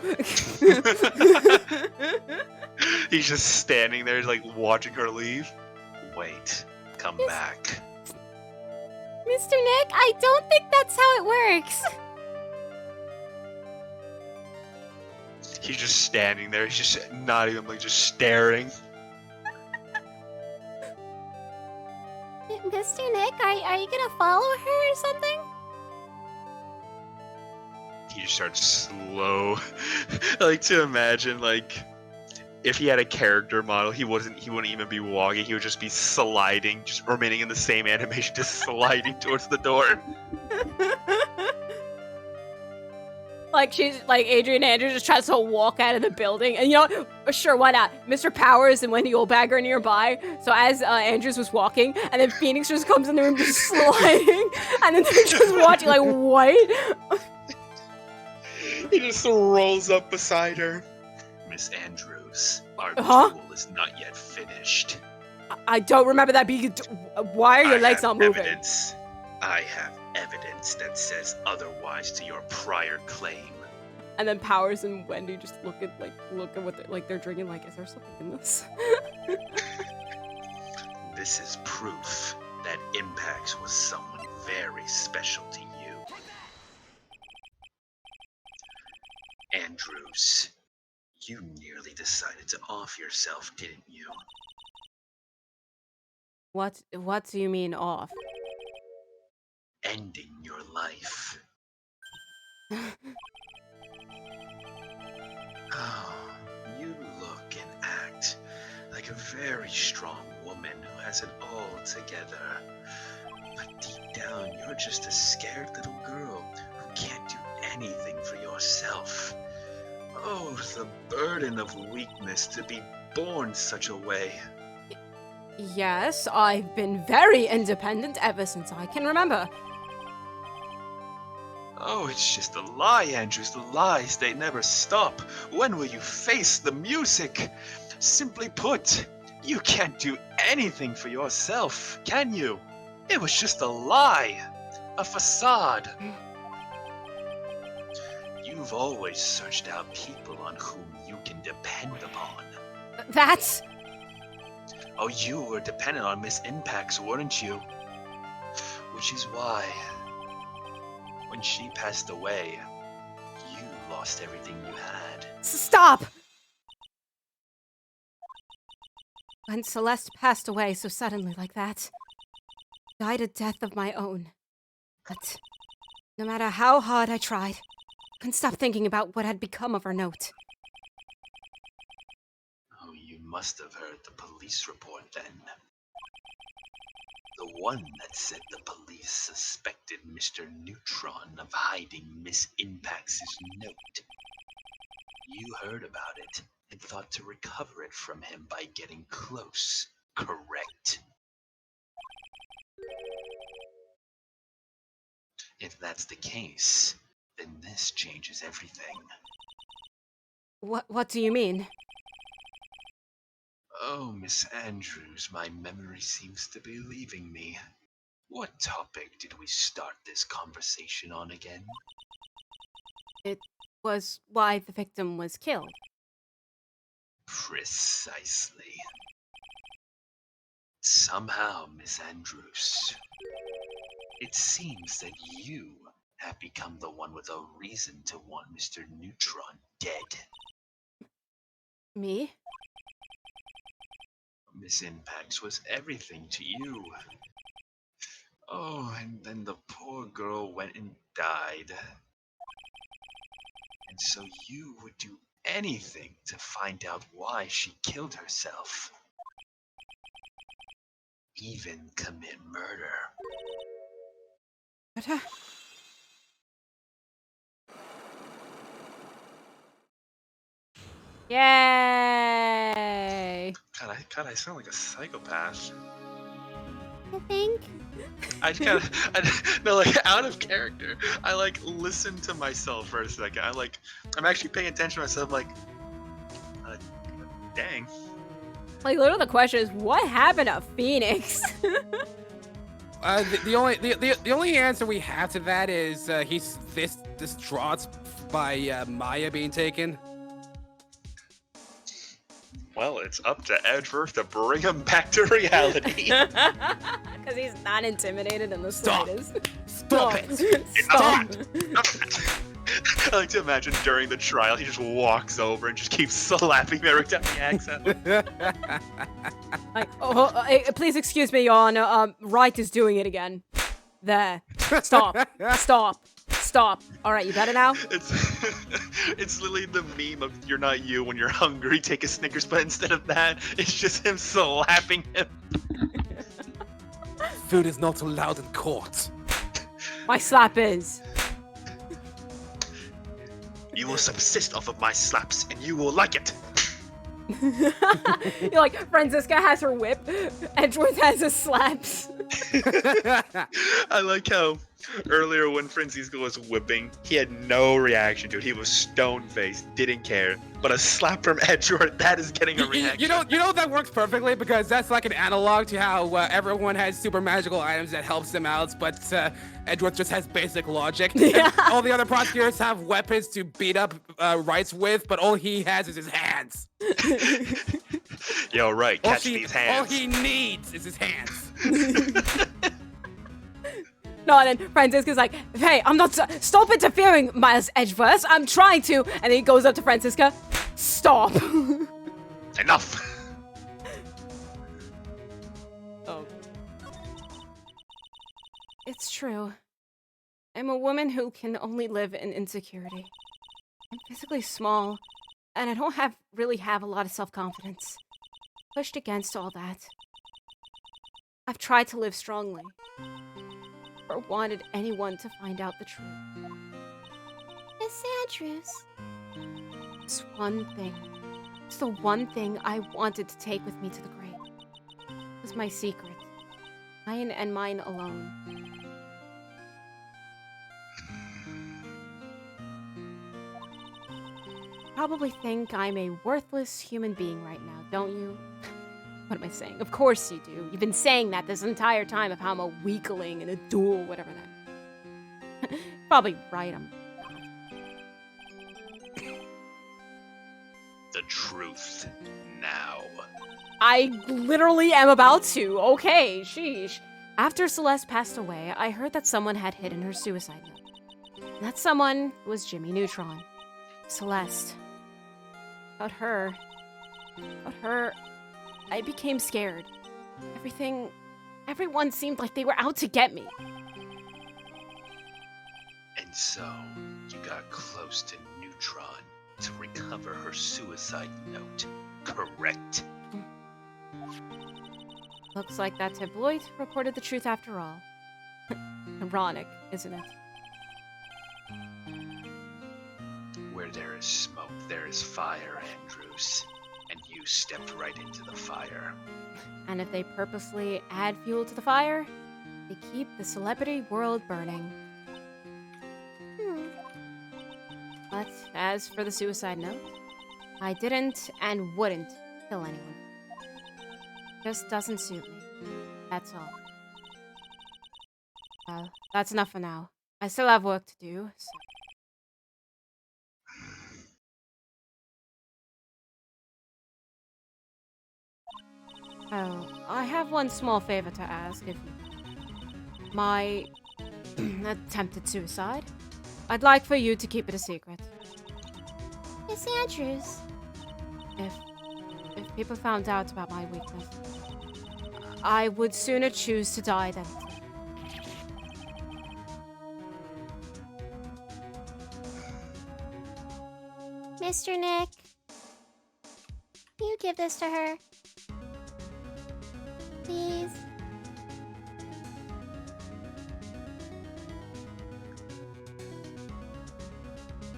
He's just standing there, like, watching her leave. Wait, come back. Mr. Nick, I don't think that's how it works. He's just standing there. He's just not even, like, just staring. Mr. Nick, are you gonna follow her or something? He just starts slow. I like to imagine, like, if he had a character model, he wouldn't even be walking. He would just be sliding, just remaining in the same animation, just sliding towards the door. Like, she's like, Adrian Andrews just tries to walk out of the building, and you know, sure, why not? Mr. Powers and Wendy Goldberg are nearby, so as Andrews was walking, and then Phoenix just comes in the room just sliding, and then they're just watching like, what? He just rolls up beside her. Miss Andrews, our Huh? duel is not yet finished. I don't remember that being. Why are your legs not moving? I have evidence that says otherwise to your prior claim. And then Powers and Wendy just look at what they're drinking. Like, is there something in this? This is proof that Impax was someone very special to you. Andrews, you nearly decided to off yourself, didn't you? What do you mean off? Ending your life. Oh, you look and act like a very strong woman who has it all together. But deep down, you're just a scared little girl who can't do anything for yourself. Oh, the burden of weakness to be born such a way. Yes, I've been very independent ever since I can remember. Oh, it's just a lie, Andrews. The lies, they never stop. When will you face the music? Simply put, you can't do anything for yourself, can you? It was just a lie. A facade. You You've always searched out people on whom you can depend upon. That's... Oh, you were dependent on Miss Impacts, weren't you? Which is why, when she passed away, you lost everything you had. Stop! When Celeste passed away so suddenly like that, I died a death of my own. But no matter how hard I tried, I couldn't stop thinking about what had become of her note. Oh, you must have heard the police report then. The one that said the police suspected Mr. Neutron of hiding Miss Impacts' note. You heard about it and thought to recover it from him by getting close, correct? If that's the case, then this changes everything. What do you mean? Oh, Miss Andrews, my memory seems to be leaving me. What topic did we start this conversation on again? It was why the victim was killed. Precisely. Somehow, Miss Andrews, it seems that you have become the one with a reason to want Mr. Neutron dead. Me? Miss Impacts was everything to you. Oh, and then the poor girl went and died. And so you would do anything to find out why she killed herself. Even commit murder. But, Yay! God, I sound like a psychopath. I think. I kind of, no, like out of character. I like listen to myself for a second. I'm actually paying attention to myself. Like, dang. Like, literally, the question is, what happened to Phoenix? The only answer we have to that is he's this distraught by Maya being taken. Well, it's up to Edgeworth to bring him back to reality. Because he's not intimidated in the slightest. Stop it! Stop! I like to imagine during the trial, he just walks over and just keeps slapping me every time he accent. Like, please excuse me, Your Honor. Wright is doing it again. There. Stop. Stop. Stop. All right, you better now? It's literally the meme of "You're not you when you're hungry, take a Snickers," but instead of that, it's just him slapping him. Food is not allowed in court. My slap is. You will subsist off of my slaps, and you will like it. You're like, Franziska has her whip, Edgeworth has his slaps. I like how earlier when Francisco was whipping, he had no reaction to it. He was stone-faced, didn't care. But a slap from Edgeworth, that is getting a reaction. You know that works perfectly because that's like an analog to how everyone has super magical items that helps them out, but Edgeworth just has basic logic. Yeah. All the other prosecutors have weapons to beat up Wrights with, but all he has is his hands. Yo, right, catch these hands. All he needs is his hands. No, and then Francisca's like, hey, I'm not, stop interfering, Miles Edgeworth. I'm trying to. And then he goes up to Franziska. Stop. Enough. Oh. It's true. I'm a woman who can only live in insecurity. I'm physically small, and I don't really have a lot of self-confidence. Pushed against all that. I've tried to live strongly. Or wanted anyone to find out the truth. Miss Andrews. It's one thing. It's the one thing I wanted to take with me to the grave. It was my secret. Mine and mine alone. Probably think I'm a worthless human being right now, don't you? What am I saying? Of course you do. You've been saying that this entire time of how I'm a weakling in a duel, whatever that. Probably right, I'm not. the truth now. I literally am about to. Okay, sheesh. After Celeste passed away, I heard that someone had hidden her suicide note. That someone was Jimmy Neutron. Celeste. About her, I became scared. Everyone seemed like they were out to get me. And so, you got close to Neutron to recover her suicide note, correct? Looks like that tabloid reported the truth after all. Ironic, isn't it? Where there is smoke, there is fire, Andrews. And you stepped right into the fire. And if they purposely add fuel to the fire, they keep the celebrity world burning. But as for the suicide note, I didn't and wouldn't kill anyone. Just doesn't suit me. That's all. Well, that's enough for now. I still have work to do, so... Oh, I have one small favor to ask if you... My attempted suicide. I'd like for you to keep it a secret. Miss Andrews. If people found out about my weakness, I would sooner choose to die than... Mr. Nick. You give this to her. Please.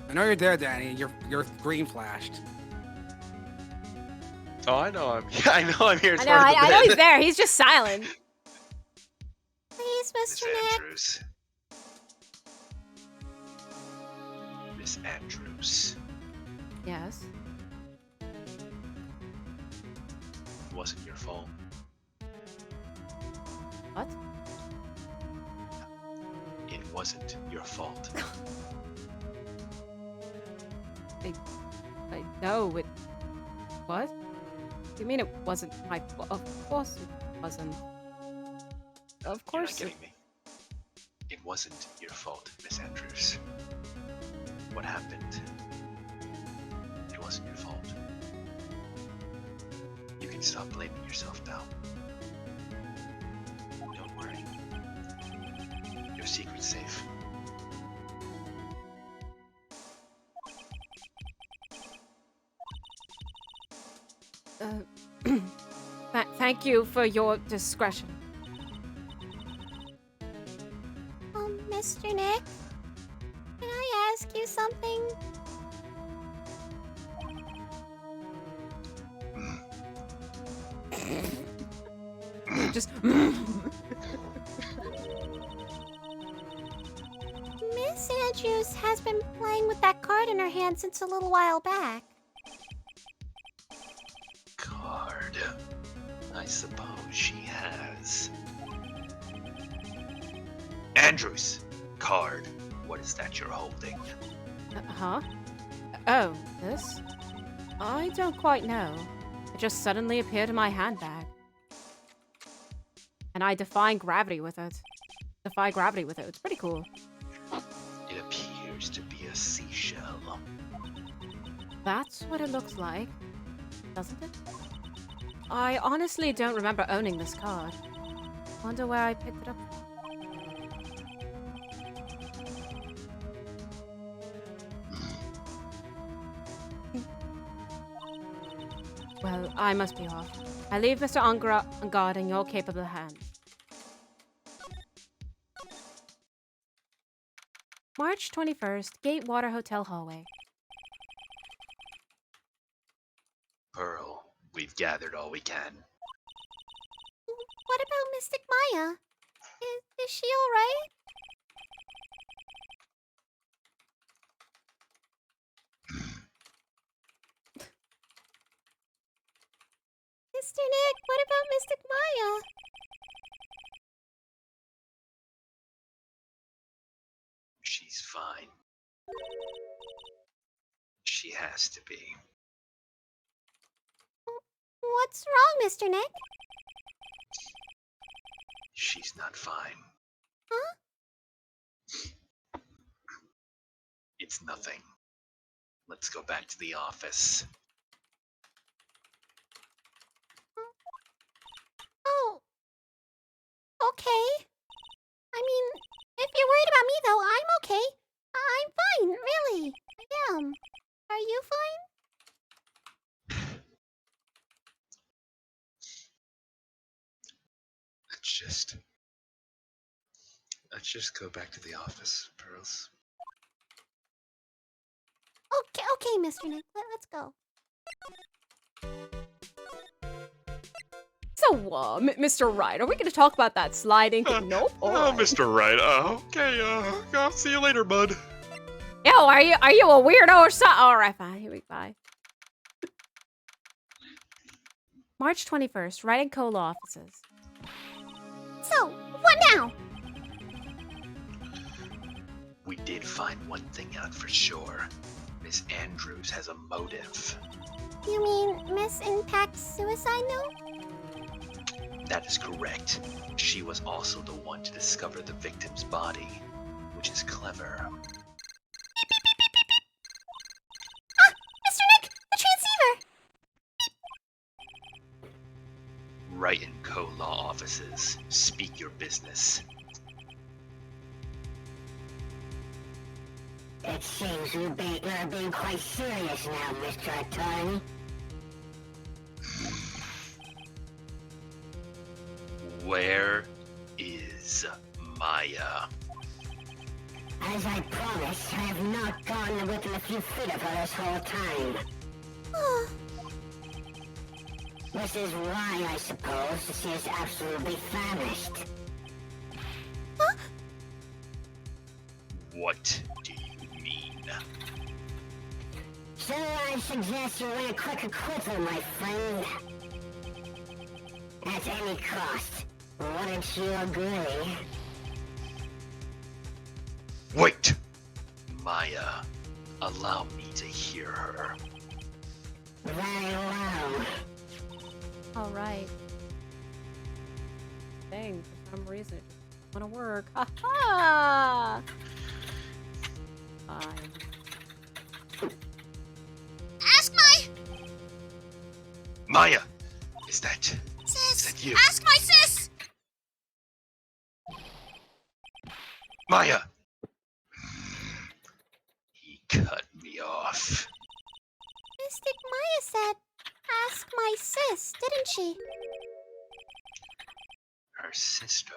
I know you're there, Danny. Your screen flashed. Oh, I know. I know. I'm here. I know. I know he's there. He's just silent. Please, Miss Mr. Nick. Andrews. Miss Andrews. Yes? It wasn't your fault. What? It wasn't your fault. I know it... What? You mean it wasn't my fault? Of course it wasn't. Of course You're not getting me. It wasn't your fault, Miss Andrews. What happened? It wasn't your fault. You can stop blaming yourself now. Don't worry. Your secret's safe. Thank you for your discretion. Mr. Nick, can I ask you something? Just... Miss Andrews has been playing with that card in her hand since a little while back. Card. I suppose she has. Andrews! Card. What is that you're holding? Huh? Oh, this? I don't quite know. It just suddenly appeared in my handbag. And I defy gravity with it. It's pretty cool. It appears to be a seashell. That's what it looks like, doesn't it? I honestly don't remember owning this card. Wonder where I picked it up. Well, I must be off. I leave Mr. Angard in your capable hands. March 21st, Gatewater Hotel hallway. Pearl, we've gathered all we can. What about Mystic Maya? Is she alright? Mr. Nick, what about Mystic Maya? She's fine. She has to be. What's wrong, Mr. Nick? She's not fine. Huh? It's nothing. Let's go back to the office. Oh. Okay. I mean, if you're worried about me, though, I'm okay. I'm fine, really. I am. Are you fine? Let's just go back to the office, Pearls. Okay, Mr. Nick. Let's go. So, Mr. Wright, are we going to talk about that sliding? Nope. All right. Mr. Wright. Okay. I'll see you later, bud. Yo, are you a weirdo or something? All right, fine. Here we bye. March 21st, Wright & Co. law offices. So, what now? We did find one thing out for sure. Miss Andrews has a motive. You mean Miss Impact's suicide note? That is correct. She was also the one to discover the victim's body, which is clever. Ah! Mr. Nick! The transceiver! Wright & Co. law offices. Speak your business. It seems you're being quite serious now, Mr. Attorney. Where is Maya? As I promised, I have not gone within a few feet of her this whole time. This is why, I suppose, she is absolutely famished. Huh? What do you mean? So I suggest you win a quick acquittal, my friend. At any cost. Wouldn't you agree? Wait! Maya, allow me to hear her. Very well. All right. Dang, for some reason it just want to work. Ha ha! Fine. Ask my... Maya! Is that sis! you? Ask my sis! Maya! He cut me off. Mystic Maya said, ask my sis, didn't she? Her sister?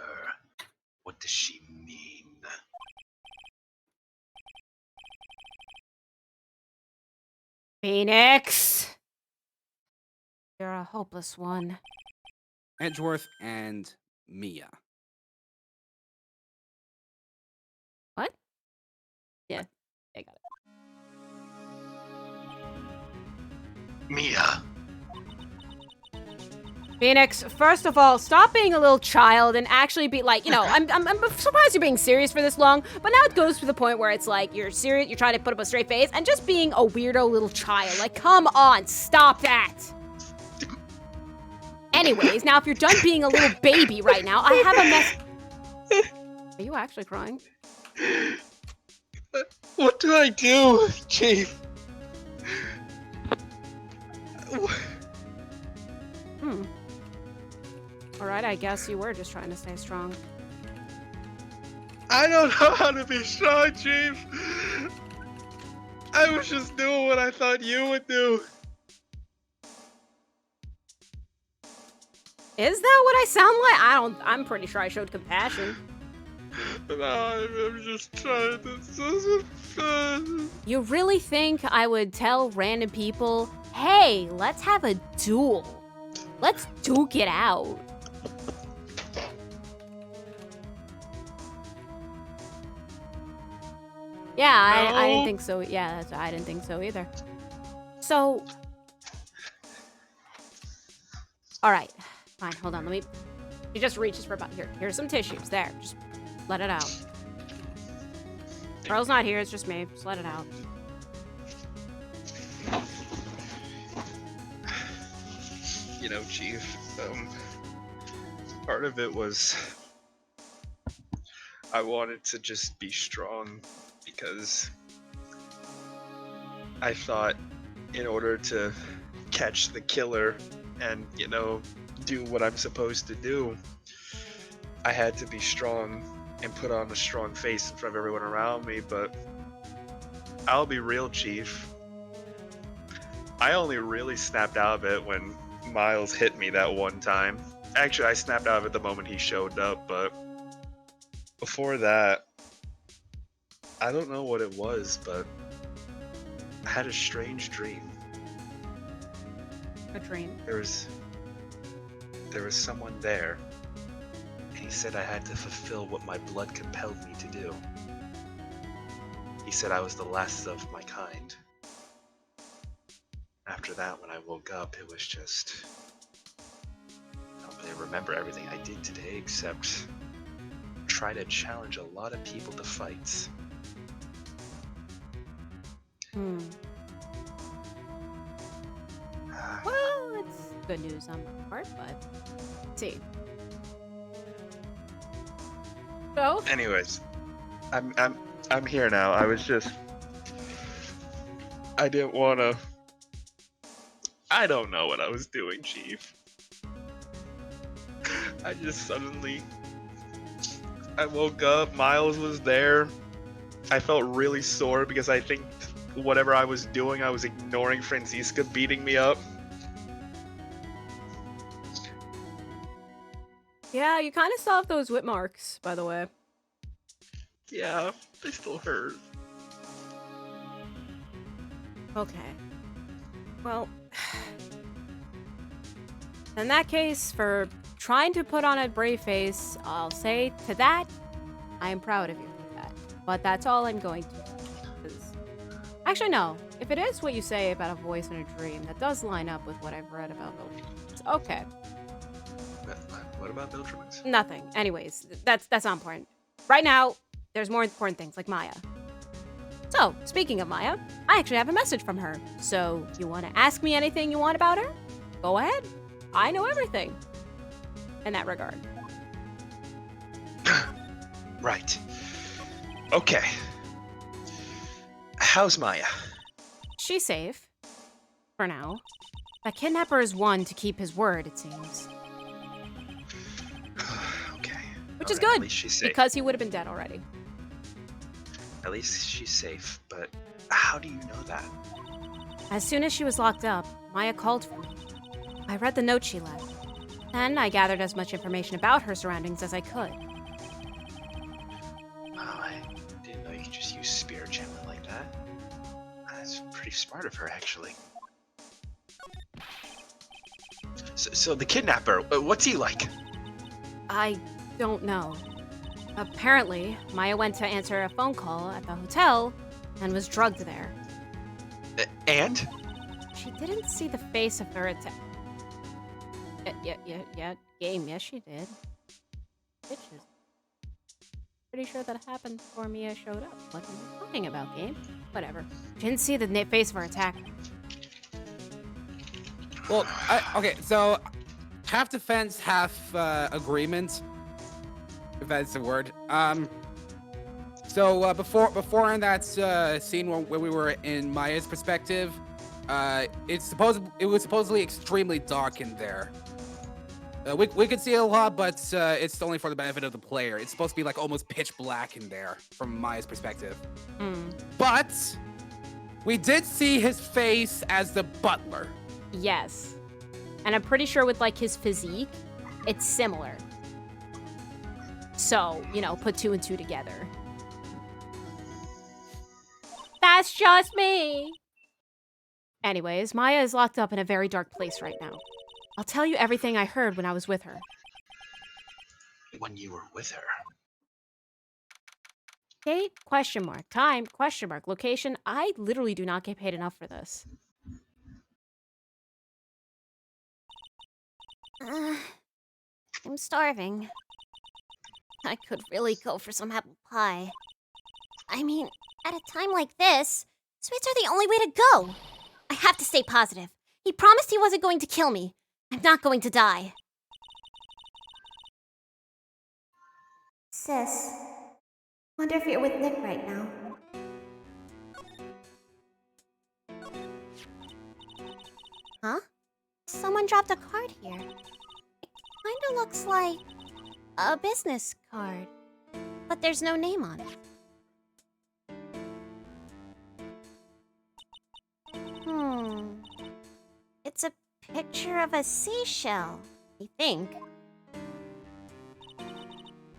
What does she mean? Phoenix! You're a hopeless one. Edgeworth and Mia. What? Yeah, I got it. Mia! Phoenix, first of all, stop being a little child and actually be like, I'm surprised you're being serious for this long, but now it goes to the point where it's like, you're serious, you're trying to put up a straight face, and just being a weirdo little child. Like, come on, stop that! Anyways, now if you're done being a little baby right now, I have a mess. Are you actually crying? What do I do, Chief? Alright, I guess you were just trying to stay strong. I don't know how to be strong, Chief. I was just doing what I thought you would do. Is that what I sound like? I'm pretty sure I showed compassion. No, I'm just trying to... You really think I would tell random people, hey, let's have a duel. Let's duke it out. Yeah, I didn't think so. Yeah, I didn't think so either. So, all right, fine. Hold on. He just reaches for about here's some tissues. There, just let it out. Pearl's not here. It's just me. Just let it out. Chief, part of it was I wanted to just be strong because I thought in order to catch the killer and, do what I'm supposed to do, I had to be strong and put on a strong face in front of everyone around me, but I'll be real, Chief. I only really snapped out of it when Miles hit me that one time. Actually, I snapped out of it the moment he showed up, but before that, I don't know what it was, but I had a strange dream. A dream? There was someone there, and he said I had to fulfill what my blood compelled me to do. He said I was the last of my kind. After that, when I woke up, it was just... I don't really remember everything I did today, except try to challenge a lot of people to fights. Well, it's good news on my part, but let's see. So, Anyways, I'm here now. I didn't want to. I don't know what I was doing, Chief. I just suddenly. I woke up, Miles was there. I felt really sore because I think whatever I was doing, I was ignoring Franziska beating me up. yeah, you kind of still have those whip marks, by the way. Yeah, they still hurt. Okay. Well, in that case, for trying to put on a brave face, I'll say to that, I am proud of you for that. But that's all I'm going to do. 'Cause- Actually, no. If it is what you say about a voice in a dream, that does line up with what I've read about Ultramans. Okay. What about Ultramans? Nothing. Anyways, that's not important. Right now, there's more important things like Maya. So, speaking of Maya, I actually have a message from her. So, you want to ask me anything you want about her? Go ahead. I know everything in that regard. Right. Okay. How's Maya? She's safe. For now. The kidnapper is one to keep his word, it seems. Okay. Which is Alright, good, At least she's safe. because he would have been dead already. At least she's safe, but how do you know that? As soon as she was locked up, Maya called for me. I read the note she left. Then I gathered as much information about her surroundings as I could. Wow, I didn't know you could just use spirit channeling like that. That's pretty smart of her, actually. So the kidnapper, what's he like? I don't know. Apparently, Maya went to answer a phone call at the hotel and was drugged there. And? She didn't see the face of her attack. Yeah, game, yes she did. Bitches. Pretty sure that happened before Mia showed up. What are you talking about, game? Whatever. She didn't see the face of her attacker. Well, okay, so half defense, half agreement, if that's a word. So before in that scene where we were in Maya's perspective, it was supposedly extremely dark in there. We could see a lot, but it's only for the benefit of the player. It's supposed to be like almost pitch black in there from Maya's perspective. But we did see his face as the butler. Yes. And I'm pretty sure with like his physique, it's similar. So, put two and two together. That's just me. Anyways, Maya is locked up in a very dark place right now. I'll tell you everything I heard when I was with her. When you were with her? Date? Question mark. Time? Question mark. Location? I literally do not get paid enough for this. I'm starving. I could really go for some apple pie. I mean, at a time like this, sweets are the only way to go. I have to stay positive. He promised he wasn't going to kill me. I'm not going to die. Sis, wonder if you're with Nick right now. Huh? Someone dropped a card here. It kinda looks like a business card, but there's no name on it. It's a picture of a seashell, I think.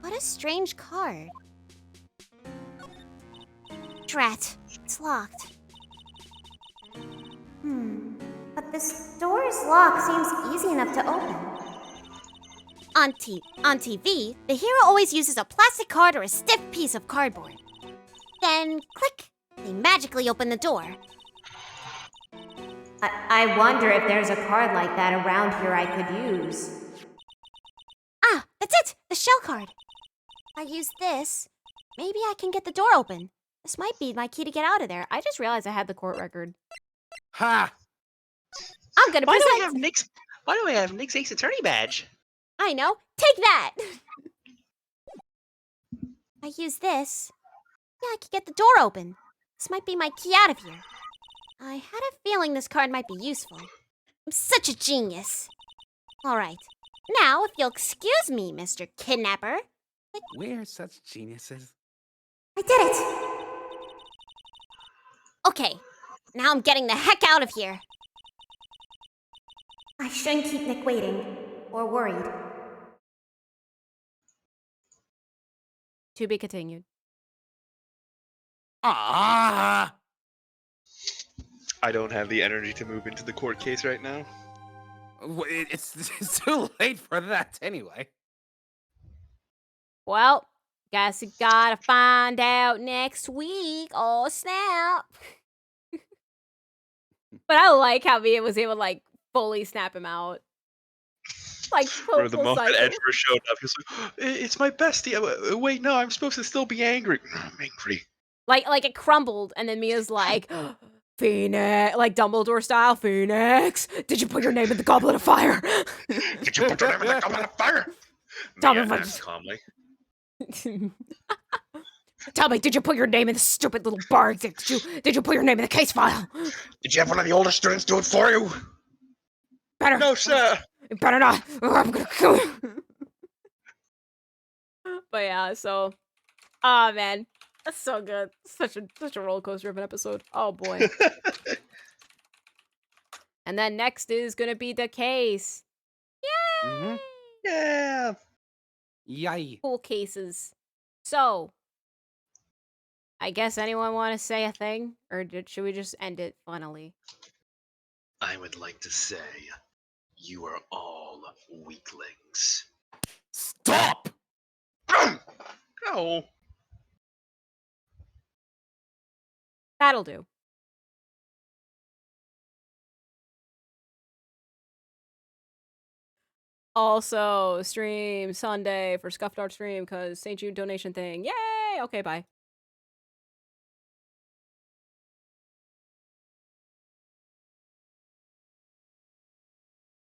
What a strange card. Drat, it's locked. But this door's lock seems easy enough to open. On TV, the hero always uses a plastic card or a stiff piece of cardboard. Then, click, they magically open the door. I wonder if there's a card like that around here I could use. Ah, that's it! The shell card. If I use this, maybe I can get the door open. This might be my key to get out of there. I just realized I had the court record. Ha! I'm gonna Why do I present. have Nick's? Why do I have Nick's Ace Attorney badge? I know. Take that! I use this. Yeah, I can get the door open. This might be my key out of here. I had a feeling this card might be useful. I'm such a genius. All right. Now, if you'll excuse me, Mr. Kidnapper. We're such geniuses. I did it! Okay. Now I'm getting the heck out of here. I shouldn't keep Nick waiting, or worried. To be continued. Ah! I don't have the energy to move into the court case right now. It's too late for that anyway. Well, guess you gotta find out next week. Oh, snap. But I like how Mia was able to, like, fully snap him out. Like, Or the full moment cycle. Ed first showed up, he was like, "It's my bestie. Wait, no, I'm supposed to still be angry. I'm angry." Like it crumbled, and then Mia's like, Phoenix, like Dumbledore style, Phoenix, did you put your name in the Goblet of Fire? Did you put your name in the goblet of fire? Tell me Mia what- asked calmly. Tell me, did you put your name in the stupid little bar? Did you put your name in the case file? Did you have one of the older students do it for you? Better. No, sir. You better not, or I'm gonna kill you. But yeah, so, oh man, that's so good. Such a roller coaster of an episode. Oh boy. And then next is gonna be the case. Yay! Mm-hmm. Yeah. Yay. Cool cases. So, I guess anyone want to say a thing, or should we just end it funnily? I would like to say, you are all weaklings. Stop! Oh. That'll do. Also, stream Sunday for Scuffed Art stream because St. Jude donation thing. Yay! Okay, bye.